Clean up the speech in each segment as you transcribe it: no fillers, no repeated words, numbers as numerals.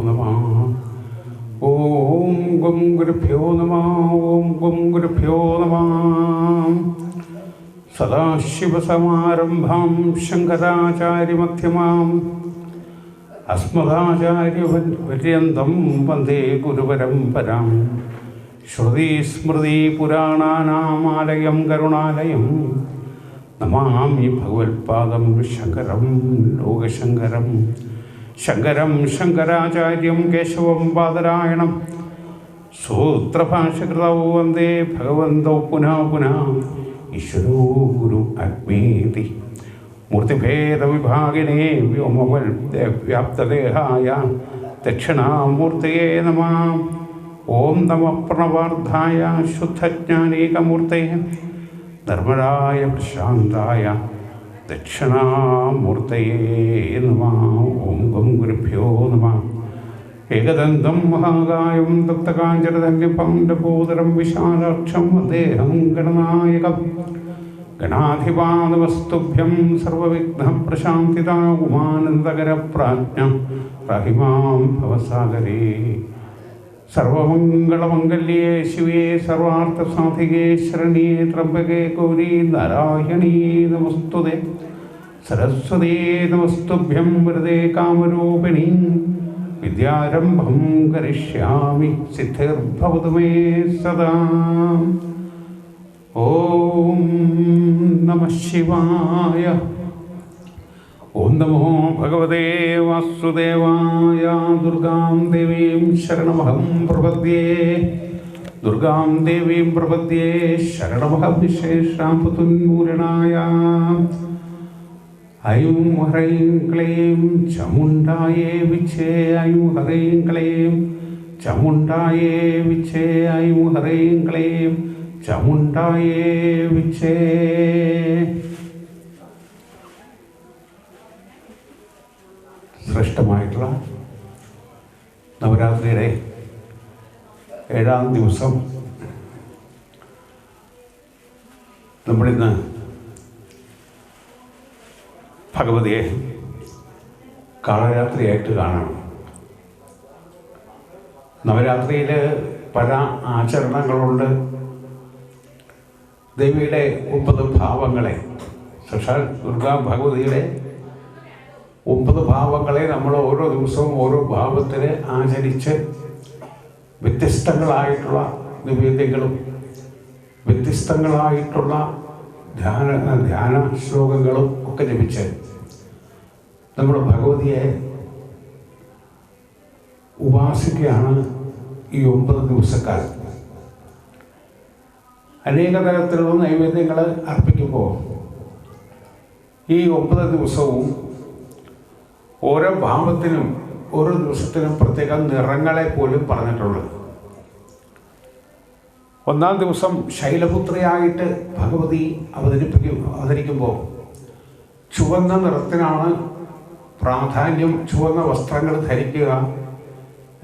നമഃ. ഓം ഗം ഗുരുഭ്യോ നമഃ. ഓം ഗം ഗുരുഭ്യോ നമഃ. സദാശിവസമാരംഭാം ശങ്കരാചാര്യമധ്യമാം അസ്മദാചാര്യപര്യന്തം വന്ദേ ഗുരുപരമ്പരാം. ശ്രുതിസ്മൃതിപുരാണാനാമാലയം കരുണാലയം നമാമി ഭഗവത്പാദം ശങ്കരം ലോകശങ്കരം. ശങ്കരം ശങ്കരാചാര്യം കേശവം ബാദരായണം സൂത്രഭാഷകൃതൗ വന്ദേ ഭഗവന്തൗ പുനഃ പുനഃ. ഈശ്വരോ ഗുരു ആത്മേതി മൂർത്തിഭേദവിഭാഗിനേ വ്യോമവ്യാപ്തദേഹായ ദക്ഷിണാമൂർത്തയേ നമഃ. ഓം നമഃ പ്രണവാർദ്ധായ ശുദ്ധജ്ഞാനേകമൂർത്തയേ നിർമ്മലായ പ്രശാന്തായ ദക്ഷിണാമൂർത്തയേ നമഃ. ഓം ഗം ഗുരുഭ്യോ നമഃ. ഏകദന്തം മഹാകായം തപ്തകാഞ്ചരതന്യപൗണ്ഡഭൂതരം വിശാലാക്ഷം വന്ദേഹം ഗണനായകം. ഗണാധിപാദവസ്തുഭ്യം സർവവിഘ്നപ്രശാന്തിതാ ഉമാനന്ദകരപ്രാജ്ഞ റഹിമാം ഭവസാഗരേ. സർവമംഗളമംഗല്യേ ശിവേ സർവാർത്ഥസാധികേ ശരണ്യേ ത്രംബകേ ഗൗരീ നാരായണീ നമസ്തുതേ. സരസ്വതീ നമസ്തുഭ്യം വരദേ കാമരൂപിണീ. വിദ്യാരംഭം കരിഷ്യാമി സിദ്ധിർഭവതു മേ സദാ. ഓം നമഃ ശിവായ. ഓം നമോ ഭഗവതേ വാസുദേവായ. ദുർഗാം ദേവീം ശരണമഹം പ്രപദ്യേ. ദുർഗാം ദേവീം പ്രപദ്യേ ശരണമഹം വിശേഷാം പുതുന്മൂലനായ. ഐം ഹ്രൈം ക്ലൈം ചമുണ്ഡായേ വിച്ഛേ. ഐം ഹ്രൈം ക്ലൈം ചമുണ്ഡായേ വിച്ഛേ. ഐം ഹ്രൈം ക്ലൈം ചമുണ്ഡായേ വിച്ഛേ. ശ്രേഷ്ഠമായിട്ടുള്ള നവരാത്രിയുടെ 7ാം ദിവസം നമ്മളിന്ന് ഭഗവതിയെ കാളരാത്രിയായിട്ട് കാണണം. നവരാത്രിയിൽ പല ആചരണങ്ങളുണ്ട്. ദേവിയുടെ 9 ഭാവങ്ങളെ, സാക്ഷാൽ ദുർഗാ ഭഗവതിയുടെ 9 ഭാവങ്ങളെ നമ്മൾ ഓരോ ദിവസവും ഓരോ ഭാവത്തിൽ ആചരിച്ച് വ്യത്യസ്തങ്ങളായിട്ടുള്ള നിവേദ്യങ്ങളും വ്യത്യസ്തങ്ങളായിട്ടുള്ള ധ്യാന ശ്ലോകങ്ങളും ഒക്കെ ജപിച്ച് നമ്മൾ ഭഗവതിയെ ഉപാസിക്കുകയാണ് ഈ 9 ദിവസക്കാലം. അനേക തരത്തിലുള്ള നൈവേദ്യങ്ങൾ അർപ്പിക്കുമ്പോൾ ഈ 9 ദിവസവും ഓരോ ഭാവത്തിനും ഓരോ ദിവസത്തിനും പ്രത്യേക നിറങ്ങളെ പോലും പറഞ്ഞിട്ടുള്ളത്. 1ാം ദിവസം ശൈലപുത്രിയായിട്ട് ഭഗവതി അവതരിക്കുമ്പോൾ ചുവന്ന നിറത്തിനാണ് പ്രാധാന്യം. ചുവന്ന വസ്ത്രങ്ങൾ ധരിക്കുക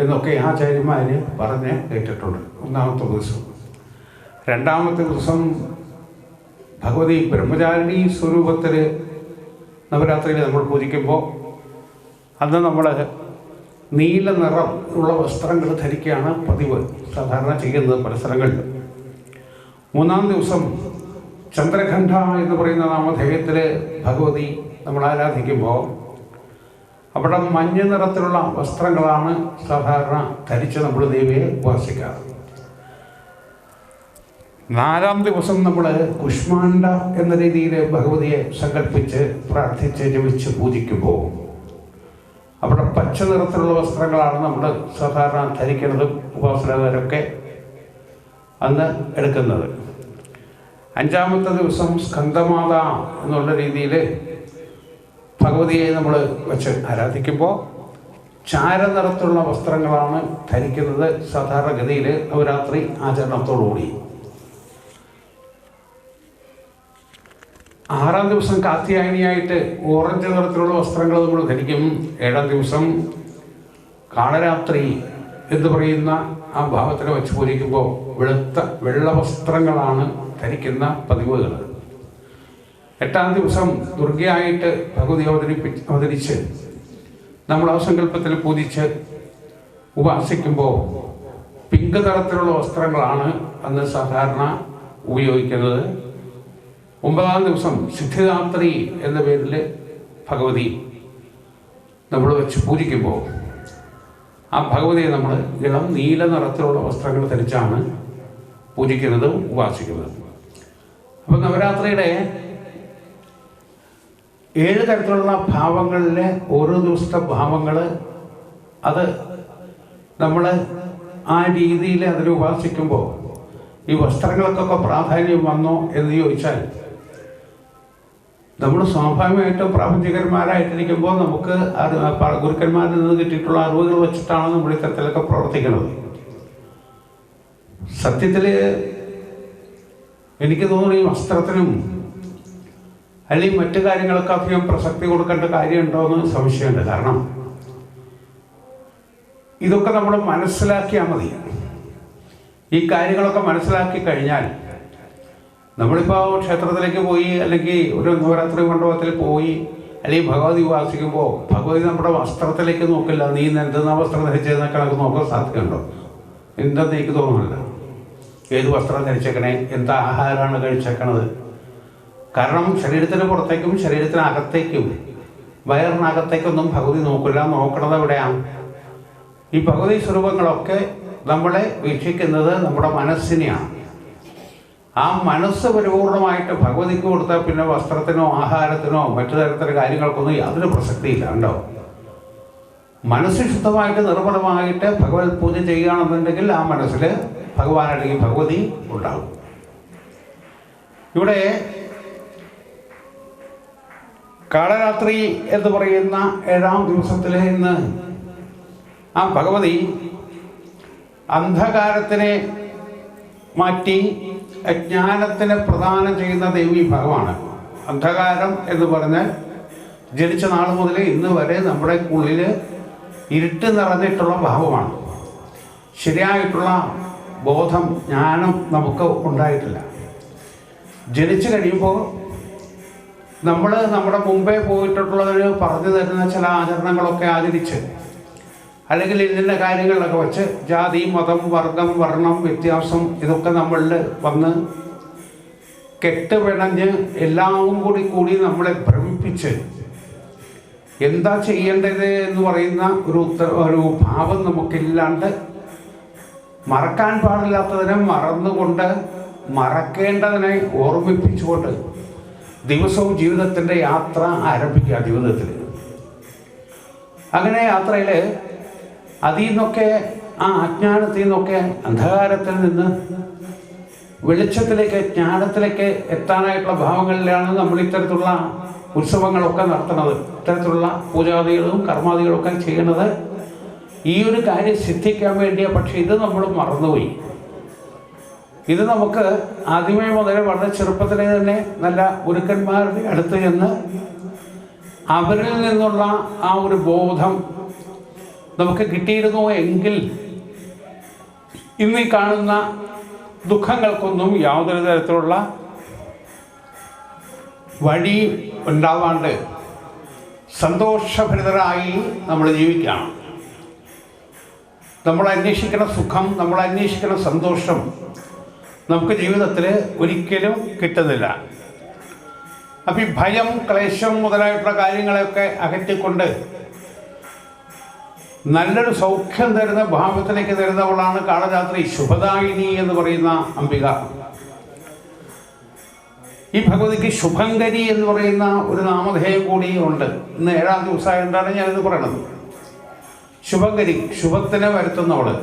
എന്നൊക്കെ ആചാര്യന്മാർ പറഞ്ഞ് കേട്ടിട്ടുണ്ട് 1ാമത്തെ ദിവസം. 2ാമത്തെ ദിവസം ഭഗവതി ബ്രഹ്മചാരിണി സ്വരൂപത്തിൽ നവരാത്രിയിൽ നമ്മൾ പൂജിക്കുമ്പോൾ അന്ന് നമ്മൾ നീല നിറം ഉള്ള വസ്ത്രങ്ങൾ ധരിക്കുകയാണ് പതിവ് സാധാരണ ചെയ്യുന്നത് പല സ്ഥലങ്ങളിൽ. 3ാം ദിവസം ചന്ദ്രഖണ്ഡ എന്ന് പറയുന്ന നാമധേയത്തിൽ ഭഗവതി നമ്മൾ ആരാധിക്കുമ്പോൾ അവിടെ മഞ്ഞ നിറത്തിലുള്ള വസ്ത്രങ്ങളാണ് സാധാരണ ധരിച്ച് നമ്മൾ ദേവിയെ ഉപാസിക്കാറ്. 4ാം ദിവസം നമ്മൾ കുഷ്മാണ്ഡ എന്ന രീതിയിൽ ഭഗവതിയെ സങ്കല്പിച്ച് പ്രാർത്ഥിച്ച് ജപിച്ച് പൂജിക്കുമ്പോൾ അവിടെ പച്ച നിറത്തിലുള്ള വസ്ത്രങ്ങളാണ് നമ്മൾ സാധാരണ ധരിക്കുന്നതും ഉപാസനകാരൊക്കെ അന്ന് എടുക്കുന്നത്. 5ാമത്തെ ദിവസം സ്കന്ദമാത എന്നുള്ള രീതിയിൽ ഭഗവതിയെ നമ്മൾ വെച്ച് ആരാധിക്കുമ്പോൾ ചാരനിറത്തിലുള്ള വസ്ത്രങ്ങളാണ് ധരിക്കുന്നത് സാധാരണഗതിയിൽ നവരാത്രി ആചരണത്തോടുകൂടി. 6ാം ദിവസം കാത്യായനിയായിട്ട് ഓറഞ്ച് നിറത്തിലുള്ള വസ്ത്രങ്ങൾ നമ്മൾ ധരിക്കും. 7ാം ദിവസം കാളരാത്രി എന്ന് പറയുന്ന ആ ഭാവത്തിനെ വെച്ച് പൂജിക്കുമ്പോൾ വെള്ള വസ്ത്രങ്ങളാണ് ധരിക്കുന്ന പതിവുകൾ. 8ാം ദിവസം ദുർഗയായിട്ട് ഭഗവതി അവതരിച്ച് നമ്മൾ ആ സങ്കല്പത്തിൽ പൂജിച്ച് ഉപാസിക്കുമ്പോൾ പിങ്ക് നിറത്തിലുള്ള വസ്ത്രങ്ങളാണ് അന്ന് സാധാരണ ഉപയോഗിക്കുന്നത്. 9-ാം ദിവസം സിദ്ധിദാത്രി എന്ന പേരിൽ ഭഗവതി നമ്മൾ വെച്ച് പൂജിക്കുമ്പോൾ ആ ഭഗവതിയെ നമ്മൾ ഇളം നീല നിറത്തിലുള്ള വസ്ത്രങ്ങൾ ധരിച്ചാണ് പൂജിക്കുന്നതും ഉപാസിക്കുന്നതും. അപ്പം നവരാത്രിയുടെ 7 തരത്തിലുള്ള ഭാവങ്ങളിലെ ഓരോ ദിവസത്തെ ഭാവങ്ങൾ അത് നമ്മൾ ആ രീതിയിൽ അതിൽ ഉപാസിക്കുമ്പോൾ ഈ വസ്ത്രങ്ങൾക്കൊക്കെ പ്രാധാന്യം വന്നോ എന്ന് ചോദിച്ചാൽ, നമ്മൾ സ്വാഭാവികമായിട്ടും പ്രാപഞ്ചികന്മാരായിട്ടിരിക്കുമ്പോൾ നമുക്ക് ഗുരുക്കന്മാരിൽ നിന്ന് കിട്ടിയിട്ടുള്ള അറിവുകൾ വെച്ചിട്ടാണ് നമ്മൾ ഇത്തരത്തിലൊക്കെ പ്രവർത്തിക്കുന്നത്. സത്യത്തിൽ എനിക്ക് തോന്നുന്നു ഈ വസ്ത്രത്തിനും അല്ലെങ്കിൽ മറ്റു കാര്യങ്ങളൊക്കെ അധികം പ്രസക്തി കൊടുക്കേണ്ട കാര്യമുണ്ടോ എന്ന് സംശയമുണ്ട്. കാരണം ഇതൊക്കെ നമ്മൾ മനസ്സിലാക്കിയാൽ മതി. ഈ കാര്യങ്ങളൊക്കെ മനസ്സിലാക്കി കഴിഞ്ഞാൽ നമ്മളിപ്പോൾ ക്ഷേത്രത്തിലേക്ക് പോയി അല്ലെങ്കിൽ ഒരു നവരാത്രി മണ്ഡപത്തിൽ പോയി അല്ലെങ്കിൽ ഭഗവതി ഉപാസിക്കുമ്പോൾ ഭഗവതി നമ്മുടെ വസ്ത്രത്തിലേക്ക് നോക്കില്ല. നീ എന്തെന്നാ വസ്ത്രം ധരിച്ചതെന്നൊക്കെ നമുക്ക് നോക്കാൻ സാധ്യതയുണ്ടോ? എന്തെന്ന് എനിക്ക് തോന്നുന്നില്ല. ഏത് വസ്ത്രം ധരിച്ചേക്കണേ, എന്താ ആഹാരമാണ് കഴിച്ചേക്കണത്. കാരണം ശരീരത്തിന് പുറത്തേക്കും ശരീരത്തിനകത്തേക്കും വയറിനകത്തേക്കൊന്നും ഭഗവതി നോക്കില്ല. നോക്കണത് എവിടെയാണ്? ഈ ഭഗവതി സ്വരൂപങ്ങളൊക്കെ നമ്മളെ വീക്ഷിക്കുന്നത് നമ്മുടെ മനസ്സിനെയാണ്. ആ മനസ്സ് പരിപൂർണമായിട്ട് ഭഗവതിക്ക് കൊടുത്താൽ പിന്നെ വസ്ത്രത്തിനോ ആഹാരത്തിനോ മറ്റു തരത്തിലുള്ള കാര്യങ്ങൾക്കൊന്നും യാതൊരു പ്രസക്തിയില്ല. ഉണ്ടോ? മനസ്സ് ശുദ്ധമായിട്ട് നിർമ്മലമായിട്ട് ഭഗവത് പൂജ ചെയ്യുകയാണെന്നുണ്ടെങ്കിൽ ആ മനസ്സിൽ ഭഗവാൻ അല്ലെങ്കിൽ ഭഗവതി ഉണ്ടാകും. ഇവിടെ കാളരാത്രി എന്ന് പറയുന്ന 7-ാം ദിവസത്തിലെ ഇന്ന് ആ ഭഗവതി അന്ധകാരത്തിനെ മാറ്റി ജ്ഞാനത്തിന് പ്രദാനം ചെയ്യുന്ന ദേവീഭാവമാണ്. അന്ധകാരം എന്ന് പറഞ്ഞാൽ ജനിച്ച നാൾ മുതൽ ഇന്ന് വരെ നമ്മുടെ ഉള്ളിൽ ഇരുട്ട് നിറഞ്ഞിട്ടുള്ള ഭാവമാണ്. ശരിയായിട്ടുള്ള ബോധം, ജ്ഞാനം നമുക്ക് ഉണ്ടായിട്ടില്ല. ജനിച്ചു കഴിയുമ്പോൾ നമ്മൾ നമ്മുടെ മുമ്പേ പോയിട്ടുള്ളവർ പറഞ്ഞു തരുന്ന ചില ആചരണങ്ങളൊക്കെ ആചരിച്ച് അല്ലെങ്കിൽ ഇതിൻ്റെ കാര്യങ്ങളിലൊക്കെ വെച്ച് ജാതി, മതം, വർഗം, വർണ്ണം, വ്യത്യാസം ഇതൊക്കെ നമ്മളിൽ വന്ന് കെട്ടുപിണഞ്ഞ് എല്ലാം കൂടി നമ്മളെ ഭ്രമിപ്പിച്ച് എന്താ ചെയ്യേണ്ടത് എന്ന് പറയുന്ന ഒരു ഭാവം നമുക്കില്ലാണ്ട് മറക്കാൻ പാടില്ലാത്തതിനെ മറന്നുകൊണ്ട് മറക്കേണ്ടതിനെ ഓർമ്മിപ്പിച്ചുകൊണ്ട് ദിവസവും ജീവിതത്തിൻ്റെ യാത്ര ആരംഭിക്കുക. ജീവിതത്തിൽ അങ്ങനെ യാത്രയിൽ അതിൽ നിന്നൊക്കെ ആ അജ്ഞാനത്തിൽ നിന്നൊക്കെ അന്ധകാരത്തിൽ നിന്ന് വെളിച്ചത്തിലേക്ക് ജ്ഞാനത്തിലേക്ക് എത്താനായിട്ടുള്ള ഭാവങ്ങളിലാണ് നമ്മൾ ഇത്തരത്തിലുള്ള ഉത്സവങ്ങളൊക്കെ നടത്തുന്നത്. ഇത്തരത്തിലുള്ള പൂജാദികളും കർമാദികളൊക്കെ ചെയ്യുന്നത് ഈ ഒരു കാര്യം സിദ്ധിക്കാൻ വേണ്ടിയാണ്. പക്ഷെ ഇത് നമ്മൾ മറന്നുപോയി. ഇത് നമുക്ക് ആദ്യമേ മുതലേ വളരെ ചെറുപ്പത്തിലെ തന്നെ നല്ല ഗുരുക്കന്മാരുടെ അടുത്ത് ചെന്ന് അവരിൽ നിന്നുള്ള ആ ഒരു ബോധം നമുക്ക് കിട്ടിയിരുന്നു എങ്കിൽ ഇന്ന് ഈ കാണുന്ന ദുഃഖങ്ങൾക്കൊന്നും യാതൊരു തരത്തിലുള്ള വഴി ഉണ്ടാവാണ്ട് സന്തോഷഭരിതരായി നമ്മൾ ജീവിക്കാം. നമ്മൾ അന്വേഷിക്കുന്ന സുഖം, നമ്മൾ അന്വേഷിക്കുന്ന സന്തോഷം നമുക്ക് ജീവിതത്തിൽ ഒരിക്കലും കിട്ടുന്നില്ല. അപ്പം ഈ ഭയം, ക്ലേശം മുതലായിട്ടുള്ള കാര്യങ്ങളെയൊക്കെ അകറ്റിക്കൊണ്ട് നല്ലൊരു സൗഖ്യം തരുന്ന ഭാവത്തിലേക്ക് തരുന്നവളാണ് കാളരാത്രി ശുഭദായിനി എന്ന് പറയുന്ന അംബിക. ഈ ഭഗവതിക്ക് ശുഭങ്കരി എന്ന് പറയുന്ന ഒരു നാമധേയം കൂടി ഉണ്ട്. ഇന്ന് 7-ാം ദിവസമായിട്ടാണ് ഞാനിത് പറയണത്. ശുഭങ്കരി, ശുഭത്തിനെ വരുത്തുന്നവള്,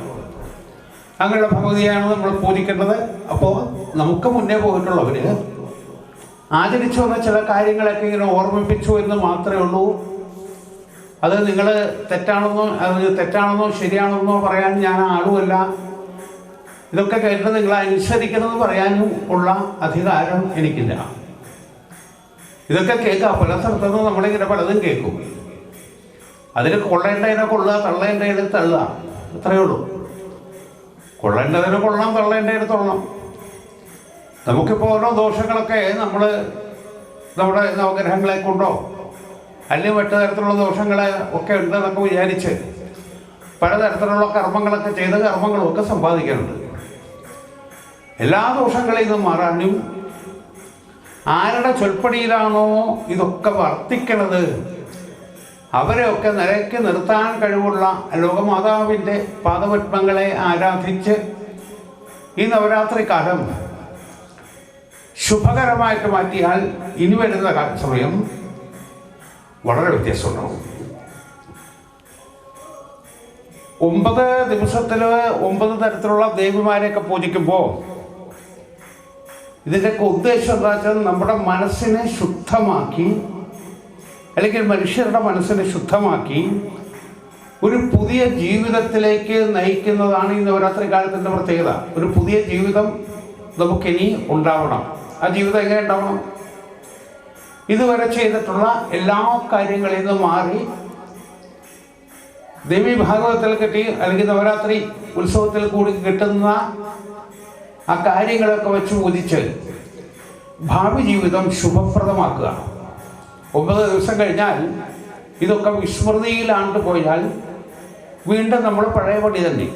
അങ്ങനെയുള്ള ഭഗവതിയാണ് നമ്മൾ പൂജിക്കേണ്ടത്. അപ്പോൾ നമുക്ക് മുന്നേ പോയിട്ടുള്ളവർ ആചരിച്ചു വന്ന ചില കാര്യങ്ങളൊക്കെ ഇങ്ങനെ ഓർമ്മിപ്പിച്ചു എന്ന് മാത്രമേ ഉള്ളൂ. അത് നിങ്ങൾ തെറ്റാണെന്നോ ശരിയാണെന്നോ പറയാൻ ഞാൻ ആളുമല്ല. ഇതൊക്കെ കേട്ട് നിങ്ങൾ അനുസരിക്കണമെന്ന് പറയാനും ഉള്ള അധികാരം എനിക്കില്ല. ഇതൊക്കെ കേൾക്കാം. പല സ്ഥലത്തുനിന്ന് നമ്മളിങ്ങനെ പലതും കേൾക്കും. അതിൽ കൊള്ളേണ്ടതിനെ കൊള്ളുക, തള്ളേണ്ടതിനെ തള്ളുക, അത്രയേ ഉള്ളൂ. കൊള്ളേണ്ടതിനെ കൊള്ളാം, തള്ളേണ്ടതിനെ തൊള്ളാം. നമുക്കിപ്പോൾ ഓരോ ദോഷങ്ങളൊക്കെ നമ്മൾ നമ്മുടെ നവഗ്രഹങ്ങളെ കൊണ്ടോ അല്ലെങ്കിൽ മറ്റു തരത്തിലുള്ള ദോഷങ്ങളെ ഒക്കെ ഉണ്ടെന്നൊക്കെ വിചാരിച്ച് പലതരത്തിലുള്ള കർമ്മങ്ങളൊക്കെ ചെയ്ത് കർമ്മങ്ങളുമൊക്കെ സമ്പാദിക്കുന്നുണ്ട്. എല്ലാ ദോഷങ്ങളിൽ നിന്നും മാറാനും ആരുടെ ചൊൽപ്പടിയിലാണോ ഇതൊക്കെ വർത്തിക്കണത് അവരെയൊക്കെ നിലയ്ക്ക് നിർത്താൻ കഴിവുള്ള ലോകമാതാവിൻ്റെ പാദപത്മങ്ങളെ ആരാധിച്ച് ഈ നവരാത്രി കാലം ശുഭകരമായിട്ട് മാറ്റിയാൽ ഇനി വരുന്ന സമയം വളരെ വ്യത്യാസമുണ്ടാവും. 9 ദിവസത്തിൽ 9 തരത്തിലുള്ള ദേവിമാരെയൊക്കെ പൂജിക്കുമ്പോൾ ഇതിൻ്റെയൊക്കെ ഉദ്ദേശം എന്താ വെച്ചാൽ നമ്മുടെ മനസ്സിനെ ശുദ്ധമാക്കി, അല്ലെങ്കിൽ മനുഷ്യരുടെ മനസ്സിനെ ശുദ്ധമാക്കി ഒരു പുതിയ ജീവിതത്തിലേക്ക് നയിക്കുന്നതാണ് ഈ നവരാത്രി കാലത്തിൻ്റെ പ്രത്യേകത. ഒരു പുതിയ ജീവിതം നമുക്കിനി ഉണ്ടാവണം. ആ ജീവിതം എങ്ങനെ ഉണ്ടാവണം? ഇതുവരെ ചെയ്തിട്ടുള്ള എല്ലാ കാര്യങ്ങളിൽ നിന്നും മാറി ദേവി ഭാഗവതത്തിൽ കിട്ടി, അല്ലെങ്കിൽ നവരാത്രി ഉത്സവത്തിൽ കൂടി കിട്ടുന്ന ആ കാര്യങ്ങളൊക്കെ വെച്ച് പൂജിച്ച് ഭാവി ജീവിതം ശുഭപ്രദമാക്കുക. 9 ദിവസം കഴിഞ്ഞാൽ ഇതൊക്കെ വിസ്മൃതിയിലാണ്ട് പോയാൽ വീണ്ടും നമ്മൾ പഴയപടി തന്നെ.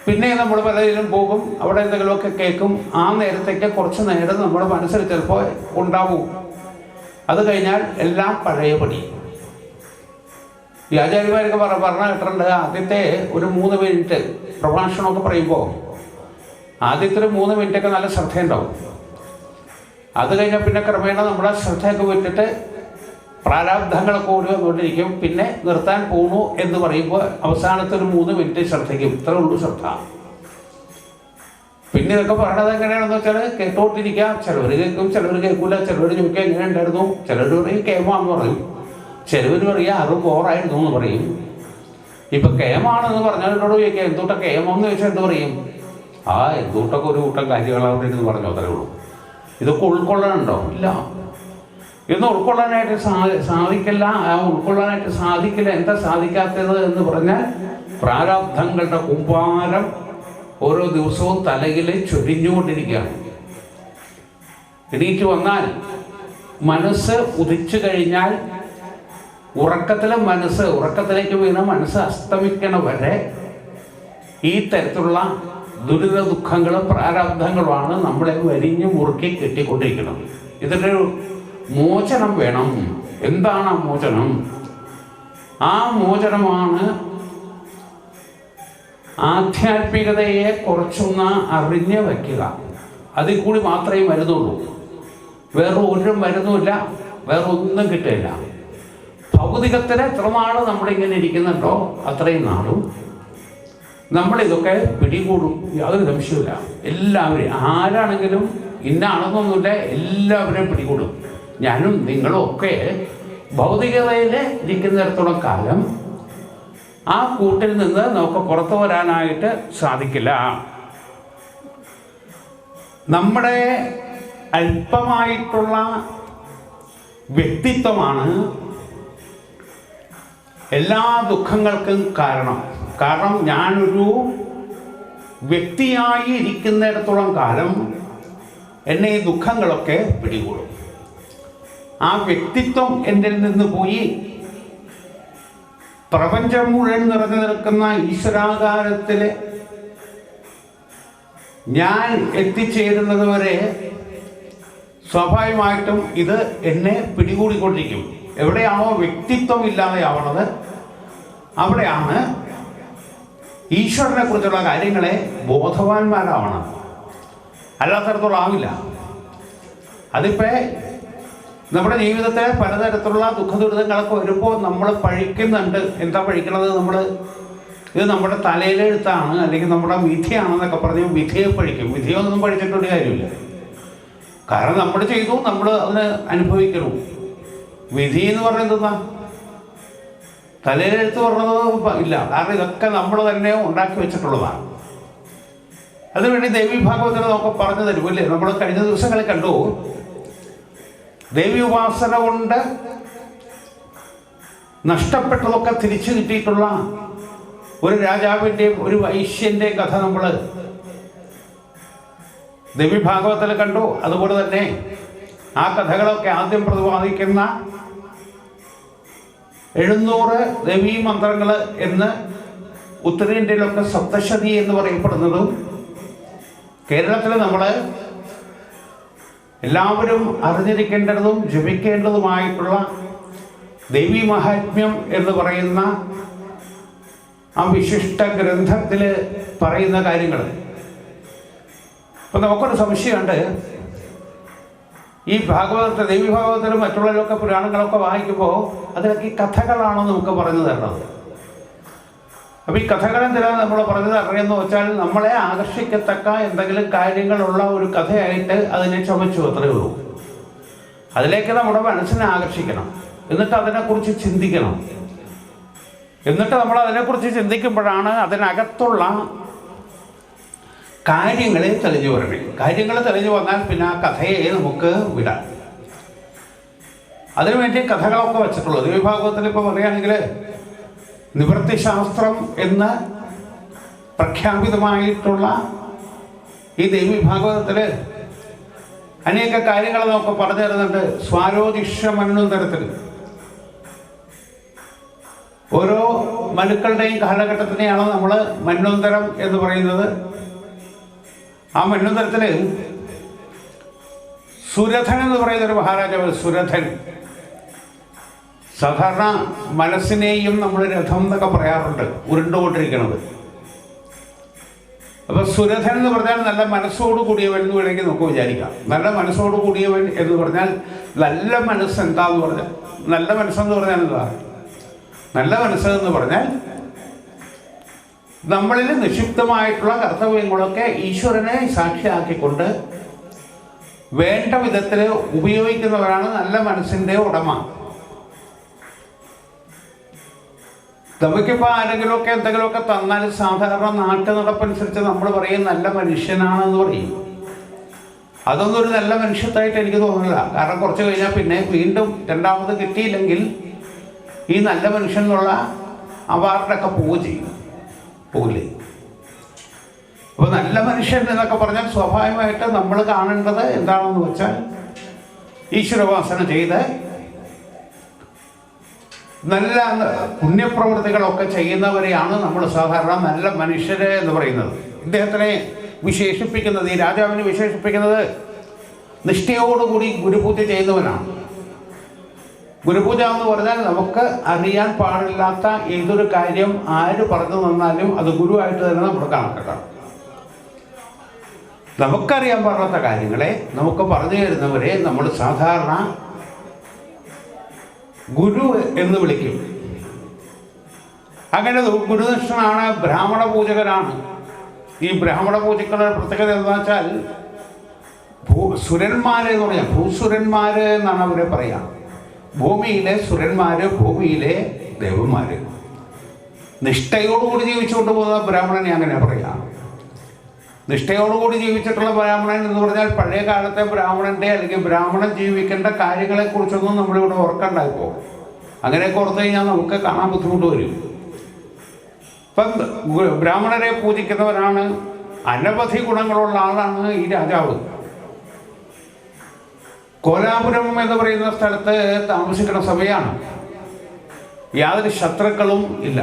പിന്നെ നമ്മൾ പലതിലും പോകും, അവിടെ എന്തെങ്കിലുമൊക്കെ കേൾക്കും. ആ നേരത്തേക്ക് കുറച്ച് നേരം നമ്മുടെ മനസ്സിൽ ചിലപ്പോൾ ഉണ്ടാവും. അത് കഴിഞ്ഞാൽ എല്ലാം പഴയപടി. ഈ ആചാര്യന്മാരൊക്കെ പറഞ്ഞ കേട്ടിട്ടുണ്ട്, ആദ്യത്തെ ഒരു 3 മിനിറ്റ് പ്രഭാഷണമൊക്കെ പറയുമ്പോൾ ആദ്യത്തെ ഒരു 3 മിനിറ്റൊക്കെ നല്ല ശ്രദ്ധയുണ്ടാവും. അത് കഴിഞ്ഞാൽ പിന്നെ ക്രമേണ നമ്മുടെ ശ്രദ്ധയൊക്കെ വിട്ടിട്ട് പ്രാരാബ്ധങ്ങളൊക്കെ ഓടി വന്നുകൊണ്ടിരിക്കും. പിന്നെ നിർത്താൻ പോണു എന്ന് പറയുമ്പോൾ അവസാനത്തെ ഒരു 3 മിനിറ്റ് ശ്രദ്ധിക്കും. ഇത്രേ ഉള്ളൂ ശ്രദ്ധ. പിന്നെ ഇതൊക്കെ പറയണത് എങ്ങനെയാണെന്ന് വെച്ചാൽ കേട്ടോണ്ടിരിക്കാം. ചിലവർ കേൾക്കും, ചിലവർ കേൾക്കില്ല. ചിലവർ ചോദിക്കുക എങ്ങനെ ഉണ്ടായിരുന്നു, ചിലർ പറയും കേമാന്ന് പറയും, ചിലവർ പറയുക അത് ബോറായിരുന്നു എന്ന് പറയും. ഇപ്പം കേമാണെന്ന് പറഞ്ഞാൽ എന്നോട് ചോദിക്കുക എന്തുകൊണ്ടാ കേമെന്ന് ചോദിച്ചാൽ എന്ത് പറയും? എന്തുകൊണ്ടൊക്കെ ഒരു കൂട്ടം കാര്യങ്ങളവിടെ ഇരുന്ന് പറഞ്ഞു, അത്രേ ഉള്ളൂ. ഇതൊക്കെ ഉൾക്കൊള്ളാനുണ്ടോ? ഇല്ല. ഇതൊന്നും ഉൾക്കൊള്ളാനായിട്ട് സാധിക്കില്ല. ഉൾക്കൊള്ളാനായിട്ട് സാധിക്കില്ല. എന്താ സാധിക്കാത്തത് എന്ന് പറഞ്ഞാൽ പ്രാരാബ്ധങ്ങളുടെ കുമ്പാരം ഓരോ ദിവസവും തലയിൽ ചൊരിഞ്ഞുകൊണ്ടിരിക്കുകയാണ്. എണീറ്റ് വന്നാൽ മനസ്സ് ഉദിച്ചു കഴിഞ്ഞാൽ ഉറക്കത്തിലേക്ക് വീണ മനസ്സ് അസ്തമിക്കണ വരെ ഈ തരത്തിലുള്ള ദുരിത ദുഃഖങ്ങളും പ്രാരാബ്ധങ്ങളുമാണ് നമ്മളെ വരിഞ്ഞു മുറുക്കി കെട്ടിക്കൊണ്ടിരിക്കുന്നത്. ഇതിൻ്റെ ഒരു മോചനം വേണം. എന്താണ് ആ മോചനം? ആ മോചനമാണ് ആധ്യാത്മികതയെ കുറച്ചൊന്ന് അറിഞ്ഞു വയ്ക്കുക. അതിൽ കൂടി മാത്രമേ മരുന്നുള്ളൂ. വേറെ ഒരു മരുന്നുമില്ല, വേറെ ഒന്നും കിട്ടില്ല. ഭൗതികത്തിന് എത്ര നാൾ നമ്മളിങ്ങനെ ഇരിക്കുന്നുണ്ടോ അത്രയും നാളും നമ്മളിതൊക്കെ പിടികൂടും. യാതൊരു സംശയമില്ല. എല്ലാവരെയും, ആരാണെങ്കിലും ഇന്നാണെന്നൊന്നുമില്ല, എല്ലാവരെയും പിടികൂടും. ഞാനും നിങ്ങളും ഒക്കെ ഭൗതികതയിൽ ഇരിക്കുന്നിടത്തോളം കാലം ആ കൂട്ടിൽ നിന്ന് നമുക്ക് പുറത്തു വരാനായിട്ട് സാധിക്കില്ല. നമ്മുടെ അല്പമായിട്ടുള്ള വ്യക്തിത്വമാണ് എല്ലാ ദുഃഖങ്ങൾക്കും കാരണം ഞാനൊരു വ്യക്തിയായി ഇരിക്കുന്നിടത്തോളം കാലം എന്നെ ഈ ദുഃഖങ്ങളൊക്കെ പിടികൂടും. ആ വ്യക്തിത്വം എന്നിൽ നിന്ന് പോയി പ്രപഞ്ചം മുഴുവൻ നിറഞ്ഞു നിൽക്കുന്ന ഈശ്വരാകാരത്തിൽ ഞാൻ എത്തിച്ചേരുന്നത് വരെ സ്വാഭാവികമായിട്ടും ഇത് എന്നെ പിടികൂടിക്കൊണ്ടിരിക്കും. എവിടെയാണോ വ്യക്തിത്വം ഇല്ലാതെയാവണത് അവിടെയാണ് ഈശ്വരനെ കുറിച്ചുള്ള കാര്യങ്ങളെ ബോധവാന്മാരാവണം. അല്ലാത്തടത്തോളം ആവില്ല. അതിപ്പോൾ നമ്മുടെ ജീവിതത്തെ പലതരത്തിലുള്ള ദുഃഖദുരിതങ്ങളൊക്കെ വരുമ്പോൾ നമ്മൾ പഴിക്കുന്നുണ്ട്. എന്താ പഴിക്കണത്? ഇത് നമ്മുടെ തലയിലെഴുത്താണ്, അല്ലെങ്കിൽ നമ്മുടെ വിധിയാണെന്നൊക്കെ പറഞ്ഞ് വിധിയെ പഴിക്കും. വിധിയൊന്നും പഴിച്ചിട്ടൊരു കാര്യമില്ല. കാരണം നമ്മൾ ചെയ്തു, നമ്മൾ അതിന് അനുഭവിക്കണം. വിധി എന്ന് പറയുന്നത് തലയിലെഴുത്ത് പറഞ്ഞത് ഇല്ല. കാരണം ഇതൊക്കെ നമ്മൾ തന്നെ ഉണ്ടാക്കി വെച്ചിട്ടുള്ളതാണ്. അതിനുവേണ്ടി ദേവി ഭാഗവതത്തിൽ നമുക്ക് പറഞ്ഞു തരുമല്ലേ. നമ്മൾ കഴിഞ്ഞ ദിവസങ്ങളിൽ കണ്ടു, ദേവി ഉപാസന കൊണ്ട് നഷ്ടപ്പെട്ടതൊക്കെ തിരിച്ചു കിട്ടിയിട്ടുള്ള ഒരു രാജാവിൻ്റെയും ഒരു വൈശ്യൻ്റെയും കഥ നമ്മൾ ദേവി ഭാഗവതത്തിൽ കണ്ടു. അതുപോലെ തന്നെ ആ കഥകളൊക്കെ ആദ്യം പ്രതിപാദിക്കുന്ന 700 ദേവീ മന്ത്രങ്ങൾ എന്ന് ഉത്തരേന്ത്യയിലൊക്കെ സപ്തശതി എന്ന് പറയപ്പെടുന്നതും കേരളത്തിൽ നമ്മൾ എല്ലാവരും അറിഞ്ഞിരിക്കേണ്ടതും ജപിക്കേണ്ടതുമായിട്ടുള്ള ദേവി മഹാത്മ്യം എന്ന് പറയുന്ന ആ വിശിഷ്ട ഗ്രന്ഥത്തിൽ പറയുന്ന കാര്യങ്ങൾ. അപ്പം നമുക്കൊരു സംശയമുണ്ട്, ഈ ഭാഗവതത്തെ ദേവി ഭാഗവതത്തിലും മറ്റുള്ളവരൊക്കെ പുരാണങ്ങളൊക്കെ വായിക്കുമ്പോൾ അതിലൊക്കെ ഈ കഥകളാണോ നമുക്ക് പറഞ്ഞു തരണത്? അപ്പോൾ ഈ കഥകളെന്തിനാണ് നമ്മൾ പറഞ്ഞു തരണമെന്ന് വെച്ചാൽ നമ്മളെ ആകർഷിക്കത്തക്ക എന്തെങ്കിലും കാര്യങ്ങളുള്ള ഒരു കഥയായിട്ട് അതിനെ ചുമച്ചു, അത്രയേ ഉള്ളൂ. അതിലേക്ക് നമ്മുടെ മനസ്സിനെ ആകർഷിക്കണം, എന്നിട്ട് അതിനെക്കുറിച്ച് ചിന്തിക്കണം. എന്നിട്ട് നമ്മൾ അതിനെക്കുറിച്ച് ചിന്തിക്കുമ്പോഴാണ് അതിനകത്തുള്ള കാര്യങ്ങളെ തെളിഞ്ഞു വരണേ. കാര്യങ്ങൾ തെളിഞ്ഞു വന്നാൽ പിന്നെ ആ കഥയെ നമുക്ക് വിടാം. അതിനുവേണ്ടി കഥകളൊക്കെ വെച്ചിട്ടുള്ളത് ദേവീഭാഗവതത്തിൽ ഇപ്പോൾ പറയുകയാണെങ്കിൽ നിവൃത്തിശാസ്ത്രം എന്ന് പ്രഖ്യാപിതമായിട്ടുള്ള ഈ ദേവീഭാഗവതത്തിൽ അനേക കാര്യങ്ങൾ നമുക്ക് പറഞ്ഞു തരുന്നുണ്ട്. സ്വാരോദിഷ്യമന്വന്തരത്തിൽ ഓരോ മനുക്കളുടെയും കാലഘട്ടത്തിനെയാണ് നമ്മൾ മന്വന്തരം എന്ന് പറയുന്നത്. ആ മന്വന്തരത്തിൽ സുരഥൻ എന്ന് പറയുന്നൊരു മഹാരാജാവ്, സുരഥൻ. സാധാരണ മനസ്സിനെയും നമ്മൾ രഥം എന്നൊക്കെ പറയാറുണ്ട്, ഉരുണ്ടുകൊണ്ടിരിക്കുന്നത്. അപ്പോൾ സുരഥൻ എന്ന് പറഞ്ഞാൽ നല്ല മനസ്സോട് കൂടിയവൻ എന്ന് വേണമെങ്കിൽ നമുക്ക് വിചാരിക്കാം. നല്ല മനസ്സോട് കൂടിയവൻ എന്ന് പറഞ്ഞാൽ നല്ല മനസ്സ് എന്താന്ന് പറഞ്ഞാൽ, നല്ല മനസ്സെന്ന് പറഞ്ഞാൽ എന്താ? നല്ല മനസ്സ് എന്ന് പറഞ്ഞാൽ നമ്മളിൽ നിക്ഷിപ്തമായിട്ടുള്ള കർത്തവ്യങ്ങളൊക്കെ ഈശ്വരനെ സാക്ഷിയാക്കിക്കൊണ്ട് വേണ്ട വിധത്തിൽ ഉപയോഗിക്കുന്നവരാണ് നല്ല മനസ്സിൻ്റെ ഉടമ. നമുക്കിപ്പോൾ ആരെങ്കിലുമൊക്കെ എന്തെങ്കിലുമൊക്കെ തന്നാൽ സാധാരണ നാട്ടു നടപ്പനുസരിച്ച് നമ്മൾ പറയും നല്ല മനുഷ്യനാണെന്ന് പറയും. അതൊന്നും ഒരു നല്ല മനുഷ്യത്തായിട്ട് എനിക്ക് തോന്നുന്നില്ല. കാരണം കുറച്ച് കഴിഞ്ഞാൽ പിന്നെ വീണ്ടും രണ്ടാമത് കിട്ടിയില്ലെങ്കിൽ ഈ നല്ല മനുഷ്യൻ എന്നുള്ള അവാർഡൊക്കെ പോകില്ലേ. അപ്പോൾ നല്ല മനുഷ്യൻ എന്നൊക്കെ പറഞ്ഞാൽ സ്വാഭാവികമായിട്ട് നമ്മൾ കാണേണ്ടത് എന്താണെന്ന് വെച്ചാൽ ഈശ്വരോപാസന ചെയ്ത് നല്ല പുണ്യപ്രവൃത്തികളൊക്കെ ചെയ്യുന്നവരെയാണ് നമ്മൾ സാധാരണ നല്ല മനുഷ്യര് എന്ന് പറയുന്നത്. ഇദ്ദേഹത്തിനെ വിശേഷിപ്പിക്കുന്നത്, ഈ രാജാവിനെ വിശേഷിപ്പിക്കുന്നത് നിഷ്ഠയോടുകൂടി ഗുരുപൂജ ചെയ്യുന്നവനാണ്. ഗുരുപൂജ എന്ന് പറഞ്ഞാൽ നമുക്ക് അറിയാൻ പാടില്ലാത്ത ഏതൊരു കാര്യം ആര് പറഞ്ഞു തന്നാലും അത് ഗുരുവായിട്ട് തന്നെ നമ്മൾ കണക്കാക്കണം. നമുക്കറിയാൻ പാടില്ലാത്ത കാര്യങ്ങളെ നമുക്ക് പറഞ്ഞു തരുന്നവരെ നമ്മൾ സാധാരണ ഗുരു എന്ന് വിളിക്കും. അങ്ങനെ ഗുരുനിഷ്ഠനാണ്, ബ്രാഹ്മണ പൂജകനാണ്. ഈ ബ്രാഹ്മണ പൂജകളുടെ പ്രത്യേകത എന്താ വെച്ചാൽ സുരന്മാരെ എന്ന് പറഞ്ഞാൽ ഭൂസുരന്മാര് എന്നാണ് അവരെ പറയാം. ഭൂമിയിലെ സുരന്മാര്, ഭൂമിയിലെ ദേവന്മാര്. നിഷ്ഠയോടുകൂടി ജീവിച്ചുകൊണ്ട് പോകുന്ന ബ്രാഹ്മണനെ അങ്ങനെ പറയാം. നിഷ്ഠയോടുകൂടി ജീവിച്ചിട്ടുള്ള ബ്രാഹ്മണൻ എന്ന് പറഞ്ഞാൽ പഴയ കാലത്തെ ബ്രാഹ്മണൻ്റെ അല്ലെങ്കിൽ ബ്രാഹ്മണൻ ജീവിക്കേണ്ട കാര്യങ്ങളെക്കുറിച്ചൊന്നും നമ്മളിവിടെ ഓർക്കണ്ടായിപ്പോൾ. അങ്ങനെയൊക്കെ ഓർത്ത് കഴിഞ്ഞാൽ നമുക്ക് കാണാൻ ബുദ്ധിമുട്ട് വരും. ഇപ്പം ബ്രാഹ്മണരെ പൂജിക്കുന്നവരാണ്, അനവധി ഗുണങ്ങളുള്ള ആളാണ് ഈ രാജാവ്. കോലാപുരം എന്ന് പറയുന്ന സ്ഥലത്ത് താമസിക്കുന്ന സമയമാണ്. യാതൊരു ശത്രുക്കളും ഇല്ല.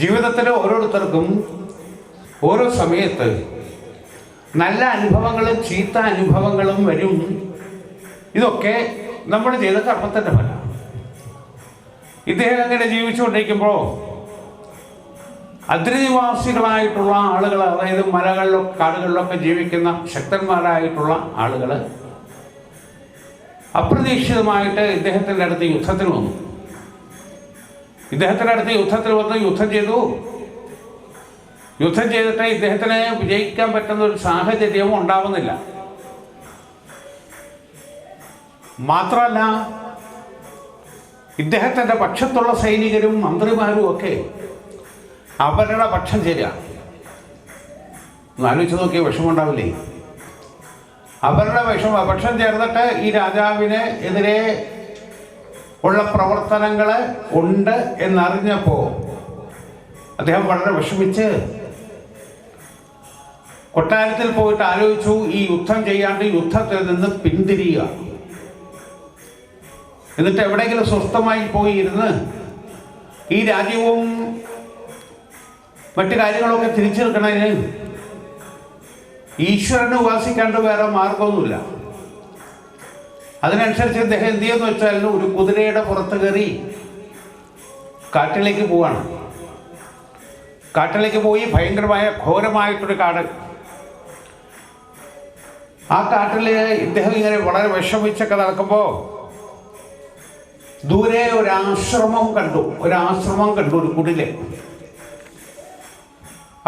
ജീവിതത്തിൽ ഓരോരുത്തർക്കും ഓരോ സമയത്ത് നല്ല അനുഭവങ്ങളും ചീത്ത അനുഭവങ്ങളും വരും. ഇതൊക്കെ നമ്മൾ ചെയ്ത കർമ്മത്തിൻ്റെ ഫലം. ഇദ്ദേഹം അങ്ങനെ ജീവിച്ചുകൊണ്ടിരിക്കുമ്പോൾ അദ്രിനിവാസികളായിട്ടുള്ള ആളുകൾ, അതായത് മലകളിലോ കാടുകളിലൊക്കെ ജീവിക്കുന്ന ശക്തന്മാരായിട്ടുള്ള ആളുകൾ അപ്രതീക്ഷിതമായിട്ട് ഇദ്ദേഹത്തിൻ്റെ അടുത്ത് യുദ്ധത്തിന് വന്നു. ഇദ്ദേഹത്തിൻ്റെ അടുത്ത് യുദ്ധത്തിൽ വന്ന് യുദ്ധം ചെയ്തിട്ട് ഇദ്ദേഹത്തിന് വിജയിക്കാൻ പറ്റുന്ന ഒരു സാഹചര്യവും ഉണ്ടാവുന്നില്ല. മാത്രമല്ല ഇദ്ദേഹത്തിൻ്റെ പക്ഷത്തുള്ള സൈനികരും മന്ത്രിമാരും ഒക്കെ അവരുടെ പക്ഷം ചേരുക. ആലോചിച്ച് നോക്കിയ വിഷമമുണ്ടാവില്ലേ? അവരുടെ പക്ഷം ചേർന്നിട്ട് ഈ രാജാവിന് എതിരെ ഉള്ള പ്രവർത്തനങ്ങൾ ഉണ്ട് എന്നറിഞ്ഞപ്പോൾ അദ്ദേഹം വളരെ വിഷമിച്ച് കൊട്ടാരത്തിൽ പോയിട്ട് ആലോചിച്ചു, ഈ യുദ്ധം ചെയ്യാണ്ട് യുദ്ധത്തിൽ നിന്ന് പിന്തിരിയുക, എന്നിട്ട് എവിടെയെങ്കിലും സ്വസ്ഥമായി പോയി ഇരുന്ന് ഈ രാജ്യവും മറ്റു കാര്യങ്ങളൊക്കെ തിരിച്ചു നിൽക്കണതിന് ഈശ്വരനെ ഉപാസിക്കാണ്ട് വേറെ മാർഗമൊന്നുമില്ല. അതിനനുസരിച്ച് അദ്ദേഹം എന്ത് ചെയ്യുമെന്ന് വെച്ചാൽ ഒരു കുതിരയുടെ പുറത്ത് കയറി കാട്ടിലേക്ക് പോവാണ്. കാട്ടിലേക്ക് പോയി ഭയങ്കരമായ ഘോരമായിട്ടൊരു കാട്. ആ കാട്ടിൽ ഇദ്ദേഹം ഇങ്ങനെ വളരെ വിഷമിച്ചൊക്കെ നടക്കുമ്പോൾ ദൂരെ ഒരാശ്രമം കണ്ടു. ഒരു കുടില്.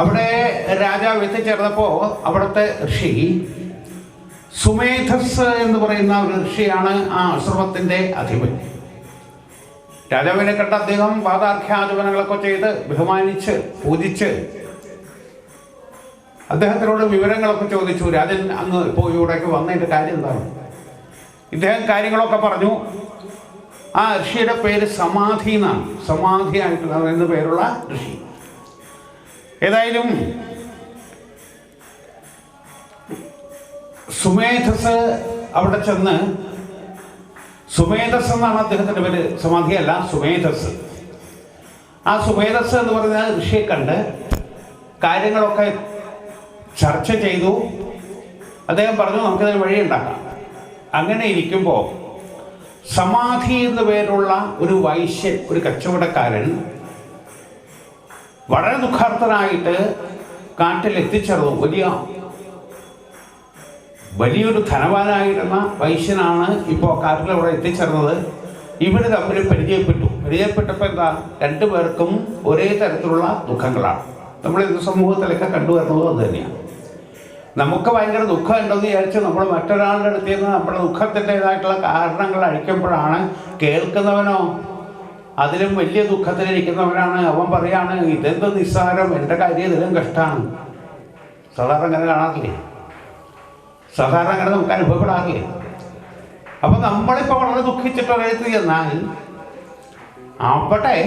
അവിടെ രാജാവ് എത്തിച്ചേർന്നപ്പോൾ അവിടുത്തെ ഋഷി സുമേധസ് എന്ന് പറയുന്ന ഒരു ഋഷിയാണ് ആ ആശ്രമത്തിൻ്റെ അധിപൻ. രാജാവിനെ കണ്ട അദ്ദേഹം പാദാർഘ്യാചമനങ്ങളൊക്കെ ചെയ്ത് ബഹുമാനിച്ച് പൂജിച്ച് അദ്ദേഹത്തിനോട് വിവരങ്ങളൊക്കെ ചോദിച്ചു. രാജൻ അങ്ങ് ഇപ്പോൾ ഇവിടേക്ക് വന്നതിൻ്റെ കാര്യം എന്താണ്? ഇദ്ദേഹം കാര്യങ്ങളൊക്കെ പറഞ്ഞു. ആ ഋഷിയുടെ പേര് സമാധി എന്നാണ്. സമാധിയായിട്ടുള്ള എന്ന പേരുള്ള ഋഷി. ഏതായാലും സുമേധസ് അവിടെ ചെന്ന്, സുമേധസ് എന്നാണ് അദ്ദേഹത്തിൻ്റെ പേര്, സമാധിയല്ല സുമേധസ്. ആ സുമേധസ് എന്ന് പറയുന്ന ഋഷിയെ കണ്ട് കാര്യങ്ങളൊക്കെ ചർച്ച ചെയ്തു. അദ്ദേഹം പറഞ്ഞു നമുക്കിതിന് വഴിയുണ്ടാക്കാം. അങ്ങനെ ഇരിക്കുമ്പോൾ സമാധി എന്ന പേരുള്ള ഒരു വൈശ്യൻ, ഒരു കച്ചവടക്കാരൻ വളരെ ദുഃഖാർത്ഥനായിട്ട് കാട്ടിൽ എത്തിച്ചേർന്നു. വലിയൊരു ധനവാനായിരുന്ന വൈശ്യനാണ് ഇപ്പോൾ കാട്ടിലവിടെ എത്തിച്ചേർന്നത്. ഇവർ തമ്മിൽ പരിചയപ്പെട്ടപ്പോൾ എന്താ, രണ്ടുപേർക്കും ഒരേ തരത്തിലുള്ള ദുഃഖങ്ങളാണ്. നമ്മൾ ഇന്ന് സമൂഹത്തിലൊക്കെ കണ്ടുവരുന്നത് അത് തന്നെയാണ്. നമുക്ക് ഭയങ്കര ദുഃഖം ഉണ്ടെന്ന് വിചാരിച്ച് നമ്മൾ മറ്റൊരാളുടെ അടുത്ത് നിന്ന് നമ്മുടെ ദുഃഖത്തിൻ്റെതായിട്ടുള്ള കാരണങ്ങൾ അഴിക്കുമ്പോഴാണ് കേൾക്കുന്നവനോ അതിലും വലിയ ദുഃഖത്തിലിരിക്കുന്നവനാണ്. അവൻ പറയാണ് ഇതെന്ത് നിസ്സാരം, എൻ്റെ കാര്യം ഇതിലും കഷ്ടമാണ്. സാധാരണ അങ്ങനെ കാണാറില്ലേ? സാധാരണ അങ്ങനെ നമുക്ക് അനുഭവപ്പെടാറില്ലേ? അപ്പം നമ്മളിപ്പോൾ വളരെ ദുഃഖിച്ചിട്ടൊരിടത്ത് ചെന്നാൽ അവിടെ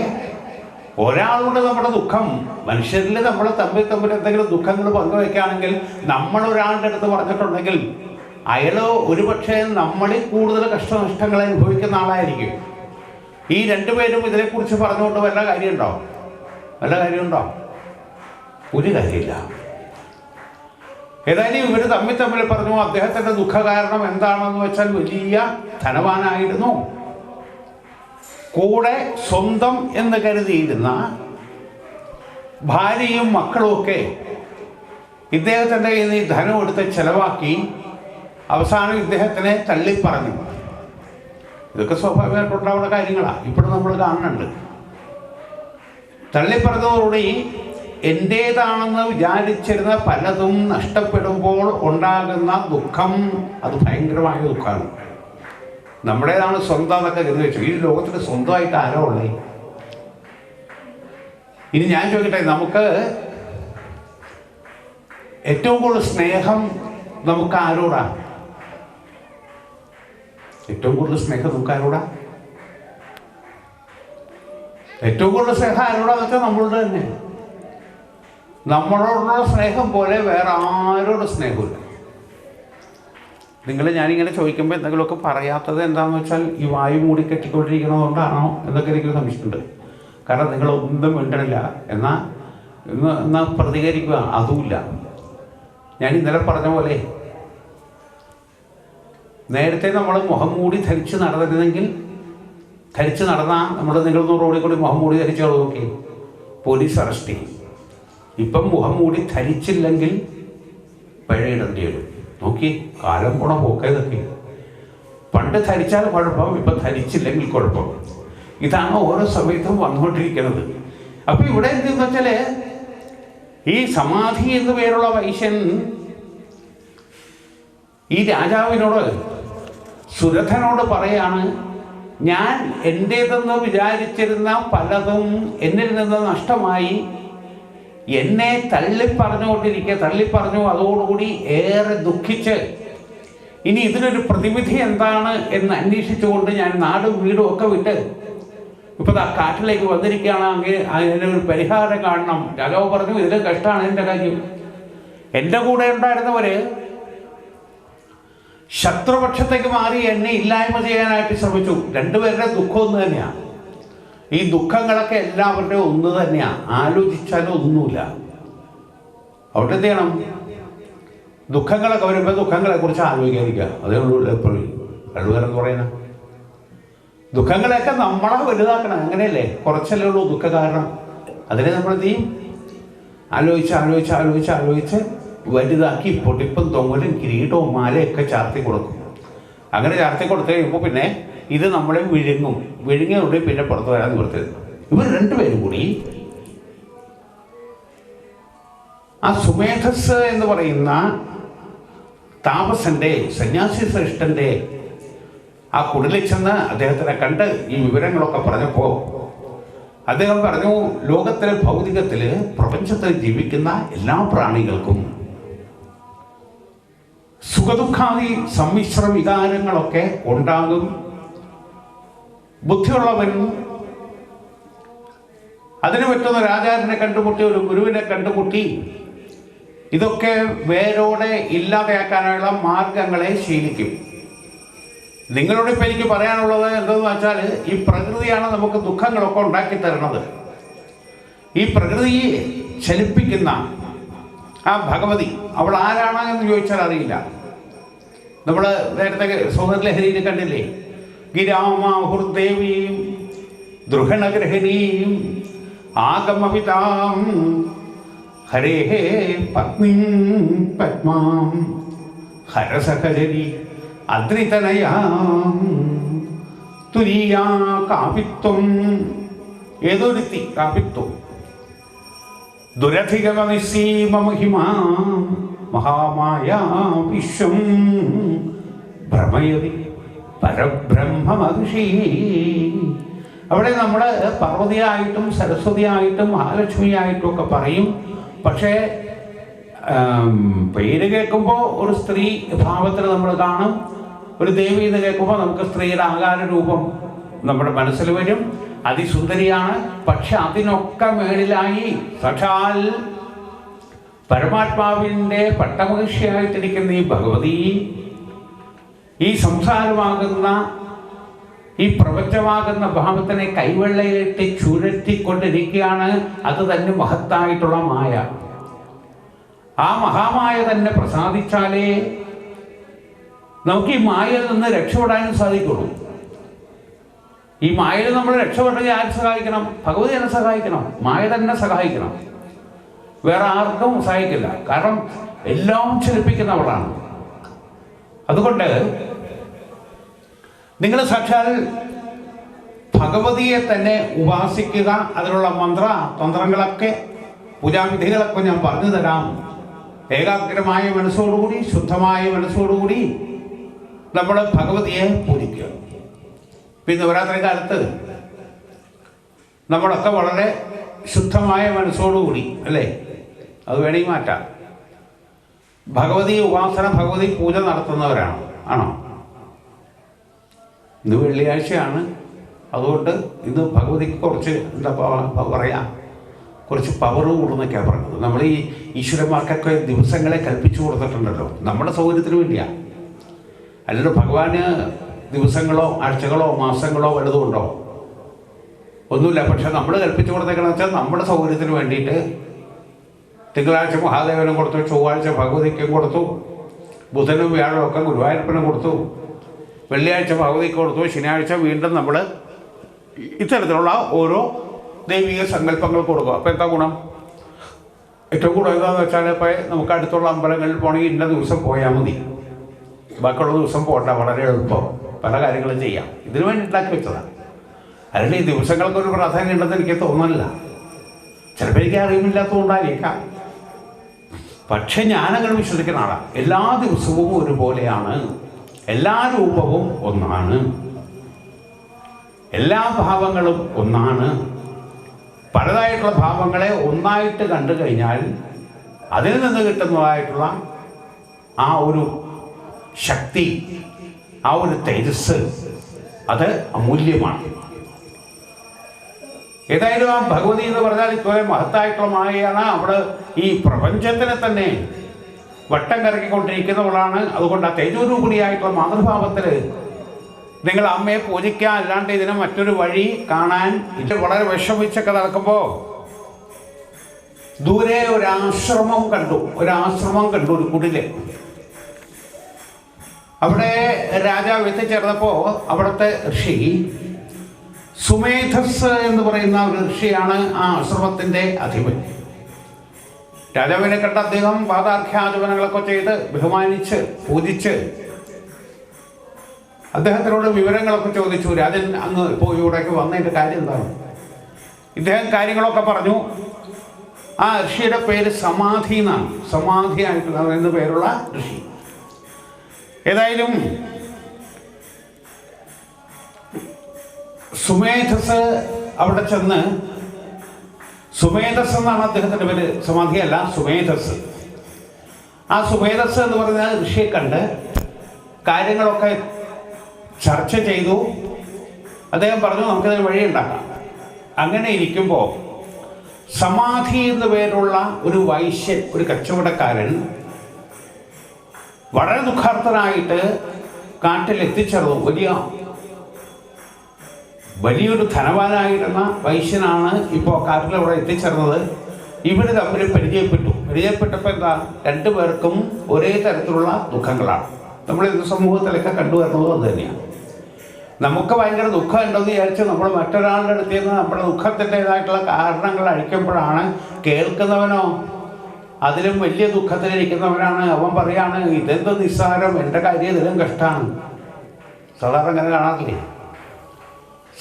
ഒരാളുടെ നമ്മുടെ ദുഃഖം, മനുഷ്യരിൽ നമ്മൾ തമ്മിൽ എന്തെങ്കിലും ദുഃഖങ്ങൾ പങ്കുവയ്ക്കുകയാണെങ്കിൽ നമ്മൾ ഒരാളുടെ അടുത്ത് പറഞ്ഞിട്ടുണ്ടെങ്കിൽ അയാൾ ഒരുപക്ഷെ നമ്മളിൽ കൂടുതൽ കഷ്ടനഷ്ടങ്ങൾ അനുഭവിക്കുന്ന ആളായിരിക്കും. ഈ രണ്ടുപേരും ഇതിനെക്കുറിച്ച് പറഞ്ഞുകൊണ്ട് വല്ല കാര്യമുണ്ടോ? ഒരു കാര്യമില്ല. ഏതായാലും ഇവർ തമ്മിൽ പറഞ്ഞു. അദ്ദേഹത്തിൻ്റെ ദുഃഖ കാരണം എന്താണെന്ന് വെച്ചാൽ വലിയ ധനവാനായിരുന്നു. കൂടെ സ്വന്തം എന്ന് കരുതിയിരുന്ന ഭാര്യയും മക്കളുമൊക്കെ ഇദ്ദേഹത്തിൻ്റെ കയ്യിൽ നിന്ന് ഈ ധനം എടുത്ത് ചെലവാക്കി അവസാനം ഇദ്ദേഹത്തിനെ തള്ളിപ്പറഞ്ഞു. ഇതൊക്കെ സ്വാഭാവികമായിട്ടുണ്ടാവുന്ന കാര്യങ്ങളാണ്, ഇപ്പോഴും നമ്മൾ കാണുന്നുണ്ട്. തള്ളിപ്പറഞ്ഞതോടുകൂടി എൻ്റേതാണെന്ന് വിചാരിച്ചിരുന്ന പലതും നഷ്ടപ്പെടുമ്പോൾ ഉണ്ടാകുന്ന ദുഃഖം അത് ഭയങ്കരമായ ദുഃഖമാണ്. നമ്മുടേതാണ് സ്വന്തം എന്നൊക്കെ കരുതി വെച്ചു. ഈ ലോകത്തിൽ സ്വന്തമായിട്ട് ആരോ ഉള്ളേ? ഇനി ഞാൻ ചോദിക്കട്ടെ, നമുക്ക് ഏറ്റവും കൂടുതൽ സ്നേഹം നമുക്ക് ആരോടാ? ഏറ്റവും കൂടുതൽ സ്നേഹം നമുക്ക് ആരോടാ? ഏറ്റവും കൂടുതൽ സ്നേഹം ആരോടാന്ന് വെച്ചാൽ നമ്മളോട് തന്നെ. നമ്മളോടുള്ള സ്നേഹം പോലെ വേറെ ആരോടും സ്നേഹമില്ല. ഞാനിങ്ങനെ ചോദിക്കുമ്പോൾ എന്തെങ്കിലുമൊക്കെ പറയാത്തത് എന്താണെന്ന് വെച്ചാൽ ഈ വായു മൂടി കെട്ടിക്കൊണ്ടിരിക്കുന്നതുകൊണ്ടാണോ എന്നൊക്കെ എനിക്ക് സംശയമുണ്ട്. കാരണം നിങ്ങളൊന്നും മിണ്ടണില്ല, എന്നാൽ പ്രതികരിക്കുക അതുമില്ല. ഞാൻ ഇന്നലെ പറഞ്ഞ പോലെ നേരത്തെ നമ്മൾ മുഖം മൂടി ധരിച്ച് നടന്നിരുന്നെങ്കിൽ, നിങ്ങൾ റോഡിൽ കൂടി മുഖം മൂടി ധരിച്ചു നോക്കി പോലീസ് അറസ്റ്റ് ചെയ്യും. ഇപ്പം മുഖം മൂടി ധരിച്ചില്ലെങ്കിൽ പിഴയിടേണ്ടി വരും. നോക്കി കാലം പോണ പോക്കതൊക്കെ. പണ്ട് ധരിച്ചാൽ കുഴപ്പം, ഇപ്പം ധരിച്ചില്ലെങ്കിൽ കുഴപ്പം. ഇതാണ് ഓരോ സമയത്തും വന്നുകൊണ്ടിരിക്കുന്നത്. അപ്പം ഇവിടെ എന്തെന്ന് വെച്ചാൽ ഈ സമാധി എന്ന് പേരുള്ള വൈശ്യൻ ഈ രാജാവിനോട്, സുരഥനോട് പറയാണ്, ഞാൻ എൻ്റേതെന്ന് വിചാരിച്ചിരുന്ന പലതും എന്നിൽ നിന്ന് നഷ്ടമായി. എന്നെ തള്ളിപ്പറഞ്ഞു. അതോടുകൂടി ഏറെ ദുഃഖിച്ച് ഇനി ഇതിനൊരു പ്രതിവിധി എന്താണ് എന്ന് അന്വേഷിച്ചുകൊണ്ട് ഞാൻ നാടും വീടും ഒക്കെ വിട്ട് ഇപ്പോൾ ആ കാട്ടിലേക്ക് വന്നിരിക്കുകയാണെങ്കിൽ അതിനൊരു പരിഹാരം കാണണം. രാജാവ് പറഞ്ഞു ഇതിൽ കഷ്ടമാണ് എൻ്റെ കാര്യം. എൻ്റെ കൂടെ ഉണ്ടായിരുന്നവർ ശത്രുപക്ഷത്തേക്ക് മാറി എന്നെ ഇല്ലായ്മ ചെയ്യാനായിട്ട് ശ്രമിച്ചു. രണ്ടുപേരുടെ ദുഃഖം ഒന്ന് തന്നെയാണ്. ഈ ദുഃഖങ്ങളൊക്കെ എല്ലാവരുടെയും ഒന്ന് തന്നെയാണ്, ആലോചിച്ചാലും ഒന്നുമില്ല. അവിടെ എന്ത് ചെയ്യണം? ദുഃഖങ്ങളൊക്കെ വരുമ്പോൾ ദുഃഖങ്ങളെ കുറിച്ച് ആലോചിക്കാതിരിക്കുക. അതേ ഉള്ളൂ എപ്പോഴും കഴിവുകാരെന്ന് പറയുന്നത്. ദുഃഖങ്ങളെയൊക്കെ നമ്മളെ വലുതാക്കണം, അങ്ങനെയല്ലേ? കുറച്ചല്ലേ ഉള്ളൂ ദുഃഖ കാരണം. അതിനെ നമ്മൾ എന്ത് ചെയ്യും? ആലോചിച്ച് വലുതാക്കി പൊട്ടിപ്പും തൊങ്ങലും കിരീടവും മാലയൊക്കെ ചാർത്തി കൊടുക്കും. അങ്ങനെ ചാർത്തി കൊടുത്തു കഴിയുമ്പോൾ പിന്നെ ഇത് നമ്മളെ വിഴുങ്ങിയുണ്ട്, പിന്നെ പുറത്ത് വരാൻ നിവർത്തരുത്. ഇവർ രണ്ടുപേരും കൂടി ആ സുമേധസ് എന്ന് പറയുന്ന താപസന്റെ, സന്യാസി ശ്രേഷ്ഠന്റെ ആ കുടിലിൽ ചെന്ന് അദ്ദേഹത്തിനെ കണ്ട് ഈ വിവരങ്ങളൊക്കെ പറഞ്ഞപ്പോൾ അദ്ദേഹം പറഞ്ഞു, ലോകത്തിലെ ഭൗതികത്തിൽ പ്രപഞ്ചത്തിൽ ജീവിക്കുന്ന എല്ലാ പ്രാണികൾക്കും സുഖദുഃഖാദി സമ്മിശ്ര വികാരങ്ങളൊക്കെ ഉണ്ടാകും. ബുദ്ധിയുള്ളവൻ അതിന് പറ്റുന്ന രാജാവിനെ കണ്ടുമുട്ടി, ഒരു ഗുരുവിനെ കണ്ടുമുട്ടി ഇതൊക്കെ വേരോടെ ഇല്ലാതെയാക്കാനുള്ള മാർഗങ്ങളെ ശീലിക്കും. നിങ്ങളോട് ഇപ്പം എനിക്ക് പറയാനുള്ളത് എന്തെന്ന് വെച്ചാൽ, ഈ പ്രകൃതിയാണ് നമുക്ക് ദുഃഖങ്ങളൊക്കെ ഉണ്ടാക്കി തരുന്നത്. ഈ പ്രകൃതിയെ ചലിപ്പിക്കുന്ന ആ ഭഗവതി അവൾ ആരാണ് എന്ന് ചോദിച്ചാൽ അറിയില്ല. നമ്മൾ നേരത്തെ സൗന്ദര്യലഹരിയിൽ കണ്ടില്ലേ, ഗിരാമാഹുർദേവീം ദൃഹണഗ്രഹിണീം ആഗമവിതാം ഹരേ പത്നീം പത്മാം ഹരസഹചരി അദ്രിതനയാം തുരീയാ കാപിത്വം. ഏതൊരുത്തി കാപിത്വം ദുരധികമനിസീമഹിമാ മഹാമായ വിശ്വം ഭ്രമയതി പരബ്രഹ്മമഹിഷി. അവിടെ നമ്മൾ പാർവതിയായിട്ടും സരസ്വതിയായിട്ടും മഹാലക്ഷ്മിയായിട്ടും ഒക്കെ പറയും. പക്ഷേ പേര് കേൾക്കുമ്പോൾ ഒരു സ്ത്രീ ഭാവത്തിൽ നമ്മൾ കാണും. ഒരു ദേവി എന്ന് കേൾക്കുമ്പോൾ നമുക്ക് സ്ത്രീയുടെ ആകാര രൂപം നമ്മുടെ മനസ്സിൽ വരും. അതിസുന്ദരിയാണ്. പക്ഷെ അതിനൊക്കെ മേളിലായി സാക്ഷാൽ പരമാത്മാവിൻ്റെ പട്ടമഹിഷിയായിട്ടിരിക്കുന്ന ഈ ഭഗവതി ഈ സംസാരമാകുന്ന ഈ പ്രപഞ്ചമാകുന്ന ഭാവത്തിനെ കൈവെള്ളയിലിട്ട് ചുഴറ്റിക്കൊണ്ടിരിക്കുകയാണ്. അത് തന്നെ മഹത്തായിട്ടുള്ള മായ. ആ മഹാമായ തന്നെ പ്രസാദിച്ചാലേ നമുക്ക് ഈ മായയിൽ നിന്ന് രക്ഷപ്പെടാനും സാധിക്കുള്ളൂ. ഈ മായയിൽ നമ്മൾ രക്ഷപ്പെടണമെങ്കിൽ ആര് സഹായിക്കണം? ഭഗവതി തന്നെ സഹായിക്കണം, മായ തന്നെ സഹായിക്കണം. വേറെ ആർക്കും സഹായിക്കില്ല. കാരണം എല്ലാം ചലിപ്പിക്കുന്നവളാണ്. അതുകൊണ്ട് നിങ്ങൾ സാക്ഷാൽ ഭഗവതിയെ തന്നെ ഉപാസിക്കുക. അതിനുള്ള തന്ത്രങ്ങളൊക്കെ പൂജാവിധികളൊക്കെ ഞാൻ പറഞ്ഞു തരാം. ഏകാഗ്രമായ മനസ്സോടുകൂടി, ശുദ്ധമായ മനസ്സോടുകൂടി നമ്മൾ ഭഗവതിയെ പൂജിക്കുക. പിന്നെ നവരാത്രി കാലത്ത് നമ്മളൊക്കെ വളരെ ശുദ്ധമായ മനസ്സോടുകൂടി, അല്ലേ? അത് വേണമെങ്കിൽ മാറ്റാം. ഭഗവതി ഉപാസന, ഭഗവതി പൂജ നടത്തുന്നവരാണ്. ആണോ? ഇന്ന് വെള്ളിയാഴ്ചയാണ്. അതുകൊണ്ട് ഇന്ന് ഭഗവതിക്ക് കുറച്ച് എന്താ പറയാ, കുറച്ച് പവർ കൂടുന്നൊക്കെയാണ് പറയുന്നത്. നമ്മൾ ഈ ഈശ്വരന്മാർക്കൊക്കെ ദിവസങ്ങളെ കൽപ്പിച്ചു കൊടുത്തിട്ടുണ്ടല്ലോ, നമ്മുടെ സൗകര്യത്തിന് വേണ്ടിയാണ്. അല്ലല്ലോ ഭഗവാന് ദിവസങ്ങളോ ആഴ്ചകളോ മാസങ്ങളോ വലുതുമുണ്ടോ? ഒന്നുമില്ല. പക്ഷെ നമ്മൾ കൽപ്പിച്ചു കൊടുത്തേക്കെന്ന് വെച്ചാൽ നമ്മുടെ സൗകര്യത്തിന് വേണ്ടിയിട്ട് തിങ്കളാഴ്ച മഹാദേവനും കൊടുത്തു, ചൊവ്വാഴ്ച ഭഗവതിക്കും കൊടുത്തു, ബുധനും വ്യാഴവും ഒക്കെ ഗുരുവായൂരപ്പനും കൊടുത്തു, വെള്ളിയാഴ്ച ഭഗവതിക്ക് കൊടുത്തു, ശനിയാഴ്ച വീണ്ടും നമ്മൾ ഇത്തരത്തിലുള്ള ഓരോ ദൈവിക സങ്കല്പങ്ങൾ കൊടുക്കുക. അപ്പോൾ എന്താ ഗുണം? ഏറ്റവും കൂടുതൽ എന്താണെന്ന് വെച്ചാൽ, ഇപ്പോൾ നമുക്ക് അടുത്തുള്ള അമ്പലങ്ങളിൽ പോകണമെങ്കിൽ ഇന്ന ദിവസം പോയാൽ മതി, ബാക്കിയുള്ള ദിവസം പോകണ്ട. വളരെ എളുപ്പം പല കാര്യങ്ങളും ചെയ്യാം. ഇതിനു വേണ്ടി ഉണ്ടാക്കി വെച്ചതാണ്. അല്ലെങ്കിൽ ഈ ദിവസങ്ങൾക്കൊരു പ്രാധാന്യം ഉണ്ടെന്ന് എനിക്ക് തോന്നുന്നില്ല. ചിലപ്പോൾ എനിക്ക് അറിവില്ലാത്തതുകൊണ്ടായിരിക്കാം. പക്ഷെ ഞാനങ്ങനെ വിശ്വസിക്കുന്ന ആളാണ്. എല്ലാ ദിവസവും ഒരുപോലെയാണ്, എല്ലാ രൂപവും ഒന്നാണ്, എല്ലാ ഭാവങ്ങളും ഒന്നാണ്. പലതായിട്ടുള്ള ഭാവങ്ങളെ ഒന്നായിട്ട് കണ്ടു കഴിഞ്ഞാൽ അതിൽ നിന്ന് കിട്ടുന്നതായിട്ടുള്ള ആ ഒരു ശക്തി, ആ ഒരു തേജസ്, അത് അമൂല്യമാണ്. ഏതായാലും ആ ഭഗവതി എന്ന് പറഞ്ഞാൽ ഇത്രയും മഹത്തായിട്ടുള്ള മായയാണ്. അവിടെ ഈ പ്രപഞ്ചത്തിനെ തന്നെ വട്ടം കറക്കിക്കൊണ്ടിരിക്കുന്നവളാണ്. അതുകൊണ്ട് ആ തേജോരൂപിണിയായിട്ടുള്ള മാതൃഭാവത്തിൽ നിങ്ങൾ അമ്മയെ പൂജിക്കുക, അല്ലാണ്ട് ഇതിന് മറ്റൊരു വഴി കാണാൻ ഇത് വളരെ വിഷമിച്ചൊക്കെ നടക്കുമ്പോൾ ദൂരെ ഒരാശ്രമം കണ്ടു, ഒരു കുടില്. അവിടെ രാജാവ് എത്തിച്ചേർന്നപ്പോൾ അവിടുത്തെ ഋഷി സുമേധസ് എന്ന് പറയുന്ന ഒരു ഋഷിയാണ് ആ ആശ്രമത്തിൻ്റെ അധിപൻ. രാജാവിനെ കണ്ട അദ്ദേഹം പാദാർഘ്യാചമനങ്ങളൊക്കെ ചെയ്ത് ബഹുമാനിച്ച് പൂജിച്ച് അദ്ദേഹത്തിനോട് വിവരങ്ങളൊക്കെ ചോദിച്ചു. രാജൻ അങ്ങ് ഇപ്പോൾ ഇവിടേക്ക് വന്നതിൻ്റെ കാര്യം എന്താണ്? ഇദ്ദേഹം കാര്യങ്ങളൊക്കെ പറഞ്ഞു. ആ ഋഷിയുടെ പേര് സമാധി എന്നാണ്, സമാധിയായിട്ടുള്ള എന്ന പേരുള്ള ഋഷി. ഏതായാലും സുമേധസ് അവിടെ ചെന്ന്, സുമേധസ് എന്നാണ് അദ്ദേഹത്തിൻ്റെ പേര്, സമാധിയല്ല സുമേധസ്. ആ സുമേധസ് എന്ന് പറയുന്ന ഋഷിയെ കണ്ട് കാര്യങ്ങളൊക്കെ ചർച്ച ചെയ്തു. അദ്ദേഹം പറഞ്ഞു നമുക്കിതിന് വഴിയുണ്ടാക്കാം. അങ്ങനെ ഇരിക്കുമ്പോൾ സമാധി എന്ന പേരുള്ള ഒരു വൈശ്യൻ, ഒരു കച്ചവടക്കാരൻ വളരെ ദുഃഖാർത്ഥനായിട്ട് കാട്ടിൽ എത്തിച്ചേർന്നു. വലിയൊരു ധനവാനായിരുന്ന വൈശ്യനാണ് ഇപ്പോൾ കാട്ടിലവിടെ എത്തിച്ചേർന്നത്. ഇവർ തമ്മിൽ പരിചയപ്പെട്ടപ്പോൾ എന്താ, രണ്ടുപേർക്കും ഒരേ തരത്തിലുള്ള ദുഃഖങ്ങളാണ്. നമ്മൾ ഇന്ന് സമൂഹത്തിലൊക്കെ കണ്ടുവരുന്നത് അത് തന്നെയാണ്. നമുക്ക് ഭയങ്കര ദുഃഖം ഉണ്ടെന്ന് വിചാരിച്ച് നമ്മൾ മറ്റൊരാളുടെ അടുത്ത് നിന്ന് നമ്മുടെ ദുഃഖത്തിൻ്റെതായിട്ടുള്ള കാരണങ്ങൾ അഴിക്കുമ്പോഴാണ് കേൾക്കുന്നവനോ അതിലും വലിയ ദുഃഖത്തിലിരിക്കുന്നവനാണ്. അവൻ പറയാണ് ഇതെന്ത് നിസ്സാരം, എൻ്റെ കാര്യം ഇതിലും കഷ്ടമാണ്. സാധാരണ അങ്ങനെ കാണാറില്ലേ?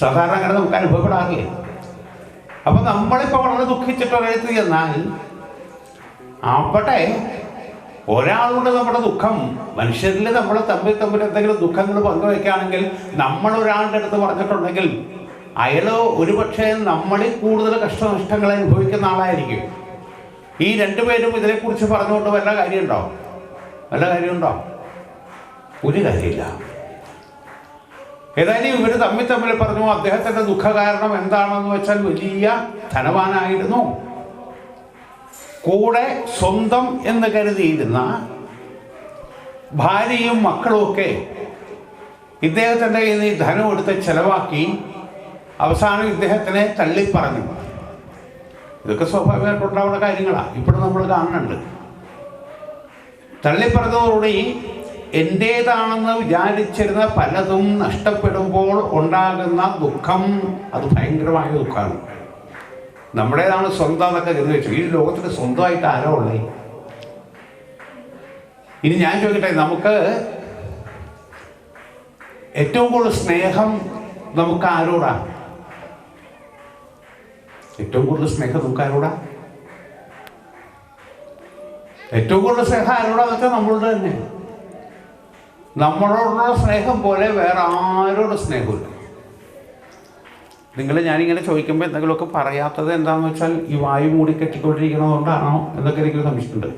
സാധാരണ അങ്ങനെ നമുക്ക് അനുഭവപ്പെടാറില്ലേ? അപ്പം നമ്മളിപ്പോൾ വളരെ ദുഃഖിച്ചിട്ട് ഒരിടത്ത് ചെന്നാൽ അവിടെ ഒരാളുടെ നമ്മുടെ ദുഃഖം, മനുഷ്യരിൽ നമ്മൾ തമ്മിൽ എന്തെങ്കിലും ദുഃഖങ്ങൾ പങ്കുവയ്ക്കുകയാണെങ്കിൽ നമ്മൾ ഒരാളുടെ അടുത്ത് പറഞ്ഞിട്ടുണ്ടെങ്കിൽ അയാൾ ഒരുപക്ഷെ നമ്മളിൽ കൂടുതൽ കഷ്ടനഷ്ടങ്ങൾ അനുഭവിക്കുന്ന ആളായിരിക്കും. ഈ രണ്ടുപേരും ഇതിനെക്കുറിച്ച് പറഞ്ഞുകൊണ്ട് വല്ല കാര്യമുണ്ടോ? ഒരു കാര്യമില്ല. ഏതായാലും ഇവർ തമ്മിൽ പറഞ്ഞു. അദ്ദേഹത്തിൻ്റെ ദുഃഖ കാരണം എന്താണെന്ന് വെച്ചാൽ വലിയ ധനവാനായിരുന്നു. കൂടെ സ്വന്തം എന്ന് കരുതിയിരുന്ന ഭാര്യയും മക്കളുമൊക്കെ ഇദ്ദേഹത്തിൻ്റെ കയ്യിൽ നിന്ന് ധനം എടുത്ത് ചെലവാക്കി അവസാനം ഇദ്ദേഹത്തിനെ തള്ളിപ്പറഞ്ഞു. ഇതൊക്കെ സ്വാഭാവികമായിട്ടുണ്ടാവുന്ന കാര്യങ്ങളാണ്, ഇപ്പോഴും നമ്മൾ കാണുന്നുണ്ട്. തള്ളിപ്പറഞ്ഞതോടുകൂടി എൻ്റേതാണെന്ന് വിചാരിച്ചിരുന്ന പലതും നഷ്ടപ്പെടുമ്പോൾ ഉണ്ടാകുന്ന ദുഃഖം അത് ഭയങ്കരമായ ദുഃഖമാണ്. നമ്മുടേതാണ് സ്വന്തം എന്നൊക്കെ കരുതി വെച്ചു. ഈ ലോകത്തിൽ സ്വന്തമായിട്ട് ആരോ ഉള്ളേ? ഇനി ഞാൻ ചോദിക്കട്ടെ, നമുക്ക് ഏറ്റവും കൂടുതൽ സ്നേഹം നമുക്ക് ആരോടാ? ഏറ്റവും കൂടുതൽ സ്നേഹം നമുക്ക് ആരോടാ? ഏറ്റവും കൂടുതൽ സ്നേഹം ആരോടാന്ന് വെച്ചാൽ നമ്മളോട് തന്നെ. നമ്മളോടുള്ള സ്നേഹം പോലെ വേറെ ആരോടും സ്നേഹമില്ല. ഞാനിങ്ങനെ ചോദിക്കുമ്പോൾ എന്തെങ്കിലുമൊക്കെ പറയാത്തത് എന്താണെന്ന് വെച്ചാൽ ഈ വായു മൂടി കെട്ടിക്കൊണ്ടിരിക്കുന്നതുകൊണ്ടാണോ എന്നൊക്കെ എനിക്ക് സംശയമുണ്ട്.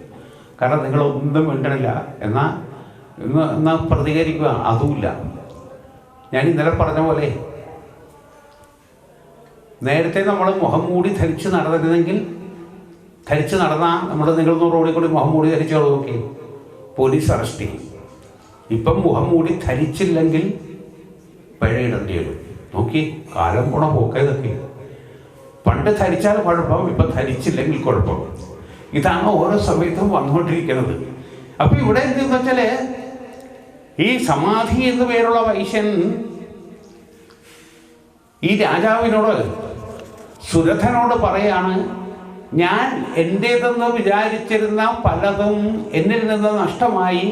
കാരണം നിങ്ങളൊന്നും മിണ്ടണില്ല, എന്നാൽ പ്രതികരിക്കുക അതുമില്ല. ഞാൻ ഇന്നലെ പറഞ്ഞ പോലെ നേരത്തെ നമ്മൾ മുഖം മൂടി ധരിച്ച് നടന്നിരുന്നെങ്കിൽ, ധരിച്ച് നടന്നാൽ നിങ്ങളൊന്ന് റോഡിൽ കൂടി മുഖം മൂടി ധരിച്ചു നോക്കി പോലീസ് അറസ്റ്റ് ചെയ്യും. ഇപ്പം മുഖം മൂടി ധരിച്ചില്ലെങ്കിൽ പിഴയിടേണ്ടി വരും. നോക്കി കാലം പോണ പോക്കതൊക്കെ. പണ്ട് ധരിച്ചാൽ കുഴപ്പം, ഇപ്പം ധരിച്ചില്ലെങ്കിൽ കുഴപ്പം. ഇതാണ് ഓരോ സമയത്തും വന്നുകൊണ്ടിരിക്കുന്നത്. അപ്പം ഇവിടെ എന്തെന്ന് വെച്ചാൽ ഈ സമാധി എന്ന് പേരുള്ള വൈശ്യൻ ഈ രാജാവിനോട്, സുരഥനോട് പറയാണ്, ഞാൻ എൻ്റേതെന്ന് വിചാരിച്ചിരുന്ന പലതും എന്നിൽ നിന്ന് നഷ്ടമായി.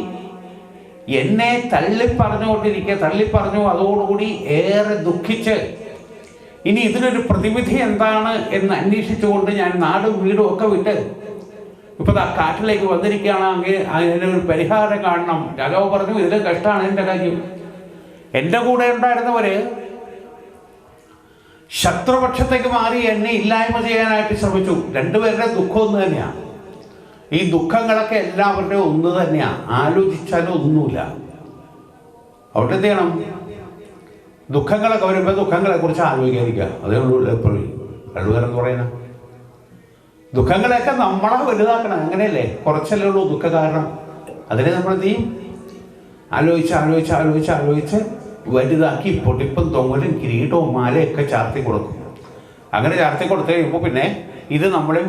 എന്നെ തള്ളിപ്പറഞ്ഞു. അതോടുകൂടി ഏറെ ദുഃഖിച്ച് ഇനി ഇതിനൊരു പ്രതിവിധി എന്താണ് എന്ന് അന്വേഷിച്ചുകൊണ്ട് ഞാൻ നാടും വീടും ഒക്കെ വിട്ട് ഇപ്പോൾ ആ കാട്ടിലേക്ക് വന്നിരിക്കുകയാണെങ്കിൽ അതിനൊരു പരിഹാരം കാണണം. രാജാവ് പറഞ്ഞു ഇതിൽ കഷ്ടമാണ് എൻ്റെ കാര്യം. എൻ്റെ കൂടെ ഉണ്ടായിരുന്നവർ ശത്രുപക്ഷത്തേക്ക് മാറി എന്നെ ഇല്ലായ്മ ചെയ്യാനായിട്ട് ശ്രമിച്ചു. രണ്ടുപേരുടെ ദുഃഖം ഒന്ന് തന്നെയാണ്. ഈ ദുഃഖങ്ങളൊക്കെ എല്ലാവരുടെയും ഒന്ന് തന്നെയാണ്, ആലോചിച്ചാലും ഒന്നുമില്ല. അവിടെ എന്ത് ചെയ്യണം? ദുഃഖങ്ങളൊക്കെ വരുമ്പോൾ ദുഃഖങ്ങളെക്കുറിച്ച് ആലോചിക്കാതിരിക്കുക, അതേ ഉള്ളൂ. എപ്പോഴും കഴിവുകാരെന്ന് പറയുന്നത് ദുഃഖങ്ങളെയൊക്കെ നമ്മളെ വലുതാക്കണം, അങ്ങനെയല്ലേ? കുറച്ചല്ലേ ഉള്ളൂ ദുഃഖ കാരണം. അതിനെ നമ്മൾ എന്ത് ചെയ്യും? ആലോചിച്ച് വലുതാക്കി പൊട്ടിപ്പും തൊങ്ങലും കിരീടവും മാലയൊക്കെ ചാർത്തി കൊടുക്കും. അങ്ങനെ ചാർത്തി കൊടുത്തു കഴിയുമ്പോൾ പിന്നെ ഇത് നമ്മളെ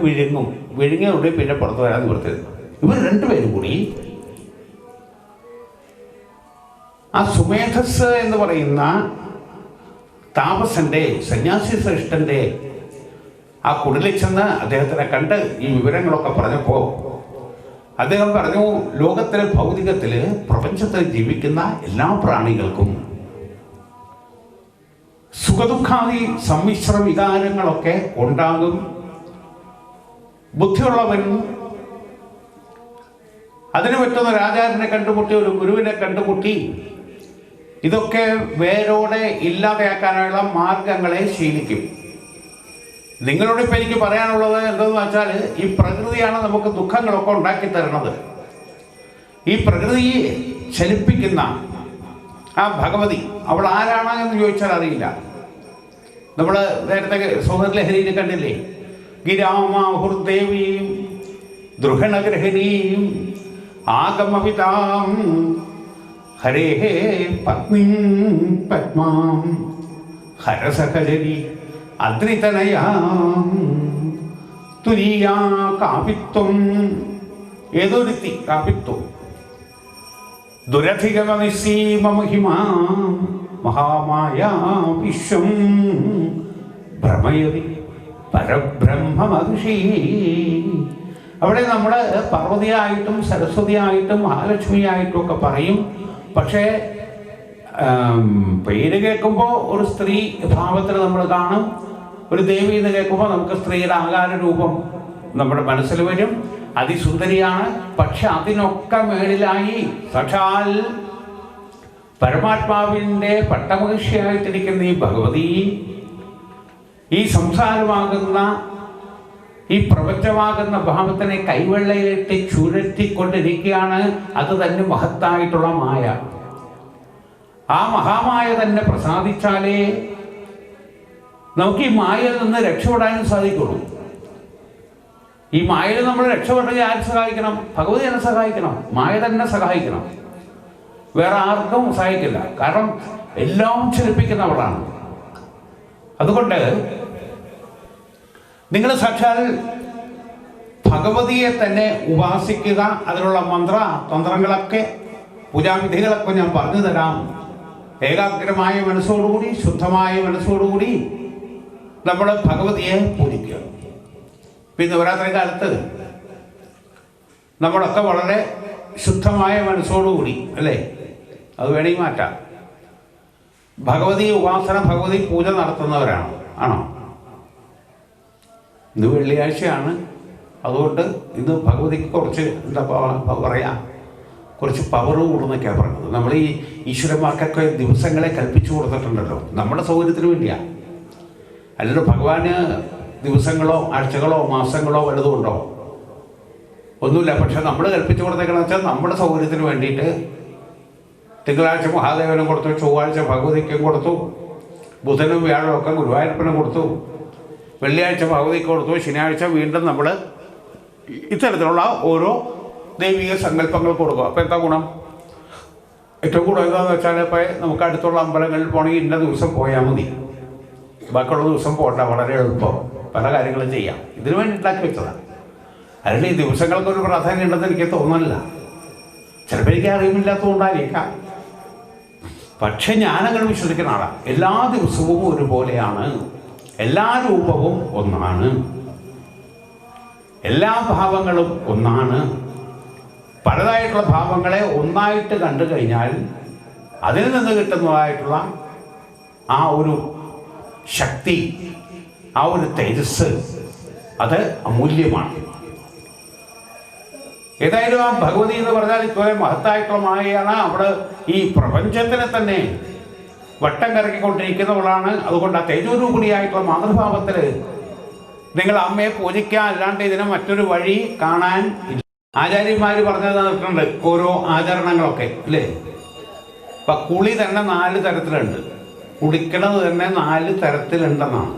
വിഴുങ്ങിയോടെ പിന്നെ പുറത്തു വരാൻ നിവർത്തരുത്. ഇവർ രണ്ടുപേരും കൂടി ആ സുമേധസ് എന്ന് പറയുന്ന താപസന്റെ സന്യാസി ശ്രേഷ്ഠന്റെ ആ കുടിലിൽ ചെന്ന് അദ്ദേഹത്തിനെ കണ്ട് ഈ വിവരങ്ങളൊക്കെ പറഞ്ഞപ്പോൾ അദ്ദേഹം പറഞ്ഞു, ലോകത്തിലെ ഭൗതികത്തിൽ പ്രപഞ്ചത്തിൽ ജീവിക്കുന്ന എല്ലാ പ്രാണികൾക്കും സുഖദുഃഖാദി സമ്മിശ്ര വികാരങ്ങളൊക്കെ ഉണ്ടാകും. ബുദ്ധിയുള്ളവൻ അതിന് പറ്റുന്ന രാജാവിനെ കണ്ടുമുട്ടി, ഒരു ഗുരുവിനെ കണ്ടുമുട്ടി ഇതൊക്കെ വേരോടെ ഇല്ലാതെയാക്കാനുള്ള മാർഗങ്ങളെ ശീലിക്കും. നിങ്ങളോട് ഇപ്പം എനിക്ക് പറയാനുള്ളത് എന്തെന്ന് വെച്ചാൽ, ഈ പ്രകൃതിയാണ് നമുക്ക് ദുഃഖങ്ങളൊക്കെ ഉണ്ടാക്കി തരുന്നത്. ഈ പ്രകൃതിയെ ചലിപ്പിക്കുന്ന ആ ഭഗവതി അവൾ ആരാണ് എന്ന് ചോദിച്ചാൽ അറിയില്ല. നമ്മൾ നേരത്തെ സൗന്ദര്യലഹരിയിൽ കണ്ടില്ലേ, ഗിരാമാഹുർദേവീം ദൃഹണഗ്രഹിണീം ആഗമവിതാം ഹരേ പത്നീം പത്മാം ഹരസഹചരി അദ്രിതനയാം തുരീയാ കാപിത്വം. ഏതൊരുത്തി കാപിത്വം ദുരധികമനിസീമഹിമാ മഹാമായ വിശ്വം ഭ്രമയതി പരബ്രഹ്മമഹിഷി. അവിടെ നമ്മൾ പാർവതിയായിട്ടും സരസ്വതിയായിട്ടും മഹാലക്ഷ്മിയായിട്ടും ഒക്കെ പറയും. പക്ഷേ പേര് കേൾക്കുമ്പോൾ ഒരു സ്ത്രീ ഭാവത്തിൽ നമ്മൾ കാണും. ഒരു ദേവി എന്ന് കേൾക്കുമ്പോൾ നമുക്ക് സ്ത്രീയുടെ ആകാര രൂപം നമ്മുടെ മനസ്സിൽ വരും. അതിസുന്ദരിയാണ്. പക്ഷെ അതിനൊക്കെ മേളിലായി സാക്ഷാൽ പരമാത്മാവിൻ്റെ പട്ടമഹിഷിയായിട്ടിരിക്കുന്ന ഈ ഭഗവതി ഈ സംസാരമാകുന്ന ഈ പ്രപഞ്ചമാകുന്ന ഭാവത്തിനെ കൈവെള്ളയിലിട്ട് ചുഴറ്റിക്കൊണ്ടിരിക്കുകയാണ്. അത് തന്നെ മഹത്തായിട്ടുള്ള മായ. ആ മഹാമായ തന്നെ പ്രസാദിച്ചാലേ നമുക്ക് ഈ മായയിൽ നിന്ന് രക്ഷപ്പെടാനും സാധിക്കുള്ളൂ. ഈ മായയിൽ നമ്മൾ രക്ഷപ്പെടണമെങ്കിൽ ആര് സഹായിക്കണം? ഭഗവതി തന്നെ സഹായിക്കണം. മായ തന്നെ സഹായിക്കണം. വേറെ ആർക്കും സഹായിക്കില്ല. കാരണം എല്ലാം ചലിപ്പിക്കുന്നവളാണ്. അതുകൊണ്ട് നിങ്ങൾ സാക്ഷാൽ ഭഗവതിയെ തന്നെ ഉപാസിക്കുക. അതിനുള്ള തന്ത്രങ്ങളൊക്കെ പൂജാവിധികളൊക്കെ ഞാൻ പറഞ്ഞു തരാം. ഏകാഗ്രമായ മനസ്സോടുകൂടി ശുദ്ധമായ മനസ്സോടുകൂടി നമ്മൾ ഭഗവതിയെ പൂജിക്കുക. പിന്നെ നവരാത്രി കാലത്ത് നമ്മളൊക്കെ വളരെ ശുദ്ധമായ മനസ്സോടുകൂടി അല്ലേ, അത് വേണമെങ്കിൽ മാറ്റാം, ഭഗവതി ഉപാസന ഭഗവതി പൂജ നടത്തുന്നവരാണ്. ആണോ? ഇന്ന് വെള്ളിയാഴ്ചയാണ്. അതുകൊണ്ട് ഇന്ന് ഭഗവതിക്ക് കുറച്ച് എന്താ പറയാ, കുറച്ച് പവർ കൂടുന്നൊക്കെയാണ് പറഞ്ഞത്. നമ്മൾ ഈ ഈശ്വരന്മാർക്കൊക്കെ ദിവസങ്ങളെ കൽപ്പിച്ചു കൊടുത്തിട്ടുണ്ടല്ലോ, നമ്മുടെ സൗകര്യത്തിന് വേണ്ടിയാണ്. അല്ലല്ലോ ഭഗവാന് ദിവസങ്ങളോ ആഴ്ചകളോ മാസങ്ങളോ വല്ലതും ഉണ്ടോ? ഒന്നുമില്ല. പക്ഷെ നമ്മൾ കൽപ്പിച്ചു കൊടുത്തേക്കെന്ന് വെച്ചാൽ നമ്മുടെ സൗകര്യത്തിന് വേണ്ടിയിട്ട് തിങ്കളാഴ്ച മഹാദേവനും കൊടുത്തു, ചൊവ്വാഴ്ച ഭഗവതിക്കും കൊടുത്തു, ബുധനും വ്യാഴവും ഒക്കെ ഗുരുവായൂരപ്പനും കൊടുത്തു, വെള്ളിയാഴ്ച ഭഗവതിക്ക് കൊടുത്തു, ശനിയാഴ്ച വീണ്ടും നമ്മൾ ഇത്തരത്തിലുള്ള ഓരോ ദൈവിക സങ്കല്പങ്ങൾ കൊടുക്കുക. അപ്പോൾ എന്താ ഗുണം? ഏറ്റവും കൂടുതൽ എന്താണെന്ന് വെച്ചാൽ, ഇപ്പോൾ നമുക്ക് അടുത്തുള്ള അമ്പലങ്ങളിൽ പോകണമെങ്കിൽ ഇന്ന ദിവസം പോയാൽ മതി, ബാക്കിയുള്ള ദിവസം പോകണ്ട, വളരെ എളുപ്പം പല കാര്യങ്ങളും ചെയ്യാം. ഇതിനു വേണ്ടി ഉണ്ടാക്കി വെച്ചതാണ്. അല്ലെങ്കിൽ ഈ ദിവസങ്ങൾക്കൊരു പ്രാധാന്യം ഉണ്ടെന്ന് എനിക്ക് തോന്നുന്നില്ല. ചിലപ്പോൾ എനിക്ക് അറിവില്ലാത്തതുകൊണ്ടായിരിക്കാം. പക്ഷെ ഞാനങ്ങനെ വിശ്വസിക്കുന്ന ആളാണ്. എല്ലാ ദിവസവും ഒരുപോലെയാണ്, എല്ലാ രൂപവും ഒന്നാണ്, എല്ലാ ഭാവങ്ങളും ഒന്നാണ്. പലതായിട്ടുള്ള ഭാവങ്ങളെ ഒന്നായിട്ട് കണ്ടു കഴിഞ്ഞാൽ അതിൽ നിന്ന് കിട്ടുന്നതായിട്ടുള്ള ആ ഒരു ശക്തി, ആ ഒരു തേജസ്, അത് അമൂല്യമാണ്. ഏതായാലും ആ ഭഗവതി എന്ന് പറഞ്ഞാൽ ഇത്രയും മഹത്തായിട്ടുള്ള മായയാണ്. അവിടെ ഈ പ്രപഞ്ചത്തിനെ തന്നെ വട്ടം കറക്കിക്കൊണ്ടിരിക്കുന്നവളാണ്. അതുകൊണ്ട് ആ തേജോരൂപിണിയായിട്ടുള്ള മാതൃഭാവത്തിൽ നിങ്ങൾ അമ്മയെ പൂജിക്കുക. അല്ലാണ്ട് ഇതിന് മറ്റൊരു വഴി കാണാൻ ആചാര്യന്മാർ പറഞ്ഞു തന്നിട്ടുണ്ട് ഓരോ ആചരണങ്ങളൊക്കെ അല്ലേ. ഇപ്പം കുളി തന്നെ 4 തരത്തിലുണ്ട്. കുളിക്കണത് തന്നെ 4 തരത്തിലുണ്ടെന്നാണ്.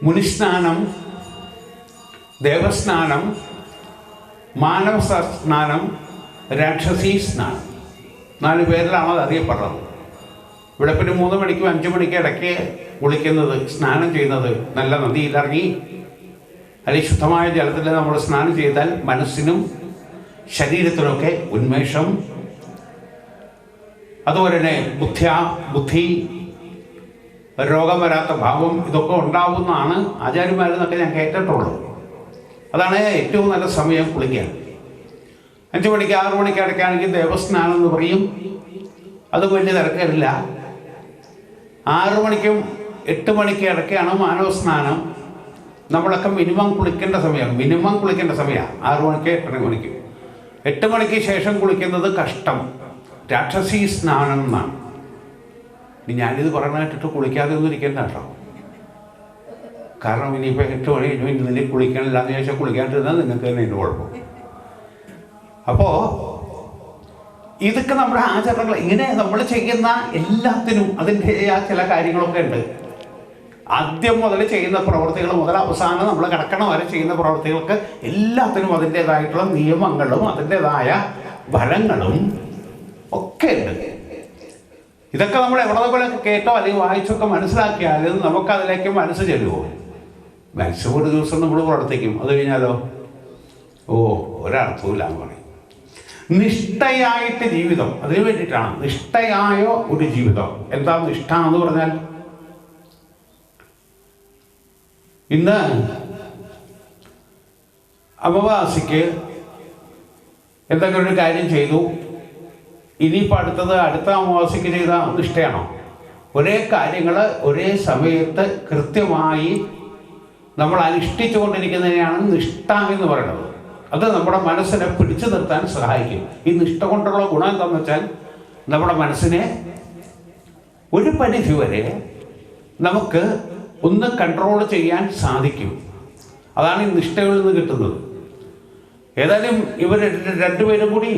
മുനിസ്നാനം, ദേവസ്നാനം, മാനവ സ്നാനം, രാക്ഷസീ സ്നാനം. 4 പേരിലാണ് അത് അറിയപ്പെടുന്നത്. വെളുപ്പിന് 3 മണിക്കും 5 മണിക്കും ഇടയ്ക്ക് കുളിക്കുന്നത്, സ്നാനം ചെയ്യുന്നത്, നല്ല നദിയിലിറങ്ങി അല്ലെങ്കിൽ ശുദ്ധമായ ജലത്തിൽ നമ്മൾ സ്നാനം ചെയ്താൽ മനസ്സിനും ശരീരത്തിനൊക്കെ ഉന്മേഷം, അതുപോലെ തന്നെ ബുദ്ധി, രോഗം വരാത്ത ഭാവം, ഇതൊക്കെ ഉണ്ടാവുന്നതാണ് ആചാര്യന്മാരെന്നൊക്കെ ഞാൻ കേട്ടിട്ടുള്ളൂ. അതാണ് ഏറ്റവും നല്ല സമയം കുളിക്കാൻ. 5 മണിക്ക് 6 മണിക്ക് ഇടയ്ക്കാണെങ്കിൽ ദേവസ്നാനം എന്ന് പറയും. അത് വലിയ തിരക്കില്ല. 6 മണിക്കും 8 മണിക്ക് ഇടയ്ക്കാണ് മാനവസ്നാനം. നമ്മളൊക്കെ മിനിമം കുളിക്കേണ്ട സമയമാണ്. 6 മണിക്ക് 8 മണിക്ക്. 8 മണിക്ക് ശേഷം കുളിക്കുന്നത് കഷ്ടം, രാക്ഷസീ സ്നാനം എന്നാണ്. ഇനി ഞാനിത് പറഞ്ഞ കേട്ടിട്ട് കുളിക്കാതെ ഒന്നും ഇരിക്കേണ്ട കേട്ടോ. കാരണം ഇനിയിപ്പോൾ 8 മണി കഴിഞ്ഞു ഇനി കുളിക്കണില്ല എന്ന് ചോദിച്ചാൽ കുളിക്കാണ്ടിരുന്നാൽ നിങ്ങൾക്ക് തന്നെ ഇതിന് കുഴപ്പം. അപ്പോൾ ഇതൊക്കെ നമ്മുടെ ആചരണങ്ങൾ. ഇങ്ങനെ നമ്മൾ ചെയ്യുന്ന എല്ലാത്തിനും അതിൻ്റെതായ ചില കാര്യങ്ങളൊക്കെ ഉണ്ട്. ആദ്യം മുതൽ ചെയ്യുന്ന പ്രവൃത്തികൾ മുതൽ അവസാനം നമ്മൾ കിടക്കണ വരെ ചെയ്യുന്ന പ്രവൃത്തികൾക്ക് എല്ലാത്തിനും അതിൻ്റേതായിട്ടുള്ള നിയമങ്ങളും അതിൻ്റേതായ ഫലങ്ങളും ഒക്കെ ഉണ്ട്. ഇതൊക്കെ നമ്മൾ എവിടെന്നൊക്കെ കേട്ടോ അല്ലെങ്കിൽ വായിച്ചൊക്കെ മനസ്സിലാക്കിയാലും നമുക്കതിലേക്ക് മനസ്സ് ചെല്ലുമോ? മനസ്സ് ഒരു ദിവസം നമ്മൾ പ്രവർത്തിക്കും, അത് കഴിഞ്ഞാലോ ഒരർത്ഥമില്ല എന്ന് പറയും. നിഷ്ഠയായിട്ട് ജീവിതം, അതിനു വേണ്ടിയിട്ടാണ് നിഷ്ഠയായ ഒരു ജീവിതം. എന്താ നിഷ്ഠ എന്ന് പറഞ്ഞാൽ? ഇന്ന് അമാവാസിക്ക് എന്തെങ്കിലും ഒരു കാര്യം ചെയ്തു, ഇനിയിപ്പോൾ അടുത്ത അമാവാസിക്ക് ചെയ്ത നിഷ്ഠയാണോ? ഒരേ കാര്യങ്ങൾ ഒരേ സമയത്ത് കൃത്യമായി നമ്മൾ അനുഷ്ഠിച്ചു കൊണ്ടിരിക്കുന്നതിനെയാണ് നിഷ്ഠ എന്ന് പറയുന്നത്. അത് നമ്മുടെ മനസ്സിനെ പിടിച്ചു നിർത്താൻ സഹായിക്കും. ഈ നിഷ്ഠ കൊണ്ടുള്ള ഗുണം എന്താണെന്ന് വെച്ചാൽ നമ്മുടെ മനസ്സിനെ ഒരു പരിധി വരെ നമുക്ക് ഒന്ന് കൺട്രോൾ ചെയ്യാൻ സാധിക്കും. അതാണ് ഈ നിഷ്ഠകളിൽ നിന്ന് കിട്ടുന്നത്. ഏതായാലും ഇവർ രണ്ടുപേരും കൂടി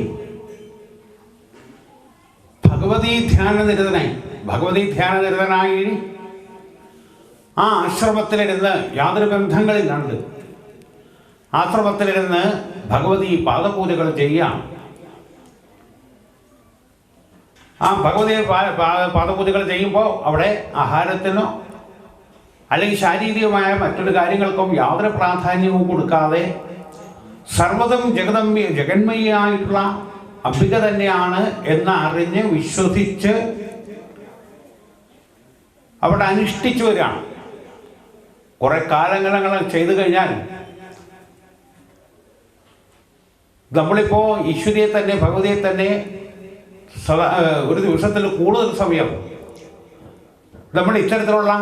ഭഗവതി ധ്യാനനിരതനായി ആ ആശ്രമത്തിലിരുന്ന് യാതൊരു ബന്ധങ്ങളില്ലാണ്ട് ആശ്രമത്തിലിരുന്ന് ഭഗവതി പാദപൂജകൾ ചെയ്യാം. ആ ഭഗവതി പാദപൂജകൾ ചെയ്യുമ്പോൾ അവിടെ ആഹാരത്തിനോ അല്ലെങ്കിൽ ശാരീരികമായ മറ്റൊരു കാര്യങ്ങൾക്കും യാതൊരു പ്രാധാന്യവും കൊടുക്കാതെ സർവ്വതും ജഗന്മയിയായിട്ടുള്ള അംബിക തന്നെയാണ് എന്ന് അറിഞ്ഞ് വിശ്വസിച്ച് അവിടെ അനുഷ്ഠിച്ചു വരികയാണ്. കുറെ കാലങ്ങൾ ചെയ്തു കഴിഞ്ഞാൽ നമ്മളിപ്പോൾ ഈശ്വരിയെ തന്നെ ഭഗവതിയെ തന്നെ ഒരു ദിവസത്തിൽ കൂടുതൽ സമയം നമ്മൾ ഇത്തരത്തിലുള്ള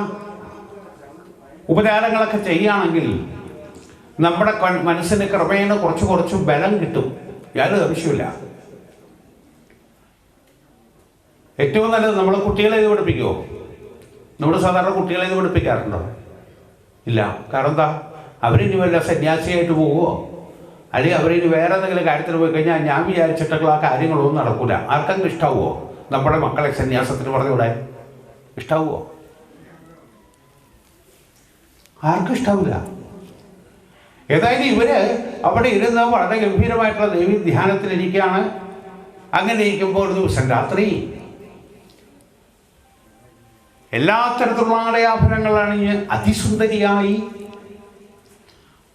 ഉപചാരങ്ങളൊക്കെ ചെയ്യുകയാണെങ്കിൽ നമ്മുടെ മനസ്സിന് ക്രമേണ കുറച്ച് ബലം കിട്ടും. യാതൊരു ആവശ്യമില്ല. ഏറ്റവും നല്ലത് നമ്മൾ കുട്ടികളെ ഇത് പഠിപ്പിക്കുമോ? നമ്മൾ സാധാരണ കുട്ടികളെ ഇത് പഠിപ്പിക്കാറുണ്ടോ? ഇല്ല. കാരണം എന്താ? അവരിനി വല്ല സന്യാസിയായിട്ട് പോവുമോ അല്ലെങ്കിൽ അവരിനി വേറെ എന്തെങ്കിലും കാര്യത്തിന് പോയി കഴിഞ്ഞാൽ ഞാൻ വിചാരിച്ചിട്ടുള്ള ആ കാര്യങ്ങളൊന്നും നടക്കില്ല. ആർക്കെങ്കിലും ഇഷ്ടാവുമോ നമ്മുടെ മക്കളെ സന്യാസത്തിന് പറഞ്ഞുകൂടെ? ഇഷ്ടാവുമോ? ആർക്കും ഇഷ്ടാവില്ല. ഏതായാലും ഇവര് അവിടെ ഇരുന്ന് വളരെ ഗംഭീരമായിട്ടുള്ള ദേവി ധ്യാനത്തിലിരിക്കുകയാണ്. അങ്ങനെ ഇരിക്കുമ്പോൾ ഒരു ദിവസം രാത്രി എല്ലാ തരത്തിലുള്ള ആടയാഭരണങ്ങൾ അണിഞ്ഞ് അതിസുന്ദരിയായി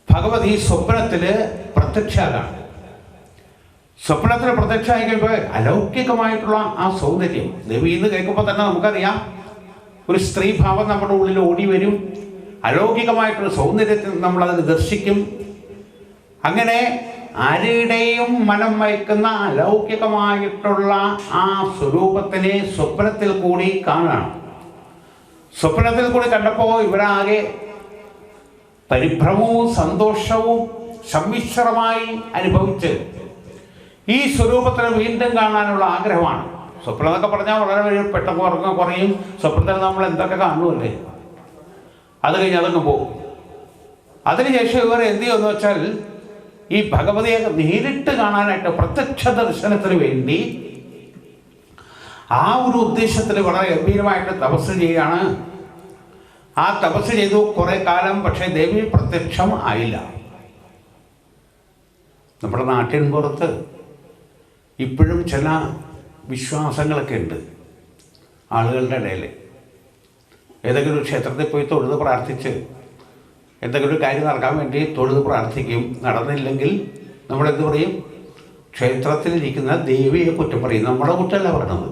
ഭഗവതി സ്വപ്നത്തിൽ പ്രത്യക്ഷമാണ്. സ്വപ്നത്തിൽ പ്രത്യക്ഷമായി കഴിയുമ്പോൾ അലൗകികമായിട്ടുള്ള ആ സൗന്ദര്യം ദേവി എന്ന് കേൾക്കുമ്പോൾ തന്നെ നമുക്കറിയാം ഒരു സ്ത്രീഭാവം നമ്മുടെ ഉള്ളിൽ ഓടി വരും. അലൗകികമായിട്ടുള്ള സൗന്ദര്യത്തിൽ നമ്മളതിൽ ദർശിക്കും. അങ്ങനെ ആരുടെയും മനം വയ്ക്കുന്ന അലൗകികമായിട്ടുള്ള ആ സ്വരൂപത്തിനെ സ്വപ്നത്തിൽ കൂടി കാണുകയാണ്. സ്വപ്നത്തിൽ കൂടി കണ്ടപ്പോൾ ഇവരാകെ പരിഭ്രമവും സന്തോഷവും സമ്മിശ്രമായി അനുഭവിച്ച് ഈ സ്വരൂപത്തിനെ വീണ്ടും കാണാനുള്ള ആഗ്രഹമാണ്. സ്വപ്നം എന്നൊക്കെ പറഞ്ഞാൽ വളരെ പെട്ടെന്ന് ഉറക്കം കുറയും. സ്വപ്നത്തിൽ നമ്മൾ എന്തൊക്കെ കാണുമല്ലേ, അത് കഴിഞ്ഞ് അതങ്ങ് പോകും. അതിനുശേഷം ഇവർ എന്ത് ചെയ്യുമെന്ന് വെച്ചാൽ ഈ ഭഗവതിയെ നേരിട്ട് കാണാനായിട്ട് പ്രത്യക്ഷ ദർശനത്തിന് വേണ്ടി ആ ഒരു ഉദ്ദേശത്തിൽ വളരെ ഗംഭീരമായിട്ട് തപസ് ചെയ്യുകയാണ്. ആ തപസ് ചെയ്തു കുറെ കാലം. പക്ഷേ ദേവി പ്രത്യക്ഷം ആയില്ല. നമ്മുടെ നാട്ടിൻ പുറത്ത് ഇപ്പോഴും ചില വിശ്വാസങ്ങളൊക്കെ ഉണ്ട് ആളുകളുടെ ഇടയിൽ. ഏതെങ്കിലും ഒരു ക്ഷേത്രത്തിൽ പോയി തൊഴുത് പ്രാർത്ഥിച്ച് എന്തെങ്കിലും ഒരു കാര്യം നടക്കാൻ വേണ്ടി തൊഴുത് പ്രാർത്ഥിക്കും. നടന്നില്ലെങ്കിൽ നമ്മളെന്ത് പറയും? ക്ഷേത്രത്തിലിരിക്കുന്ന ദേവിയെ കുറ്റം പറയും. നമ്മുടെ കുറ്റമല്ല പറയണത്.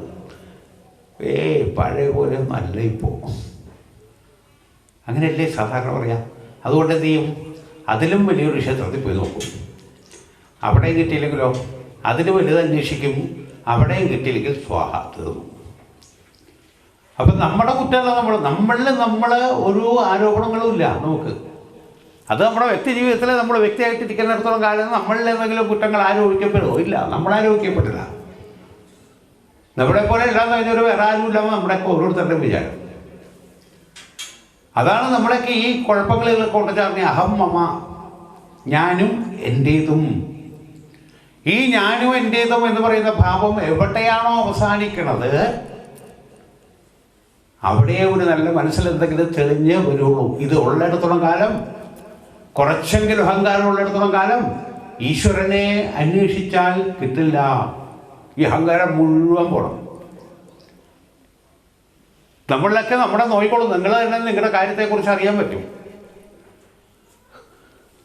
പഴയ പോലെ നല്ല ഇപ്പോൾ അങ്ങനെയല്ലേ സാധാരണ പറയാം. അതുകൊണ്ട് എന്ത് ചെയ്യും? അതിലും വലിയൊരു ക്ഷേത്രത്തിൽ പോയി നോക്കും. അവിടെയും കിട്ടിയില്ലെങ്കിലോ അതിന് വലുത് അന്വേഷിക്കും. അവിടെയും കിട്ടിയില്ലെങ്കിൽ സ്വാഹ തീർന്നു. അപ്പം നമ്മുടെ കുറ്റമല്ല. നമ്മൾ ഒരു ആരോപണങ്ങളും ഇല്ല നമുക്ക്. അത് നമ്മുടെ വ്യക്തി ജീവിതത്തിൽ നമ്മൾ വ്യക്തിയായിട്ടിരിക്കുന്നിടത്തോളം കാലം നമ്മളിൽ എന്തെങ്കിലും കുറ്റങ്ങൾ ആരോപിക്കപ്പെടുമോ? ഇല്ല, നമ്മൾ ആരോപിക്കപ്പെട്ടില്ല. നമ്മളെ പോലെ എല്ലാം കഴിഞ്ഞൊരു വേറെ ആരും ഇല്ലാமல் നമ്മുടെയൊക്കെ ഓരോരുത്തരുടെയും വിചാരം. അതാണ് നമ്മളൊക്കെ ഈ കുഴപ്പങ്ങളിൽ കൊണ്ടുചേർന്ന അഹം മമ, ഞാനും എൻ്റേതും. ഈ ഞാനും എൻ്റേതും എന്ന് പറയുന്ന ഭാവം എവിടെയാണോ അവസാനിക്കണത് അവിടെ ഒരു നല്ല മനസ്സിൽ എന്തെങ്കിലും തെളിഞ്ഞ് വരുള്ളൂ. ഇത് ഉള്ളിടത്തോളം കാലം, കുറച്ചെങ്കിലും അഹങ്കാരം ഉള്ളിടത്തോളം കാലം ഈശ്വരനെ അന്വേഷിച്ചാൽ കിട്ടില്ല. ഈ അഹങ്കാരം മുഴുവൻ പോണം. നമ്മളിലൊക്കെ നമ്മുടെ നോയിക്കോളും. നിങ്ങൾ തന്നെ നിങ്ങളുടെ കാര്യത്തെക്കുറിച്ച് അറിയാൻ പറ്റും.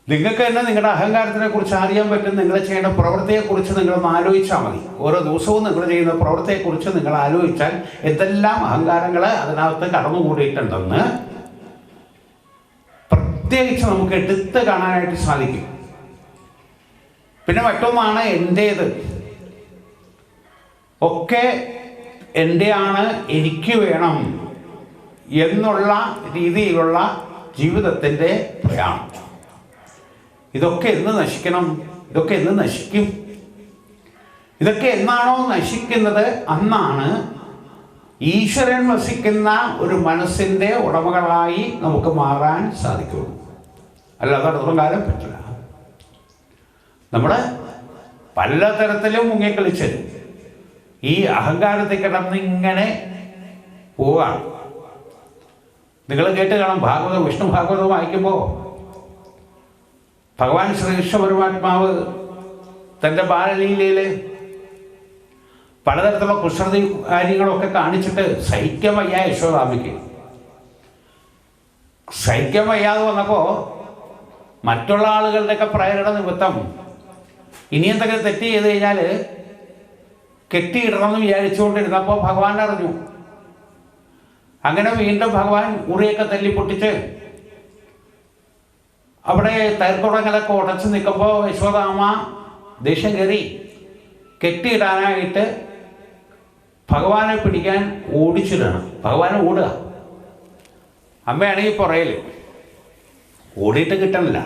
നിങ്ങൾക്ക് തന്നെ നിങ്ങളുടെ അഹങ്കാരത്തിനെ കുറിച്ച് അറിയാൻ പറ്റും. നിങ്ങൾ ചെയ്യേണ്ട പ്രവൃത്തിയെക്കുറിച്ച് നിങ്ങളൊന്ന് ആലോചിച്ചാൽ മതി. ഓരോ ദിവസവും നിങ്ങൾ ചെയ്യുന്ന പ്രവൃത്തിയെക്കുറിച്ച് നിങ്ങൾ ആലോചിച്ചാൽ എന്തെല്ലാം അഹങ്കാരങ്ങൾ അതിനകത്ത് കടന്നുകൂടിയിട്ടുണ്ടെന്ന് പ്രത്യേകിച്ച് നമുക്ക് എടുത്ത് കാണാനായിട്ട് സാധിക്കും. പിന്നെ മറ്റൊന്നാണ് എൻ്റേത്. ഒക്കെ എൻ്റെയാണ്, എനിക്ക് വേണം എന്നുള്ള രീതിയിലുള്ള ജീവിതത്തിൻ്റെ പ്രയാണം. ഇതൊക്കെ എന്ന് നശിക്കണം? ഇതൊക്കെ എന്ന് നശിക്കും? ഇതൊക്കെ എന്നാണോ നശിക്കുന്നത് അന്നാണ് ഈശ്വരൻ വസിക്കുന്ന ഒരു മനസ്സിൻ്റെ ഉടമകളായി നമുക്ക് മാറാൻ സാധിക്കുള്ളൂ. അല്ലാതെ അടുത്തോളം കാലം പറ്റില്ല. നമ്മൾ പലതരത്തിലും മുങ്ങിക്കളിച്ച് ഈ അഹങ്കാരത്തിൽ കിടന്ന് ഇങ്ങനെ പോവുകയാണ്. നിങ്ങൾ കേട്ട് കാണാം, ഭാഗവതം, വിഷ്ണു ഭാഗവതം വായിക്കുമ്പോൾ ഭഗവാൻ ശ്രീകൃഷ്ണ പരമാത്മാവ് തൻ്റെ ബാലലീലയിൽ പലതരത്തിലുള്ള കുസൃതി കാര്യങ്ങളൊക്കെ കാണിച്ചിട്ട് സഹിക്കാൻ വയ്യ യശോദാമ്മയ്ക്ക്. സഹിക്കാൻ വയ്യാതെ വന്നപ്പോൾ മറ്റുള്ള ആളുകളുടെയൊക്കെ പ്രേരണ നിമിത്തം ഇനി എന്തെങ്കിലും തെറ്റ് ചെയ്ത് കഴിഞ്ഞാൽ കെട്ടിയിടണമെന്ന് വിചാരിച്ചുകൊണ്ടിരുന്നപ്പോൾ ഭഗവാൻ അറിഞ്ഞു. അങ്ങനെ വീണ്ടും ഭഗവാൻ ഉറിയൊക്കെ തല്ലി പൊട്ടിച്ച് അവിടെ തൈർക്കുടങ്ങളൊക്കെ ഉടച്ച് നിൽക്കുമ്പോൾ യശോദാമ്മ ദേഷ്യം കയറി കെട്ടിയിടാനായിട്ട് ഭഗവാനെ പിടിക്കാൻ ഓടിച്ചിടണം. ഭഗവാനെ ഓടുക, അമ്മയാണെങ്കിൽ പുറയിൽ ഓടിയിട്ട് കിട്ടണില്ല.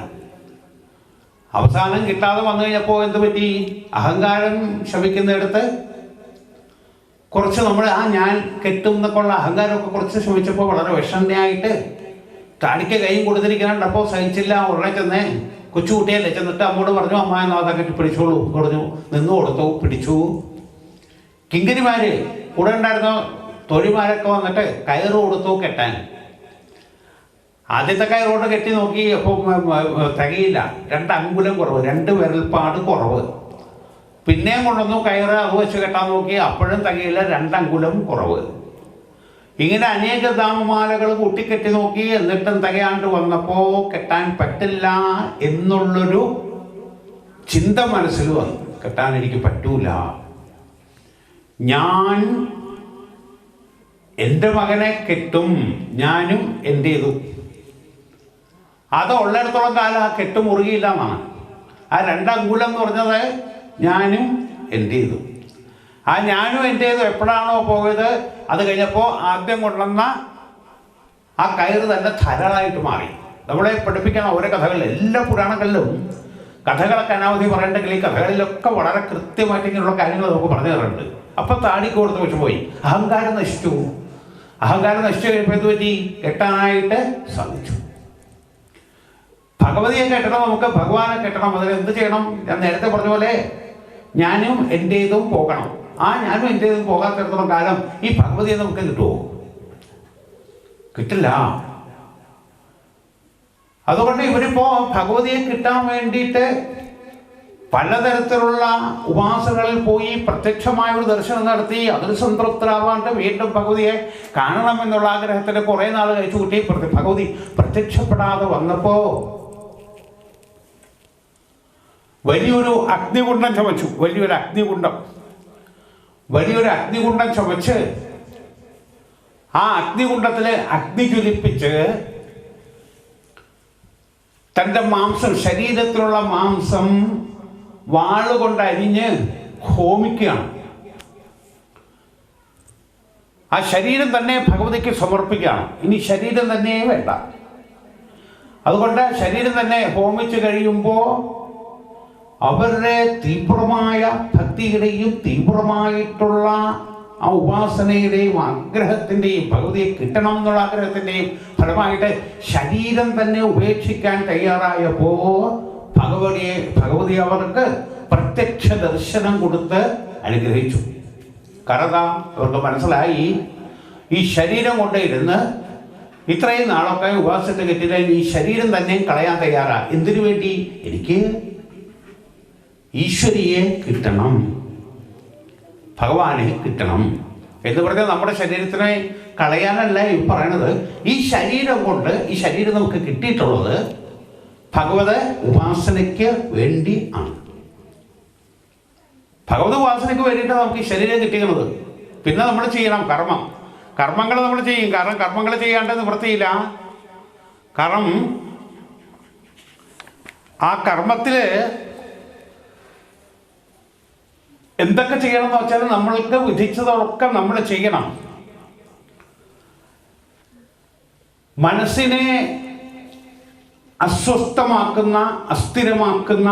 അവസാനം കിട്ടാതെ വന്നു കഴിഞ്ഞപ്പോൾ എന്ത് പറ്റി? അഹങ്കാരം ശമിക്കുന്നിടത്ത് കുറച്ച് നമ്മൾ ഞാൻ കെട്ടും എന്നൊക്കെ ഉള്ള അഹങ്കാരമൊക്കെ കുറച്ച് ശ്രമിച്ചപ്പോൾ വളരെ വിഷമയായിട്ട് താടിക്ക് കൈയും കൊടുത്തിരിക്കുന്നുണ്ട്. അപ്പോൾ സഹിച്ചില്ല, ഉടനെ ചെന്നേ കൊച്ചുകുട്ടിയല്ലേ ചെന്നിട്ട് അമ്മോട് പറഞ്ഞു, അമ്മ എന്നാ കെട്ടി പിടിച്ചോളൂ പറഞ്ഞു. നിന്ന് കൊടുത്തു, പിടിച്ചു. കിങ്കിരിമാര് കൂടെ ഉണ്ടായിരുന്ന തൊഴിമാരൊക്കെ വന്നിട്ട് കയറ് കൊടുത്തു കെട്ടാൻ. ആദ്യത്തെ കയറോട് കെട്ടി നോക്കി, അപ്പം തികയില്ല, 2 അങ്കുലം കുറവ്, 2 വിരൽപ്പാട് കുറവ്. പിന്നെയും കൊണ്ടുവന്നു കയറ്, അത് വെച്ച് കെട്ടാൻ നോക്കി, അപ്പോഴും തികയില്ല, 2 അങ്കുലം കുറവ്. ഇങ്ങനെ അനേക ദാമമാലകൾ കൂട്ടിക്കെട്ടി നോക്കി, എന്നിട്ടും തികയാണ്ട് വന്നപ്പോൾ കെട്ടാൻ പറ്റില്ല എന്നുള്ളൊരു ചിന്ത മനസ്സിൽ വന്നു. കെട്ടാൻ എനിക്ക് പറ്റൂല, ഞാൻ എൻ്റെ മകനെ കെട്ടും, ഞാനും എൻ്റേതും. അത് ഉള്ളിടത്തോളം കാലം ആ കെട്ട് മുറുകിയില്ല എന്നാണ്. ആ 2 അങ്കുലം എന്ന് പറഞ്ഞത് ഞാനും എൻ്റേതും. ആ ഞാനും എൻ്റേതും എപ്പോഴാണോ പോയത്, അത് കഴിഞ്ഞപ്പോൾ ആദ്യം കൊണ്ടുവന്ന ആ കയറ് തന്നെ ധാരാളമായിട്ട് മാറി. നമ്മളെ പഠിപ്പിക്കണം ഓരോ കഥകളിൽ, എല്ലാ പുരാണങ്ങളിലും കഥകളൊക്കെ അനാവധി പറയണ്ടെങ്കിൽ ഈ കഥകളിലൊക്കെ വളരെ കൃത്യമായിട്ട് ഇങ്ങനെയുള്ള കാര്യങ്ങൾ നമുക്ക് പറഞ്ഞു തരുന്നുണ്ട്. അപ്പം താടിക്ക് കൊടുത്ത് വെച്ച് പോയി, അഹങ്കാരം നശിച്ചു. അഹങ്കാരം നശിച്ചു കഴിയുമ്പോൾ എന്ത് പറ്റി? കെട്ടാനായിട്ട് സാധിച്ചു. ഭഗവതിയെ കെട്ടണം, നമുക്ക് ഭഗവാനെ കെട്ടണം. അതിൽ എന്ത് ചെയ്യണം? ഞാൻ നേരത്തെ പറഞ്ഞ പോലെ ഞാനും എൻ്റേതും പോകണം. ആ ഞാനും എൻ്റേതും പോകാത്തിടത്തോളം കാലം ഈ ഭഗവതിയെ നമുക്ക് കിട്ടുമോ? കിട്ടില്ല. അതുകൊണ്ട് ഇവരിപ്പോൾ ഭഗവതിയെ കിട്ടാൻ വേണ്ടിയിട്ട് പലതരത്തിലുള്ള ഉപാസനകളിൽ പോയി പ്രത്യക്ഷമായ ഒരു ദർശനം നടത്തി അതിൽ സംതൃപ്തരാവാണ്ട് വീണ്ടും ഭഗവതിയെ കാണണമെന്നുള്ള ആഗ്രഹത്തിന് കുറേ നാൾ കഴിച്ചു കൂട്ടി ഭഗവതി പ്രത്യക്ഷപ്പെടാതെ വന്നപ്പോ വലിയൊരു അഗ്നികുണ്ഡം ചുമച്ചു. വലിയൊരു അഗ്നികുണ്ഡം ചുമച്ച് ആ അഗ്നികുണ്ഡത്തില് അഗ്നി ജ്വലിപ്പിച്ച് തൻ്റെ മാംസം, ശരീരത്തിലുള്ള മാംസം വാളുകൊണ്ട് അരിഞ്ഞ് ഹോമിക്കുകയാണ്. ആ ശരീരം തന്നെ ഭഗവതിക്ക് സമർപ്പിക്കുകയാണ്. ഇനി ശരീരം തന്നെ വേണ്ട. അതുകൊണ്ട് ശരീരം തന്നെ ഹോമിച്ച് കഴിയുമ്പോൾ അവരുടെ തീവ്രമായ ഭക്തിയുടെയും തീവ്രമായിട്ടുള്ള ആ ഉപാസനയുടെയും ആഗ്രഹത്തിൻ്റെയും ഭഗവതിയെ കിട്ടണം എന്നുള്ള ആഗ്രഹത്തിൻ്റെയും ഫലമായിട്ട് ശരീരം തന്നെ ഉപേക്ഷിക്കാൻ തയ്യാറായപ്പോൾ ഭഗവതി അവർക്ക് പ്രത്യക്ഷ ദർശനം കൊടുത്ത് അനുഗ്രഹിച്ചു. കാരണം അവർക്ക് മനസ്സിലായി, ഈ ശരീരം കൊണ്ടിരുന്ന് ഇത്രയും നാളൊക്കെ ഉപാസന കിട്ടിയ ഈ ശരീരം തന്നെ കളയാൻ തയ്യാറാ. എന്തിനു വേണ്ടി? എനിക്ക് ഈശ്വരിയെ കിട്ടണം, ഭഗവാനെ കിട്ടണം എന്ന് പറഞ്ഞാൽ നമ്മുടെ ശരീരത്തിനെ കളയാനല്ല ഈ പറയണത്. ഈ ശരീരം കൊണ്ട്, ഈ ശരീരം നമുക്ക് കിട്ടിയിട്ടുള്ളത് ഭഗവത് ഉപാസനയ്ക്ക് വേണ്ടി ആണ്. ഭഗവത് ഉപാസനയ്ക്ക് വേണ്ടിയിട്ടാണ് നമുക്ക് ഈ ശരീരം കിട്ടിയത്. പിന്നെ നമ്മൾ ചെയ്യണം കർമ്മങ്ങൾ നമ്മൾ ചെയ്യും. കാരണം കർമ്മങ്ങൾ ചെയ്യാണ്ട് നിവൃത്തിയില്ല. കാരണം ആ കർമ്മത്തില് എന്തൊക്കെ ചെയ്യണം എന്ന് വെച്ചാൽ നമ്മൾക്ക് വിധിച്ചതൊക്കെ നമ്മൾ ചെയ്യണം. മനസ്സിനെ അസ്വസ്ഥമാക്കുന്ന, അസ്ഥിരമാക്കുന്ന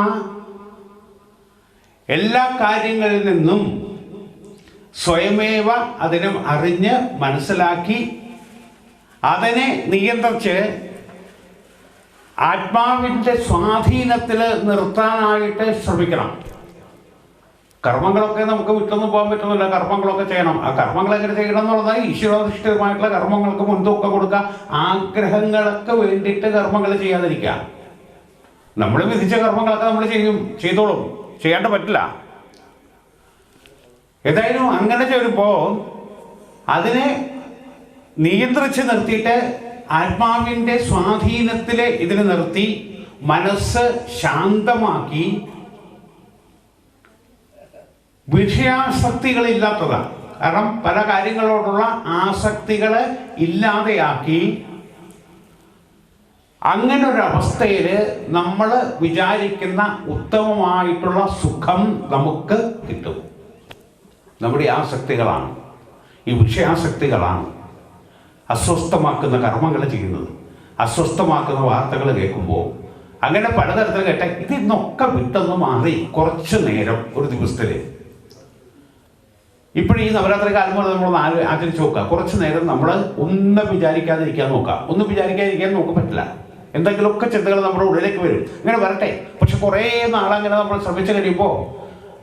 എല്ലാ കാര്യങ്ങളിൽ നിന്നും സ്വയമേവ അതിനെ അറിഞ്ഞ് മനസ്സിലാക്കി അതിനെ നിയന്ത്രിച്ച് ആത്മാവിൻ്റെ സ്വാധീനത്തിൽ നിർത്താനായിട്ട് ശ്രമിക്കണം. കർമ്മങ്ങളൊക്കെ നമുക്ക് വിട്ടൊന്നും പോകാൻ പറ്റുന്നില്ല. കർമ്മങ്ങളൊക്കെ ചെയ്യണം. ആ കർമ്മങ്ങൾ എങ്ങനെ ചെയ്യണം എന്നുള്ളത് ഈശ്വരാധിഷ്ഠിതമായിട്ടുള്ള കർമ്മങ്ങൾക്ക് മുൻതൂക്കം കൊടുക്കുക. ആഗ്രഹങ്ങൾക്ക് വേണ്ടിയിട്ട് കർമ്മങ്ങൾ ചെയ്യാതിരിക്കുക. നമ്മൾ വിധിച്ച കർമ്മങ്ങളൊക്കെ നമ്മൾ ചെയ്തോളും, ചെയ്യാണ്ട് പറ്റില്ല. ഏതായാലും അങ്ങനെ ചെയ്യുമ്പോൾ അതിനെ നിയന്ത്രിച്ച് നിർത്തിയിട്ട് ആത്മാവിൻ്റെ സ്വാധീനത്തിൽ ഇതിനെ നിർത്തി മനസ്സ് ശാന്തമാക്കി വിഷയാസക്തികളില്ലാത്തതാണ്. കാരണം പല കാര്യങ്ങളോടുള്ള ആസക്തികൾ ഇല്ലാതെയാക്കി അങ്ങനെ ഒരു അവസ്ഥയിൽ നമ്മൾ വിചാരിക്കുന്ന ഉത്തമമായിട്ടുള്ള സുഖം നമുക്ക് കിട്ടും. നമ്മുടെ ആസക്തികളാണ്, ഈ വിഷയാസക്തികളാണ് അസ്വസ്ഥമാക്കുന്ന കർമ്മങ്ങൾ ചെയ്യുന്നത്, അസ്വസ്ഥമാക്കുന്ന വാർത്തകൾ കേൾക്കുമ്പോൾ. അങ്ങനെ പലതരത്തിൽ കേട്ട ഇതിന്നൊക്കെ വിട്ടൊന്ന് മാറി കുറച്ച് നേരം ഒരു ദിവസത്തിൽ, ഇപ്പോഴും ഈ നവരാത്രി കാലം പോലെ നമ്മളൊന്ന് ആചരിച്ച് നോക്കുക. കുറച്ച് നേരം നമ്മൾ ഒന്നും വിചാരിക്കാതിരിക്കാൻ നോക്കുക. ഒന്നും വിചാരിക്കാതിരിക്കാൻ നമുക്ക് പറ്റില്ല. എന്തെങ്കിലുമൊക്കെ ചിന്തകൾ നമ്മുടെ ഉള്ളിലേക്ക് വരും. ഇങ്ങനെ വരട്ടെ. പക്ഷെ കുറേ നാളങ്ങനെ നമ്മൾ ശ്രമിച്ചു കഴിയുമ്പോൾ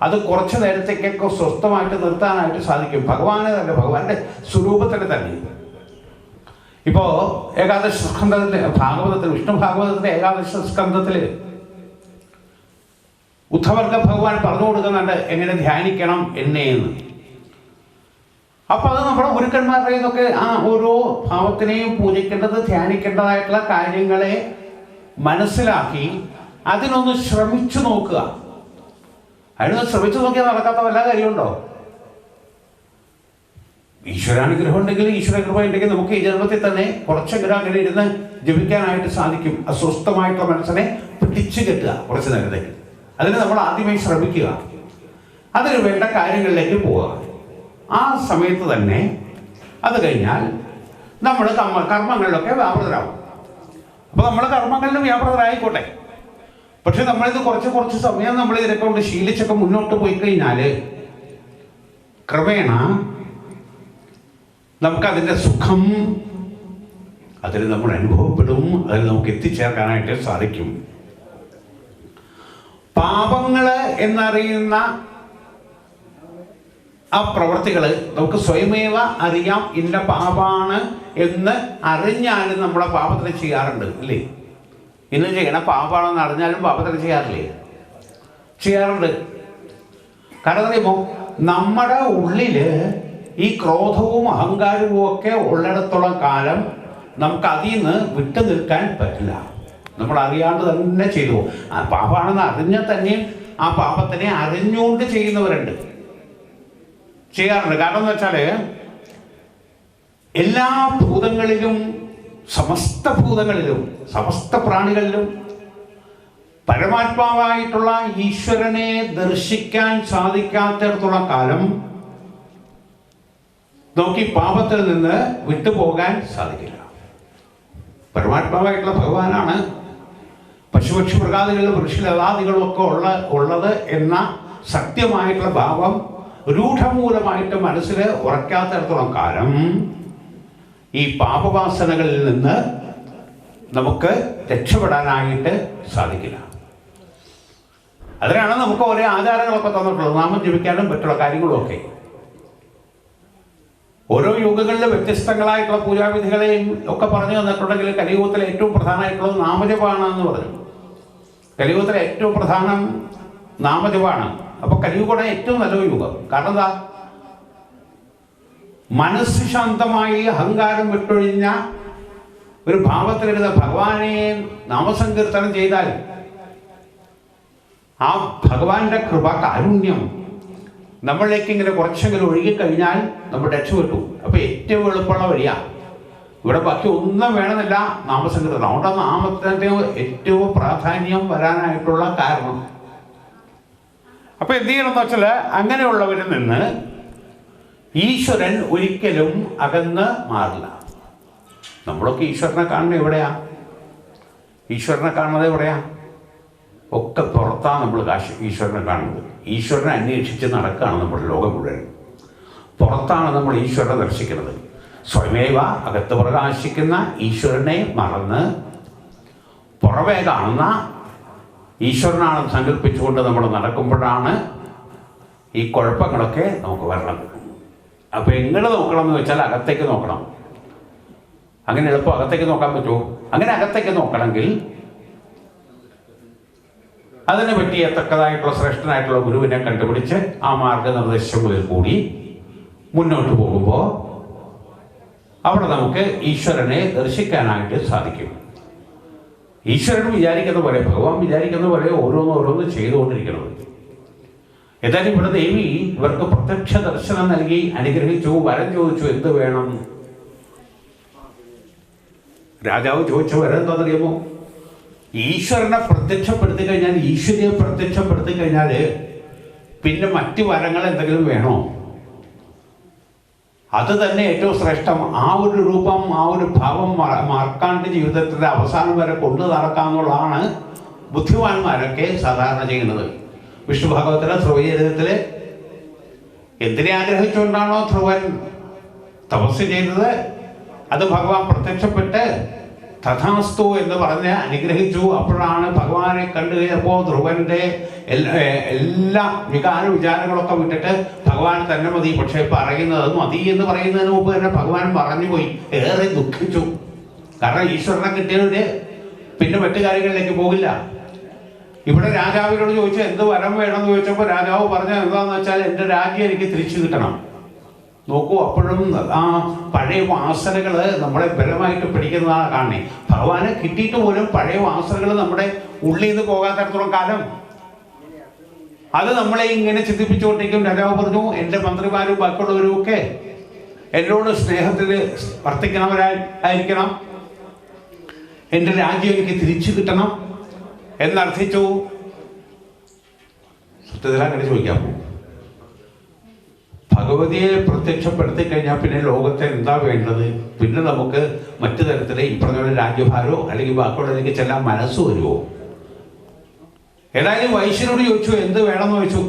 അത് കുറച്ച് നേരത്തേക്കൊക്കെ സ്വസ്ഥമായിട്ട് നിർത്താനായിട്ട് സാധിക്കും. ഭഗവാനെ തന്നെ, ഭഗവാന്റെ സ്വരൂപത്തിന് തന്നെ. ഇപ്പോൾ ഏകാദശ സ്കന്ധത്തിലെ ഭാഗവതത്തിൽ, വിഷ്ണു ഭാഗവതത്തിലെ ഏകാദശ സ്കന്ധത്തിൽ ഉദ്ധവർക്ക് ഭഗവാൻ പറഞ്ഞു കൊടുക്കുന്നുണ്ട് എങ്ങനെ ധ്യാനിക്കണം എന്നെ എന്ന്. അപ്പോൾ അത് നമ്മുടെ ഗുരുക്കന്മാരുടെ ഇതൊക്കെ ആ ഓരോ ഭാവത്തിനെയും പൂജിക്കേണ്ടത്, ധ്യാനിക്കേണ്ടതായിട്ടുള്ള കാര്യങ്ങളെ മനസ്സിലാക്കി അതിനൊന്ന് ശ്രമിച്ചു നോക്കുക. അതിനൊന്ന് ശ്രമിച്ചു നോക്കിയാൽ നടക്കാത്ത വല്ല കാര്യമുണ്ടോ? ഈശ്വരാനുഗ്രഹം ഉണ്ടെങ്കിൽ, ഈശ്വരകൃപ ഉണ്ടെങ്കിൽ നമുക്ക് ഈ ജന്മത്തിൽ തന്നെ കുറച്ചെങ്കിലും അങ്ങനെ ഇരുന്ന് ജപിക്കാനായിട്ട് സാധിക്കും. അസ്വസ്ഥമായിട്ടുള്ള മനസ്സിനെ പിടിച്ചു കെട്ടുക കുറച്ച് നേരത്തേക്ക്. അതിന് നമ്മൾ ആദ്യമായി ശ്രമിക്കുക. അതിന് വേണ്ട കാര്യങ്ങളിലേക്ക് പോവുക. ആ സമയത്ത് തന്നെ അത് കഴിഞ്ഞാൽ നമ്മൾ കർമ്മങ്ങളിലൊക്കെ വ്യാപൃതരാകും. അപ്പോൾ നമ്മൾ കർമ്മങ്ങളിലും വ്യാപൃതരായിക്കോട്ടെ. പക്ഷെ നമ്മളിത് കുറച്ച് സമയം നമ്മൾ ഇതിനൊക്കെ കൊണ്ട് ശീലിച്ചൊക്കെ മുന്നോട്ട് പോയി കഴിഞ്ഞാൽ ക്രമേണ നമുക്കതിൻ്റെ സുഖം അതിൽ നമ്മൾ അനുഭവപ്പെടും. അതിൽ നമുക്ക് എത്തിച്ചേർക്കാനായിട്ട് സാധിക്കും. പാപങ്ങൾ എന്നറിയുന്ന ആ പ്രവൃത്തികൾ നമുക്ക് സ്വയമേവ അറിയാം. ഇന്ന പാപമാണ് എന്ന് അറിഞ്ഞാലും നമ്മളെ പാപത്തിന് ചെയ്യാറുണ്ട്, അല്ലേ? ഇന്ന് ചെയ്യണ പാപമാണെന്ന് അറിഞ്ഞാലും പാപത്തിന് ചെയ്യാറില്ലേ? ചെയ്യാറുണ്ട്. കാരണം അറിയുമോ, നമ്മുടെ ഉള്ളിൽ ഈ ക്രോധവും അഹങ്കാരവും ഒക്കെ ഉള്ളിടത്തോളം കാലം നമുക്ക് അതിൽ നിന്ന് വിട്ടു നിൽക്കാൻ പറ്റില്ല. നമ്മൾ അറിയാണ്ട് തന്നെ ചെയ്തു. ആ പാപമാണെന്ന് അറിഞ്ഞാൽ തന്നെയും ആ പാപത്തിനെ അറിഞ്ഞുകൊണ്ട് ചെയ്യുന്നവരുണ്ട്, ചെയ്യാറുണ്ട്. കാരണം എന്ന് വെച്ചാൽ എല്ലാ ഭൂതങ്ങളിലും, സമസ്ത ഭൂതങ്ങളിലും, സമസ്ത പ്രാണികളിലും പരമാത്മാവായിട്ടുള്ള ഈശ്വരനെ ദർശിക്കാൻ സാധിക്കാത്തിടത്തോളം കാലം നമുക്ക് ഈ പാപത്തിൽ നിന്ന് വിട്ടുപോകാൻ സാധിക്കില്ല. പരമാത്മാവായിട്ടുള്ള ഭഗവാനാണ് പശുപക്ഷി മൃഗാദികളും വൃക്ഷലതാദികളും ഒക്കെ ഉള്ളത് എന്ന സത്യമായിട്ടുള്ള ഭാവം രൂഢമൂലമായിട്ട് മനസ്സിൽ ഉറക്കാത്തിടത്തോളം കാലം ഈ പാപവാസനകളിൽ നിന്ന് നമുക്ക് രക്ഷപ്പെടാനായിട്ട് സാധിക്കില്ല. അതിനാണ് നമുക്ക് ഒരേ ആചാരങ്ങളൊക്കെ തന്നിട്ടുള്ളത്, നാമം ജപിക്കാനും മറ്റുള്ള കാര്യങ്ങളുമൊക്കെ. ഓരോ യുഗങ്ങളിലും വ്യത്യസ്തങ്ങളായിട്ടുള്ള പൂജാവിധികളെയും ഒക്കെ പറഞ്ഞു തന്നിട്ടുണ്ടെങ്കിൽ കലിയുഗത്തിലെ ഏറ്റവും പ്രധാനമായിട്ടുള്ളത് നാമജപമാണെന്ന് പറഞ്ഞു. കലിയുഗത്തിലെ ഏറ്റവും പ്രധാനം നാമജപമാണ്. അപ്പോൾ കലിയുഗമാണ് ഏറ്റവും നല്ല യുഗം. കാരണം എന്താ, മനസ്സ് ശാന്തമായി അഹങ്കാരം വിട്ടൊഴിഞ്ഞ ഒരു ഭാവത്തിലിരുന്ന ഭഗവാനെ നാമസങ്കീർത്തനം ചെയ്താൽ ആ ഭഗവാന്റെ കൃപ, കാരുണ്യം നമ്മളിലേക്ക് ഇങ്ങനെ കുറച്ചെങ്കിലും ഒഴുകിക്കഴിഞ്ഞാൽ നമ്മൾ രക്ഷപ്പെട്ടു. അപ്പോൾ ഏറ്റവും എളുപ്പമുള്ള വഴിയാ. ഇവിടെ ബാക്കി ഒന്നും വേണമെന്നില്ല, നാമസങ്കീർത്തനം. അതുകൊണ്ടാണ് നാമത്തിൻ്റെ ഏറ്റവും പ്രാധാന്യം വരാനായിട്ടുള്ള കാരണം. അപ്പോൾ എന്ത് ചെയ്യണമെന്ന് വെച്ചാൽ, അങ്ങനെയുള്ളവരിൽ നിന്ന് ഈശ്വരൻ ഒരിക്കലും അകന്ന് മാറില്ല. നമ്മളൊക്കെ ഈശ്വരനെ കാണുന്നത് എവിടെയാ? ഈശ്വരനെ കാണുന്നത് എവിടെയാ? ഒക്കെ പുറത്താണ് നമ്മൾ ഈശ്വരനെ കാണുന്നത്. ഈശ്വരനെ അന്വേഷിച്ച് നടക്കുകയാണ് നമ്മുടെ ലോകം മുഴുവൻ. പുറത്താണ് നമ്മൾ ഈശ്വരനെ ദർശിക്കുന്നത്. സ്വയമേവ അകത്ത് പ്രകാശിക്കുന്ന ഈശ്വരനെ മറന്ന് പുറമേ കാണുന്ന ഈശ്വരനാണെന്ന് സങ്കല്പിച്ചുകൊണ്ട് നമ്മൾ നടക്കുമ്പോഴാണ് ഈ കുഴപ്പങ്ങളൊക്കെ നമുക്ക് വരണത്. അപ്പോൾ എങ്ങനെ നോക്കണം എന്ന് വെച്ചാൽ അകത്തേക്ക് നോക്കണം. അങ്ങനെ എളുപ്പം അകത്തേക്ക് നോക്കാൻ പറ്റുമോ? അങ്ങനെ അകത്തേക്ക് നോക്കണമെങ്കിൽ അതിനെ പറ്റിയ തക്കതായിട്ടുള്ള ശ്രേഷ്ഠനായിട്ടുള്ള ഗുരുവിനെ കണ്ടുപിടിച്ച് ആ മാർഗനിർദ്ദേശങ്ങളിൽ കൂടി മുന്നോട്ട് പോകുമ്പോൾ അവിടെ നമുക്ക് ഈശ്വരനെ ദർശിക്കാനായിട്ട് സാധിക്കും. ഈശ്വരൻ വിചാരിക്കുന്ന പോലെ, ഭഗവാൻ വിചാരിക്കുന്ന പോലെ ഓരോന്ന് ചെയ്തുകൊണ്ടിരിക്കുന്നത്. ഏതായാലും ഇവിടെ ദേവി ഇവർക്ക് പ്രത്യക്ഷ ദർശനം നൽകി അനുഗ്രഹിച്ചു, വരം ചോദിച്ചു. എന്ത് വേണം? രാജാവ് ചോദിച്ച വരം എന്താണെന്നറിയാമോ? ഈശ്വരനെ പ്രത്യക്ഷപ്പെടുത്തി കഴിഞ്ഞാൽ, ഈശ്വരിയെ പ്രത്യക്ഷപ്പെടുത്തി കഴിഞ്ഞാൽ പിന്നെ മറ്റു വരങ്ങൾ എന്തെങ്കിലും വേണോ? അത് തന്നെ ഏറ്റവും ശ്രേഷ്ഠം. ആ ഒരു രൂപം, ആ ഒരു ഭാവം മറക്കാണ്ട് ജീവിതത്തിൻ്റെ അവസാനം വരെ കൊണ്ടു നടക്കാമെന്നുള്ളതാണ് ബുദ്ധിമാന്മാരൊക്കെ സാധാരണ ചെയ്യുന്നത്. വിഷ്ണു ഭാഗവത്തിലെ ധ്രുവചരിതത്തിൽ എന്തിനെ ആഗ്രഹിച്ചുകൊണ്ടാണോ ധ്രുവൻ തപസ് ചെയ്തത്, അത് ഭഗവാൻ പ്രത്യക്ഷപ്പെട്ട് തഥാസ്തു എന്ന് പറഞ്ഞ് അനുഗ്രഹിച്ചു. അപ്പോഴാണ് ഭഗവാനെ കണ്ടു കഴിഞ്ഞപ്പോൾ ധ്രുവന്റെ എല്ലാ വിചാരങ്ങളൊക്കെ വിട്ടിട്ട് ഭഗവാൻ തന്നെ മതി. പക്ഷേ പറയുന്നത് മതി എന്ന് പറയുന്നതിന് മുമ്പ് തന്നെ ഭഗവാൻ പറഞ്ഞുപോയി. ഏറെ ദുഃഖിച്ചു. കാരണം ഈശ്വരനെ കിട്ടിയവര് പിന്നെ മറ്റു കാര്യങ്ങളിലേക്ക് പോകില്ല. ഇവിടെ രാജാവിനോട് ചോദിച്ചു എന്ത് വരം വേണമെന്ന് ചോദിച്ചപ്പോൾ രാജാവ് പറഞ്ഞത് എന്താണെന്ന് വെച്ചാൽ, എൻ്റെ രാജ്യം എനിക്ക് തിരിച്ചു കിട്ടണം. നോക്കൂ, അപ്പോഴും ആ പഴയ വാസനകൾ നമ്മളെ ബലമായിട്ട് പിടിക്കുന്നതാണ് കാണണേ. ഭഗവാനെ കിട്ടിയിട്ട് പോലും പഴയ വാസനകൾ നമ്മുടെ ഉള്ളിൽ നിന്ന് പോകാത്തടത്തോളം കാലം അത് നമ്മളെ ഇങ്ങനെ ചിന്തിപ്പിച്ചുകൊണ്ടിരിക്കും. രാജാവ് പറഞ്ഞു, എൻ്റെ മന്ത്രിമാരും ബാക്കിയുള്ളവരും ഒക്കെ എന്നോട് സ്നേഹത്തിൽ വർത്തിക്കുന്നവരായിരിക്കണം, എൻ്റെ രാജ്യം എനിക്ക് തിരിച്ചു കിട്ടണം എന്നർത്ഥിച്ചു. സത്യത്തിൽ അങ്ങനെ ചോദിക്കാമോ? ഭഗവതിയെ പ്രത്യക്ഷപ്പെടുത്തി കഴിഞ്ഞാൽ പിന്നെ ലോകത്തെ എന്താ വേണ്ടത്? പിന്നെ നമുക്ക് മറ്റു തരത്തിൽ ഈ പറഞ്ഞ രാജ്യഭാരോ അല്ലെങ്കിൽ ബാക്കിയുള്ളതിലേക്ക് ചെല്ലാൻ മനസ്സ് വരുമോ? ഏതായാലും വൈശ്യനോട് ചോദിച്ചു എന്ത് വേണമെന്ന് ചോദിച്ചു.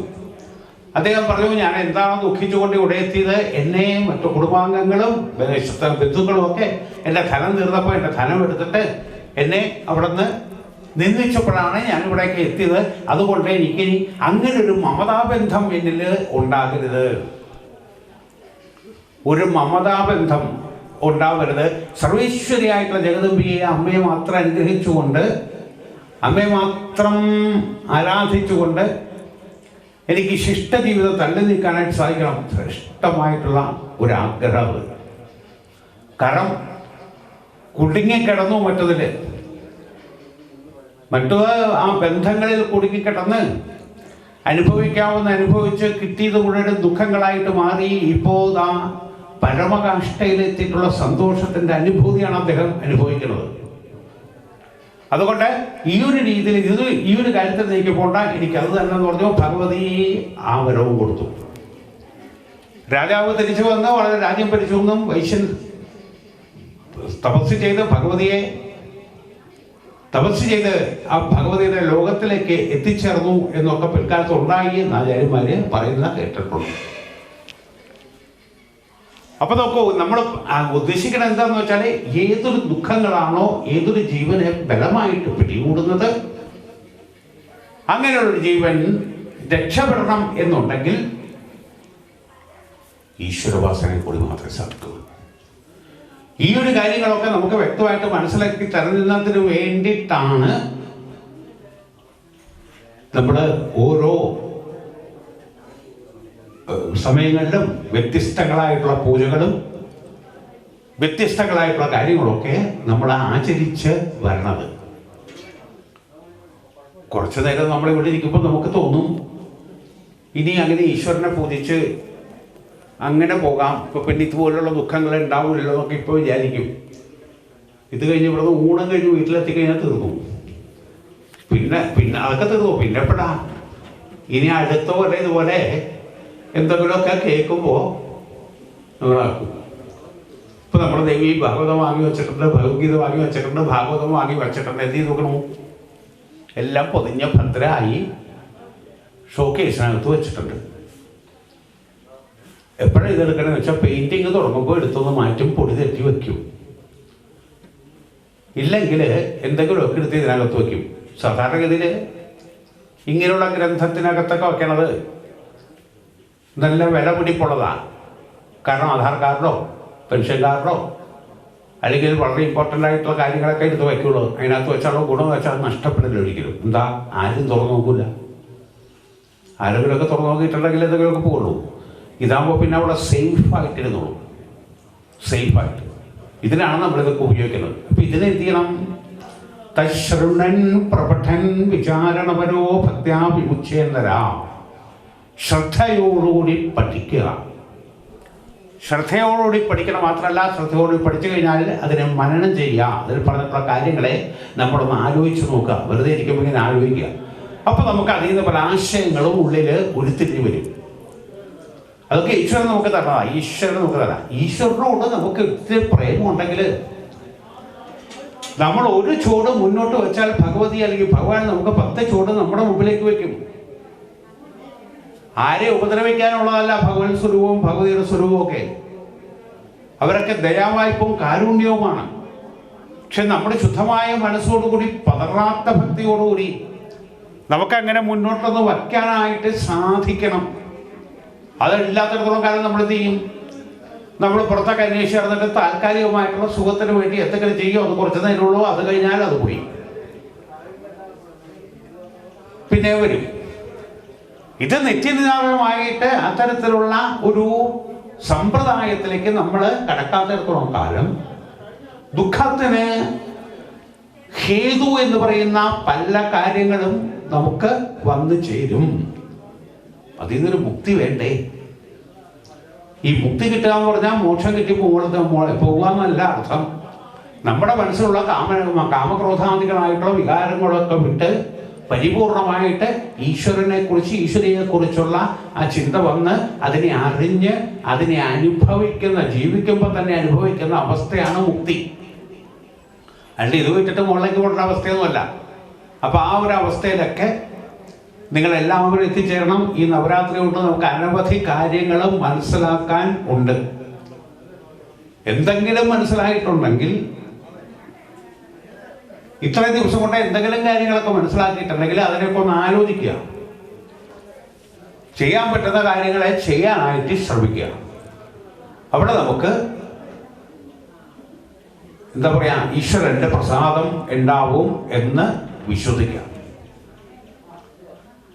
അദ്ദേഹം പറഞ്ഞു, ഞാൻ എന്താണ് ദുഃഖിച്ചുകൊണ്ട് ഇവിടെ എത്തിയത്, എന്നെ മറ്റു കുടുംബാംഗങ്ങളും ബന്ധുക്കളും ഒക്കെ എൻ്റെ ധനം തീർന്നപ്പോൾ എൻ്റെ ധനം എടുത്തിട്ട് എന്നെ അവിടെ നിന്ന് നിന്ദിച്ചപ്പോഴാണ് ഞാൻ ഇവിടേക്ക് എത്തിയത്. അതുകൊണ്ട് എനിക്കിനി അങ്ങനൊരു മമതാബന്ധം എന്നിൽ ഉണ്ടാകരുത്, ഒരു മമതാബന്ധം ഉണ്ടാവരുത്. സർവേശ്വരിയായിട്ടുള്ള ജഗദംബിയെ, അമ്മയെ മാത്രം അനുഗ്രഹിച്ചുകൊണ്ട്, അമ്മയെ മാത്രം ആരാധിച്ചുകൊണ്ട് എനിക്ക് ശിഷ്ടജീവിതം തള്ളി നീക്കാനായിട്ട് സാധിക്കണം. ശ്രേഷ്ഠമായിട്ടുള്ള ഒരാഗ്രഹം. കാരണം കുടുങ്ങിക്കിടന്നു മറ്റത് ആ ബന്ധങ്ങളിൽ കുടുങ്ങിക്കിടന്ന് അനുഭവിച്ച് കിട്ടിയത് മുഴുവൻ ദുഃഖങ്ങളായിട്ട് മാറി. ഇപ്പോൾ ആ പരമകാഷ്ഠയിലെത്തിയിട്ടുള്ള സന്തോഷത്തിൻ്റെ അനുഭൂതിയാണ് അദ്ദേഹം അനുഭവിക്കുന്നത്. അതുകൊണ്ട് ഈ ഒരു രീതിയിൽ ഈ ഒരു കാര്യത്തിൽ എനിക്ക് പോണ്ട, എനിക്കത് തന്നെ എന്ന് പറഞ്ഞു. ഭഗവതി ആ വരവും കൊടുത്തു. രാജാവ് തിരിച്ചു വന്ന് വളരെ രാജ്യം ഭരിച്ചു എന്നും വൈശ്യൻ തപസ് ചെയ്ത് ആ ഭഗവതിയുടെ ലോകത്തിലേക്ക് എത്തിച്ചേർന്നു എന്നൊക്കെ പിൽക്കാലത്ത് ഉണ്ടായി എന്ന് ആചാര്യന്മാര് പറയുന്ന കേട്ടിട്ടുണ്ട്. അപ്പൊ നോക്കൂ, നമ്മൾ ഉദ്ദേശിക്കണം എന്താന്ന് വെച്ചാൽ ഏതൊരു ദുഃഖങ്ങളാണോ ഏതൊരു ജീവനെ ബലമായിട്ട് പിടികൂടുന്നത്, അങ്ങനെയുള്ളൊരു ജീവൻ രക്ഷപ്പെടണം എന്നുണ്ടെങ്കിൽ ഈശ്വരവാസനെ കൂടി മാത്രമേ സാധിക്കൂ. ഈ ഒരു കാര്യങ്ങളൊക്കെ നമുക്ക് വ്യക്തമായിട്ട് മനസ്സിലാക്കി തരുന്നതിന് വേണ്ടിയിട്ടാണ് നമ്മൾ ഓരോ സമയങ്ങളിലും വ്യത്യസ്തങ്ങളായിട്ടുള്ള പൂജകളും വ്യത്യസ്തങ്ങളായിട്ടുള്ള കാര്യങ്ങളൊക്കെ നമ്മൾ ആചരിച്ച് വരണത്. കുറച്ചു നേരം നമ്മളിവിടെ ഇരിക്കുമ്പോൾ നമുക്ക് തോന്നും ഇനി അങ്ങനെ ഈശ്വരനെ പൂജിച്ച് അങ്ങനെ പോകാം, ഇപ്പൊ പിന്നെ ഇതുപോലുള്ള ദുഃഖങ്ങൾ ഉണ്ടാവില്ലല്ലോ എന്നൊക്കെ ഇപ്പോൾ വിചാരിക്കും. ഇത് കഴിഞ്ഞ് ഇവിടുന്ന് ഊണം കഴിഞ്ഞ് വീട്ടിലെത്തിക്കഴിഞ്ഞാൽ തീർന്നു. പിന്നെ അതൊക്കെ തീർന്നു. പിന്നെ എപ്പോഴാ ഇനി അടുത്ത പോലെ ഇതുപോലെ എന്തെങ്കിലുമൊക്കെ കേൾക്കുമ്പോൾ നമ്മളാക്കും. ഇപ്പൊ നമ്മുടെ ദേവി ഭാഗവതം വാങ്ങി വെച്ചിട്ടുണ്ട്, ഭഗവത്ഗീത വാങ്ങി വെച്ചിട്ടുണ്ട്, ഭാഗവതം വാങ്ങി വെച്ചിട്ടുണ്ട്. എന്ത് ചെയ്ത് നോക്കണു? എല്ലാം പൊതിഞ്ഞ ഭദ്രമായി ഷോക്കേസിനകത്ത് വെച്ചിട്ടുണ്ട്. എപ്പോഴാണ് ഇതെടുക്കണമെന്ന് വെച്ചാൽ പെയിന്റിങ് തുടങ്ങുമ്പോൾ എടുത്തൊന്ന് മാറ്റും, പൊടി തെറ്റി വയ്ക്കും. ഇല്ലെങ്കിൽ എന്തെങ്കിലുമൊക്കെ എടുത്ത് ഇതിനകത്ത് വയ്ക്കും. സാധാരണഗതിയിൽ ഇങ്ങനെയുള്ള ഗ്രന്ഥത്തിനകത്തൊക്കെ വയ്ക്കണത് നല്ല വില പിടിപ്പുള്ളതാണ്. കാരണം ആധാർ കാർഡോ പെൻഷൻ കാർഡോ അല്ലെങ്കിൽ വളരെ ഇമ്പോർട്ടൻ്റ് ആയിട്ടുള്ള കാര്യങ്ങളൊക്കെ എടുത്ത് വയ്ക്കുള്ളൂ. അതിനകത്ത് വെച്ചാലോ ഗുണം വെച്ചാൽ നഷ്ടപ്പെടില്ല ഒരിക്കലും. എന്താ, ആരും തുറന്നു നോക്കില്ല. ആരെങ്കിലുമൊക്കെ തുറന്നു നോക്കിയിട്ടുണ്ടെങ്കിൽ എന്തെങ്കിലുമൊക്കെ പോകുള്ളൂ. ഇതാകുമ്പോൾ പിന്നെ അവിടെ സേഫായിട്ടിരുന്നുള്ളൂ. സേഫായിട്ട് ഇതിനാണ് നമ്മളിതൊക്കെ ഉപയോഗിക്കുന്നത്. അപ്പം ഇതിനെന്ത് ചെയ്യണം? തശ്രുണൻ പ്രപഠൻ വിചാരണപരോ ഭക്ത്യാ വിമുച്യേന്തരാ. ശ്രദ്ധയോടുകൂടി പഠിക്കുക. ശ്രദ്ധയോടുകൂടി പഠിക്കണം. മാത്രമല്ല, ശ്രദ്ധയോടുകൂടി പഠിച്ചു കഴിഞ്ഞാൽ അതിനെ മനനം ചെയ്യുക. അതിൽ പറഞ്ഞിട്ടുള്ള കാര്യങ്ങളെ നമ്മളൊന്ന് ആലോചിച്ച് നോക്കുക. വെറുതെ ഇരിക്കുമ്പോൾ ഇങ്ങനെ ആലോചിക്കുക. അപ്പോൾ നമുക്ക് അതിൽ നിന്ന് പല ആശയങ്ങളും ഉള്ളിൽ ഉരുത്തിരിഞ്ഞ് വരും. അതൊക്കെ ഈശ്വരൻ നമുക്ക് തരണം. ഈശ്വരനോട് നമുക്ക് ഇത്തിരി പ്രേമമുണ്ടെങ്കിൽ നമ്മൾ ഒരു ചുവട് മുന്നോട്ട് വെച്ചാൽ ഭഗവതി അല്ലെങ്കിൽ ഭഗവാൻ നമുക്ക് 10 ചുവട് നമ്മുടെ മുമ്പിലേക്ക് വയ്ക്കും. ആരെ ഉപദ്രവിക്കാനുള്ളതല്ല ഭഗവൻ സ്വരൂപവും ഭഗവതിയുടെ സ്വരൂപവും ഒക്കെ. അവരൊക്കെ ദയാവായ്പും കാരുണ്യവുമാണ്. പക്ഷെ നമ്മുടെ ശുദ്ധമായ മനസ്സോടുകൂടി പതറാത്ത ഭക്തിയോടുകൂടി നമുക്കങ്ങനെ മുന്നോട്ടൊന്ന് വയ്ക്കാനായിട്ട് സാധിക്കണം. അതില്ലാത്തിടത്തോളം കാലം നമ്മൾ എന്ത് ചെയ്യും? നമ്മൾ പുറത്തൊക്കെ അന്വേഷിച്ച് നടന്നിട്ട് താൽക്കാലികമായിട്ടുള്ള സുഖത്തിന് വേണ്ടി എന്തെങ്കിലും ചെയ്യും. അത് കുറച്ച് നേരമുള്ളൂ, അത് കഴിഞ്ഞാൽ അത് പോയി, പിന്നെ വരും. ഇത് നിത്യനിദാനമായിട്ട് അത്തരത്തിലുള്ള ഒരു സമ്പ്രദായത്തിലേക്ക് നമ്മൾ കടക്കാത്തിടത്തോളം കാലം ദുഃഖത്തിന് ഹേതു എന്ന് പറയുന്ന പല കാര്യങ്ങളും നമുക്ക് വന്നു ചേരും. അതിൽ നിന്നൊരു മുക്തി വേണ്ടേ? ഈ മുക്തി കിട്ടുക എന്ന് പറഞ്ഞാൽ മോക്ഷം കിട്ടി പോകാന്നല്ല അർത്ഥം. നമ്മുടെ മനസ്സിലുള്ള കാമക്രോധാദികളായിട്ടുള്ള വികാരങ്ങളൊക്കെ വിട്ട് പരിപൂർണമായിട്ട് ഈശ്വരനെ കുറിച്ച് ഈശ്വരനെ കുറിച്ചുള്ള ആ ചിന്ത വന്ന് അതിനെ അറിഞ്ഞ് അതിനെ അനുഭവിക്കുന്ന, ജീവിക്കുമ്പോൾ തന്നെ അനുഭവിക്കുന്ന അവസ്ഥയാണ് മുക്തി. അല്ല ഇത് വിട്ടിട്ട് മുകളിലേക്ക് കൊണ്ട അവസ്ഥയൊന്നുമല്ല. അപ്പൊ ആ ഒരു അവസ്ഥയിലൊക്കെ നിങ്ങളെല്ലാവരും എത്തിച്ചേരണം. ഈ നവരാത്രി കൊണ്ട് നമുക്ക് അനവധി കാര്യങ്ങളും മനസ്സിലാക്കാൻ ഉണ്ട്. എന്തെങ്കിലും മനസ്സിലായിട്ടുണ്ടെങ്കിൽ, ഇത്രയും ദിവസം കൊണ്ട് എന്തെങ്കിലും കാര്യങ്ങളൊക്കെ മനസ്സിലാക്കിയിട്ടുണ്ടെങ്കിൽ അതിനൊക്കെ ഒന്ന് ആലോചിക്കുക. ചെയ്യാൻ പറ്റുന്ന കാര്യങ്ങളെ ചെയ്യാനായിട്ട് ശ്രമിക്കുക. അവിടെ നമുക്ക് എന്താ പറയാ, ഈശ്വരന്റെ പ്രസാദം ഉണ്ടാവും എന്ന് വിശ്വസിക്കാം.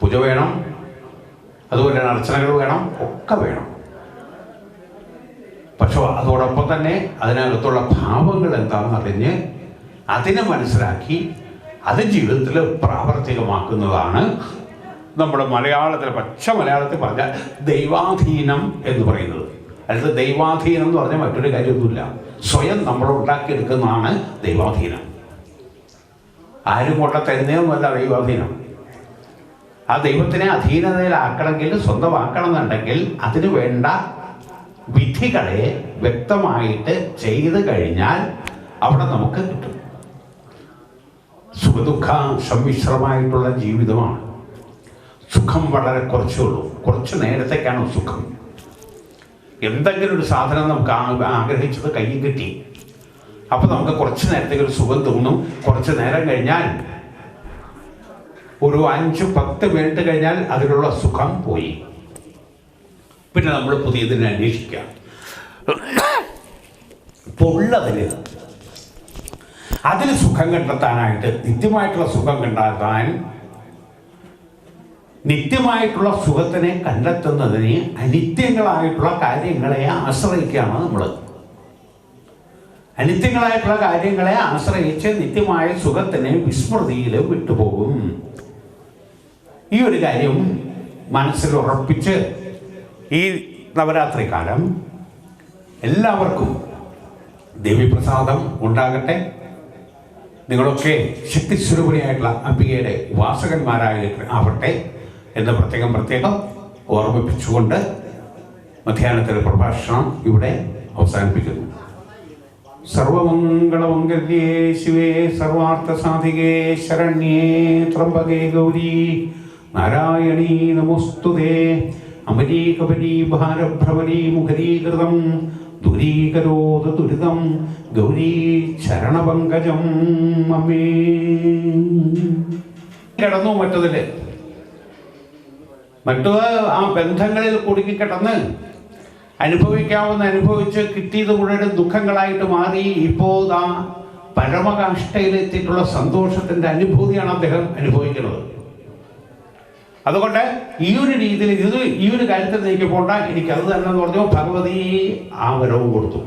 പൂജ വേണം, അതുപോലെ തന്നെ അർച്ചനകൾ വേണം, ഒക്കെ വേണം. പക്ഷെ അതോടൊപ്പം തന്നെ അതിനകത്തുള്ള ഭാവങ്ങൾ എന്താണെന്ന് അറിഞ്ഞ് അതിനെ മനസ്സിലാക്കി അത് ജീവിതത്തിൽ പ്രാവർത്തികമാക്കുന്നതാണ് നമ്മുടെ മലയാളത്തിൽ, പച്ച മലയാളത്തിൽ പറഞ്ഞാൽ ദൈവാധീനം എന്ന് പറയുന്നത്. അതായത് ദൈവാധീനം എന്ന് പറഞ്ഞാൽ മറ്റൊരു കാര്യമൊന്നുമില്ല, സ്വയം നമ്മൾ ഉണ്ടാക്കിയെടുക്കുന്നതാണ് ദൈവാധീനം. ആരും കൊണ്ട തരുന്നതൊന്നുമല്ല ദൈവാധീനം. ആ ദൈവത്തിനെ അധീനതയിലാക്കണമെങ്കിൽ, സ്വന്തമാക്കണം എന്നുണ്ടെങ്കിൽ അതിന് വേണ്ട വിധികളെ വ്യക്തമായിട്ട് ചെയ്ത് കഴിഞ്ഞാൽ അവിടെ നമുക്ക് കിട്ടും. സുഖദുഃഖ സമ്മിശ്രമായിട്ടുള്ള ജീവിതമാണ്. സുഖം വളരെ കുറച്ചേ ഉള്ളൂ, കുറച്ച് നേരത്തേക്കാണ് സുഖം. എന്തെങ്കിലും ഒരു സാധനം നമുക്ക് ആഗ്രഹിച്ചത് കയ്യിൽ കിട്ടി, അപ്പോൾ നമുക്ക് കുറച്ച് നേരത്തേക്ക് ഒരു സുഖം തോന്നും. കുറച്ച് നേരം കഴിഞ്ഞാൽ, ഒരു 5-10 മിനിറ്റ് കഴിഞ്ഞാൽ അതിലുള്ള സുഖം പോയി. പിന്നെ നമ്മൾ പുതിയതിനെ അന്വേഷിക്കാം. ഇപ്പോൾ ഉള്ളതിൽ അതിൽ സുഖം കണ്ടെത്താനായിട്ട്, നിത്യമായിട്ടുള്ള സുഖം കണ്ടെത്താൻ, നിത്യമായിട്ടുള്ള സുഖത്തിനെ കണ്ടെത്തുന്നതിന് അനിത്യങ്ങളായിട്ടുള്ള കാര്യങ്ങളെ ആശ്രയിക്കുകയാണ് നമ്മൾ. അനിത്യങ്ങളായിട്ടുള്ള കാര്യങ്ങളെ ആശ്രയിച്ച് നിത്യമായ സുഖത്തിനെ വിസ്മൃതിയിൽ വിട്ടുപോകും. ഈ ഒരു കാര്യം മനസ്സിൽ ഉറപ്പിച്ച് ഈ നവരാത്രി കാലം എല്ലാവർക്കും ദേവീപ്രസാദം ഉണ്ടാകട്ടെ. നിങ്ങളൊക്കെ ശക്തിസ്വരൂപിണിയായിട്ടുള്ള അംബികയുടെ ഉപാസകന്മാരാവട്ടെ എന്ന് പ്രത്യേകം ഓർമ്മിപ്പിച്ചുകൊണ്ട് മധ്യാഹ്നത്തിലെ പ്രഭാഷണം ഇവിടെ അവസാനിപ്പിക്കുന്നു. സർവമംഗളമംഗല്യേ ശിവേ സർവാർത്ഥസാധികേ ശരണ്യേ ത്രംബകേ ഗൗരീ നാരായണീ നമോസ്തുതേ. അമരീകപരീ ഭാരഭ്രമരീ മുഖരീകൃതം ദുരീകരോത് ദുരിതം ഗൗരീ ചരണപങ്കജം. അമ്മേ കിടന്നു മറ്റത് ആ ബന്ധങ്ങളിൽ കുടുങ്ങിക്കിടന്ന് അനുഭവിച്ച് കിട്ടിയത് മുഴുവൻ ദുഃഖങ്ങളായിട്ട് മാറി. ഇപ്പോൾ ആ പരമകാഷ്ഠയിലെത്തിയിട്ടുള്ള സന്തോഷത്തിൻ്റെ അനുഭൂതിയാണ് അദ്ദേഹം അനുഭവിക്കുന്നത്. അതുകൊണ്ട് ഈ ഒരു രീതിയിൽ ഈ ഒരു കാര്യത്തിൽ എനിക്ക് പോണ്ട, എനിക്കത് തന്നെ എന്ന് പറഞ്ഞു. ഭഗവതി ആ വരവും കൊടുത്തു.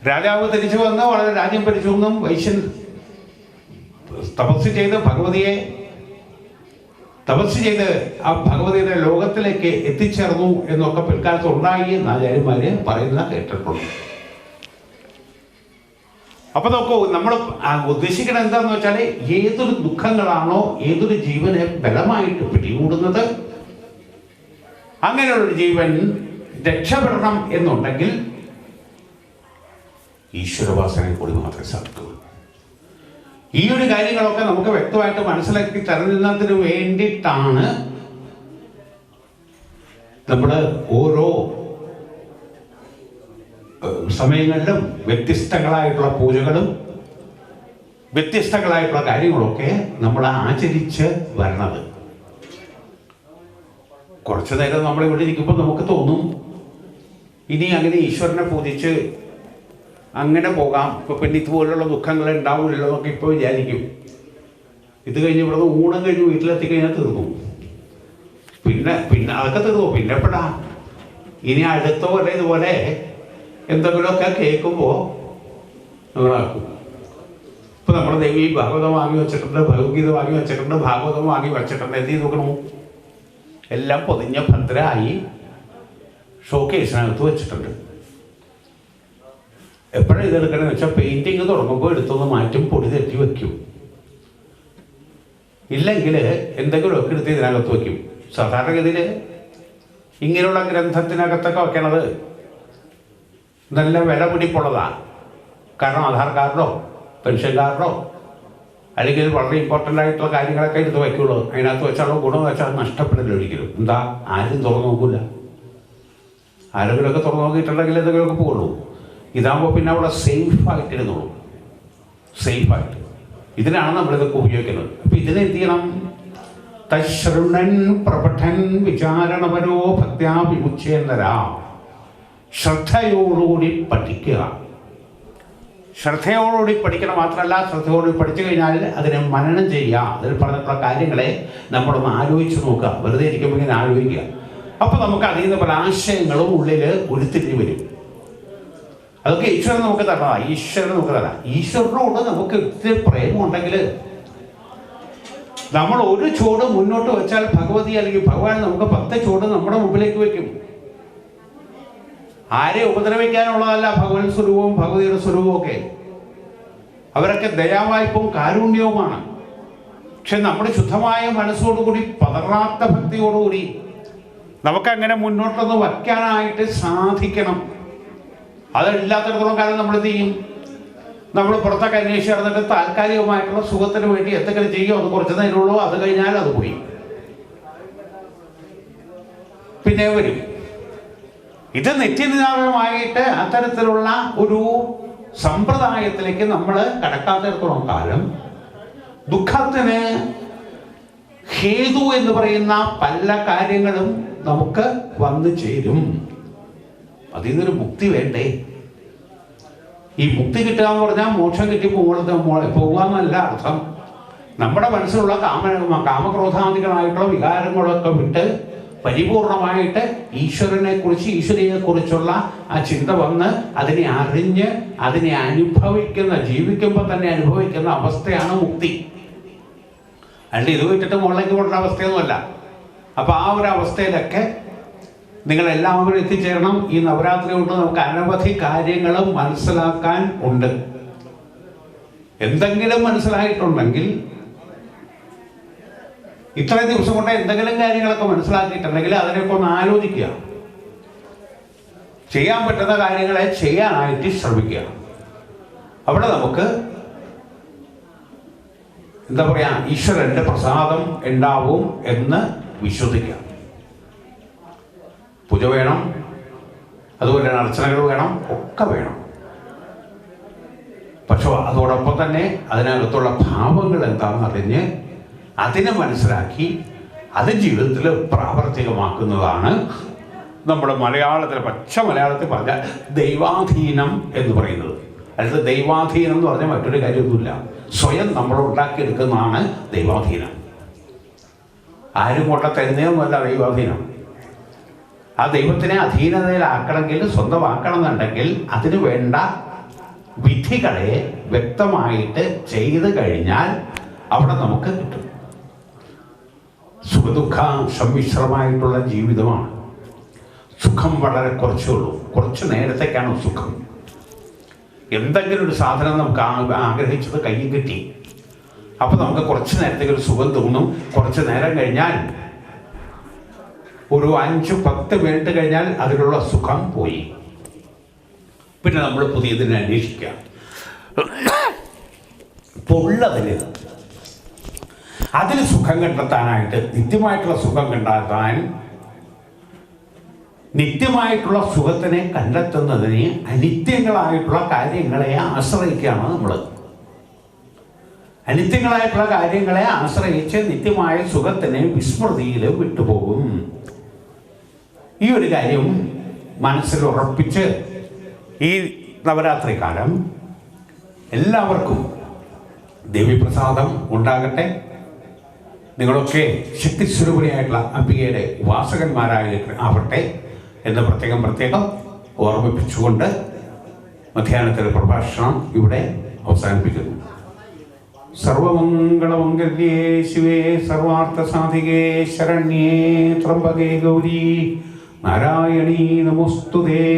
രാജാവ് തിരിച്ചു വന്ന് വളരെ രാജ്യം ഭരിച്ചു എന്നും വൈശ്യൻ തപസ് ചെയ്ത് ആ ഭഗവതിയുടെ ലോകത്തിലേക്ക് എത്തിച്ചേർന്നു എന്നൊക്കെ പിൽക്കാലത്ത് ഉണ്ടായി എന്ന് ആചാര്യന്മാര് പറയുന്ന കേട്ടിട്ടുണ്ട്. അപ്പൊ നോക്കൂ, നമ്മൾ ഉദ്ദേശിക്കണം എന്താന്ന് വെച്ചാൽ, ഏതൊരു ദുഃഖങ്ങളാണോ ഏതൊരു ജീവനെ ബലമായിട്ട് പിടികൂടുന്നത്, അങ്ങനെയുള്ളൊരു ജീവൻ രക്ഷപ്പെടണം എന്നുണ്ടെങ്കിൽ ഈശ്വരവാസനെ കൂടി മാത്രമേ സാധിക്കുള്ളൂ. ഈ ഒരു കാര്യങ്ങളൊക്കെ നമുക്ക് വ്യക്തമായിട്ട് മനസ്സിലാക്കി തരുന്നതിന് വേണ്ടിയിട്ടാണ് നമ്മൾ ഓരോ സമയങ്ങളിലും വ്യത്യസ്തങ്ങളായിട്ടുള്ള പൂജകളും വ്യത്യസ്തങ്ങളായിട്ടുള്ള കാര്യങ്ങളൊക്കെ നമ്മൾ ആചരിച്ച് വരണത്. കുറച്ചു നേരം നമ്മൾ ഇവിടെ ഇരിക്കുമ്പോൾ നമുക്ക് തോന്നും ഇനി അങ്ങനെ ഈശ്വരനെ പൂജിച്ച് അങ്ങനെ പോകാം, ഇപ്പം പിന്നെ ഇതുപോലുള്ള ദുഃഖങ്ങൾ ഉണ്ടാവില്ലല്ലോ എന്നൊക്കെ ഇപ്പോൾ വിചാരിക്കും. ഇത് കഴിഞ്ഞ് ഇവിടുന്ന് ഊണം കഴിഞ്ഞ് വീട്ടിലെത്തിക്കഴിഞ്ഞാൽ തീർന്നു. പിന്നെ അതൊക്കെ തീർന്നു. പിന്നെ എപ്പോഴാ ഇനി അടുത്ത പോലെ ഇതുപോലെ എന്തെങ്കിലുമൊക്കെ കേൾക്കുമ്പോൾ നമ്മളാക്കും. ഇപ്പം നമ്മൾ ദേവി ഭാഗവതം വാങ്ങി വെച്ചിട്ടുണ്ട്, ഭഗവത്ഗീത വാങ്ങി വെച്ചിട്ടുണ്ട്, ഭാഗവതം വാങ്ങി വെച്ചിട്ടുണ്ട്. എന്ത് ചെയ്ത് നോക്കണു? എല്ലാം പൊതിഞ്ഞ ഭദ്രമായി ഷോക്കേസിനകത്ത് വെച്ചിട്ടുണ്ട്. എപ്പോഴും ഇതെടുക്കണമെന്ന് വെച്ചാൽ പെയിൻറ്റിങ് തുടങ്ങുമ്പോൾ എടുത്തൊന്ന് മാറ്റും, പൊടി തെറ്റി വയ്ക്കും. ഇല്ലെങ്കിൽ എന്തെങ്കിലുമൊക്കെ എടുത്ത് ഇതിനകത്ത് വയ്ക്കും. സാധാരണഗതിയിൽ ഇങ്ങനെയുള്ള ഗ്രന്ഥത്തിനകത്തൊക്കെ വയ്ക്കണത് നല്ല വില പിടിപ്പുള്ളതാണ്. കാരണം ആധാർ കാർഡോ പെൻഷൻ കാർഡോ അല്ലെങ്കിൽ വളരെ ഇമ്പോർട്ടൻ്റ് ആയിട്ടുള്ള കാര്യങ്ങളൊക്കെ എടുത്ത് വയ്ക്കുള്ളൂ. അതിനകത്ത് വെച്ചാലോ ഗുണം വെച്ചാൽ നഷ്ടപ്പെടില്ല ഒരിക്കലും. എന്താ, ആരും തുറന്നു നോക്കില്ല. ആരെങ്കിലുമൊക്കെ തുറന്നു നോക്കിയിട്ടുണ്ടെങ്കിൽ എന്തെങ്കിലുമൊക്കെ പോകുള്ളൂ. ഇതാകുമ്പോൾ പിന്നെ അവിടെ സേഫായിട്ടിരുന്നുള്ളൂ. സേഫായിട്ട് ഇതിനാണ് നമ്മളിതൊക്കെ ഉപയോഗിക്കുന്നത്. അപ്പം ഇതിനെന്ത് ചെയ്യണം? തശ്രുണൻ പ്രപഠൻ വിചാരണപരോ ഭക്ത്യാ വിമുച്യേന്നരാ. ശ്രദ്ധയോടുകൂടി പഠിക്കുക, ശ്രദ്ധയോടുകൂടി പഠിക്കണം. മാത്രമല്ല, ശ്രദ്ധയോടുകൂടി പഠിച്ചു കഴിഞ്ഞാൽ അതിനെ മനനം ചെയ്യുക. അതിൽ പറഞ്ഞിട്ടുള്ള കാര്യങ്ങളെ നമ്മളൊന്ന് ആലോചിച്ച് നോക്കുക. വെറുതെ ഇരിക്കുമ്പോൾ ഇങ്ങനെ ആലോചിക്കുക. അപ്പോൾ നമുക്ക് അതിൽ നിന്ന് പല ആശയങ്ങളും ഉള്ളിൽ ഉരുത്തിരിഞ്ഞ് വരും. അതൊക്കെ ഈശ്വരൻ നമുക്ക് തരണം. ഈശ്വരൻ നമുക്ക് തരാം. ഈശ്വരനോട് നമുക്ക് ഇത്തിരി പ്രേമമുണ്ടെങ്കിൽ നമ്മൾ ഒരു ചുവട് മുന്നോട്ട് വെച്ചാൽ ഭഗവതി അല്ലെങ്കിൽ ഭഗവാൻ നമുക്ക് 10 ചുവട് നമ്മുടെ മുമ്പിലേക്ക് വയ്ക്കും. ആരെ ഉപദ്രവിക്കാനുള്ളതല്ല ഭഗവൻ സ്വരൂപവും ഭഗവതിയുടെ സ്വരൂപവും ഒക്കെ. അവരൊക്കെ ദയാവായ്പും കാരുണ്യവുമാണ്. പക്ഷെ നമ്മുടെ ശുദ്ധമായ മനസ്സോടുകൂടി പതറാത്ത ഭക്തിയോടുകൂടി നമുക്കങ്ങനെ മുന്നോട്ടൊന്ന് വയ്ക്കാനായിട്ട് സാധിക്കണം. അതില്ലാത്തിടത്തോളം കാലം നമ്മൾ എന്ത് ചെയ്യും? നമ്മൾ പുറത്തൊക്കെ അന്വേഷിച്ച് നടന്നിട്ട് താൽക്കാലികമായിട്ടുള്ള സുഖത്തിന് വേണ്ടി എന്തെങ്കിലും ചെയ്യും. അത് കുറച്ച് നേരമുള്ളൂ, അത് കഴിഞ്ഞാൽ അത് പോയി, പിന്നെ വരും. ഇത് നിത്യനിദാനമായിട്ട് അത്തരത്തിലുള്ള ഒരു സമ്പ്രദായത്തിലേക്ക് നമ്മൾ കടക്കാത്തിടത്തോളം കാലം ദുഃഖത്തിന് ഹേതു എന്ന് പറയുന്ന പല കാര്യങ്ങളും നമുക്ക് വന്നു ചേരും. അതിൽ നിന്നൊരു മുക്തി വേണ്ടേ? ഈ മുക്തി കിട്ടുക എന്ന് പറഞ്ഞാൽ മോക്ഷം കിട്ടി പോകാന്നല്ല അർത്ഥം. നമ്മുടെ മനസ്സിലുള്ള കാമക്രോധാദികളായിട്ടുള്ള വികാരങ്ങളൊക്കെ വിട്ട് പരിപൂർണമായിട്ട് ഈശ്വരനെക്കുറിച്ചുള്ള ആ ചിന്ത വന്ന് അതിനെ അറിഞ്ഞ് അതിനെ ജീവിക്കുമ്പോൾ തന്നെ അനുഭവിക്കുന്ന അവസ്ഥയാണ് മുക്തി. അല്ലാണ്ട് ഇത് വിട്ടിട്ട് മുകളിലേക്ക് കൊണ്ട അവസ്ഥയൊന്നുമല്ല. അപ്പോൾ ആ ഒരു അവസ്ഥയിലൊക്കെ നിങ്ങളെല്ലാവരും എത്തിച്ചേരണം. ഈ നവരാത്രി കൊണ്ട് നമുക്ക് അനവധി കാര്യങ്ങളും മനസ്സിലാക്കാൻ ഉണ്ട്. എന്തെങ്കിലും മനസ്സിലായിട്ടുണ്ടെങ്കിൽ, ഇത്രയും ദിവസം കൊണ്ട് എന്തെങ്കിലും കാര്യങ്ങളൊക്കെ മനസ്സിലാക്കിയിട്ടുണ്ടെങ്കിൽ അതിനൊക്കെ ഒന്ന് ആലോചിക്കുക. ചെയ്യാൻ പറ്റുന്ന കാര്യങ്ങളെ ചെയ്യാനായിട്ട് ശ്രമിക്കുക. അവിടെ നമുക്ക് എന്താ പറയാ, ഈശ്വരന്റെ പ്രസാദം ഉണ്ടാവും എന്ന് വിശ്വസിക്കാം. പൂജ വേണം, അതുപോലെ തന്നെ അർച്ചനകൾ വേണം, ഒക്കെ വേണം. പക്ഷെ അതോടൊപ്പം തന്നെ അതിനകത്തുള്ള ഭാവങ്ങൾ എന്താണെന്ന് അറിഞ്ഞ് അതിനെ മനസ്സിലാക്കി അത് ജീവിതത്തിൽ പ്രാവർത്തികമാക്കുന്നതാണ് നമ്മുടെ മലയാളത്തിൽ, പച്ച മലയാളത്തിൽ പറഞ്ഞാൽ ദൈവാധീനം എന്ന് പറയുന്നത്. അതായത് ദൈവാധീനം എന്ന് പറഞ്ഞാൽ മറ്റൊരു കാര്യമൊന്നുമില്ല, സ്വയം നമ്മൾ ഉണ്ടാക്കിയെടുക്കുന്നതാണ് ദൈവാധീനം. ആരും കൊണ്ട തരുന്നതൊന്നുമല്ല ദൈവാധീനം. ആ ദൈവത്തിനെ അധീനതയിലാക്കണമെങ്കിൽ, സ്വന്തമാക്കണമെന്നുണ്ടെങ്കിൽ അതിനു വേണ്ട വിധികളെ വ്യക്തമായിട്ട് ചെയ്തു കഴിഞ്ഞാൽ അവിടെ നമുക്ക് കിട്ടും. സുഖദുഃഖ സമ്മിശ്രമായിട്ടുള്ള ജീവിതമാണ്. സുഖം വളരെ കുറച്ചേ ഉള്ളൂ, കുറച്ച് നേരത്തേക്കാണ് സുഖം. എന്തെങ്കിലും ഒരു സാധനം നമുക്ക് ആഗ്രഹിച്ചത് കയ്യിൽ കിട്ടി, അപ്പോൾ നമുക്ക് കുറച്ച് നേരത്തേക്ക് ഒരു സുഖം തോന്നും. കുറച്ച് നേരം കഴിഞ്ഞാൽ, ഒരു 5-10 മിനിറ്റ് കഴിഞ്ഞാൽ അതിലുള്ള സുഖം പോയി. പിന്നെ നമ്മൾ പുതിയതിനെ അന്വേഷിക്കുക. ഇപ്പോൾ ഉള്ളതിന് അതിൽ സുഖം കണ്ടെത്താനായിട്ട്, നിത്യമായിട്ടുള്ള സുഖം കണ്ടെത്താൻ, നിത്യമായിട്ടുള്ള സുഖത്തിനെ കണ്ടെത്തുന്നതിന് അനിത്യങ്ങളായിട്ടുള്ള കാര്യങ്ങളെ ആശ്രയിക്കുകയാണ് നമ്മൾ. അനിത്യങ്ങളായിട്ടുള്ള കാര്യങ്ങളെ ആശ്രയിച്ച് നിത്യമായ സുഖത്തിനെ വിസ്മൃതിയിൽ വിട്ടുപോകും. ഈ ഒരു കാര്യം മനസ്സിൽ ഉറപ്പിച്ച് ഈ നവരാത്രി കാലം എല്ലാവർക്കും ദേവീപ്രസാദം ഉണ്ടാകട്ടെ. നിങ്ങളൊക്കെ ശക്തിസ്വരൂപിണിയായിട്ടുള്ള അംബികയുടെ ഉപാസകന്മാരാകട്ടെ എന്ന് പ്രത്യേകം ഓർമ്മിപ്പിച്ചുകൊണ്ട് മധ്യാഹ്നത്തിലെ പ്രഭാഷണം ഇവിടെ അവസാനിപ്പിക്കുന്നു. സർവമംഗളമംഗല്യേ ശിവേ സർവാർത്ഥസാധികേ ശരണ്യേ ത്രംബകേ ഗൗരീ നാരായണീ നമോസ്തുതേ.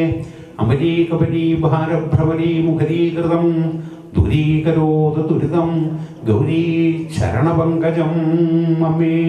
അമരീകപരീ ഭാരഭ്രമരീ മുഖരീകൃതം ദുരീകരോത് ദുരിതം ഗൗരീ ചരണപങ്കജം അമ്മേ.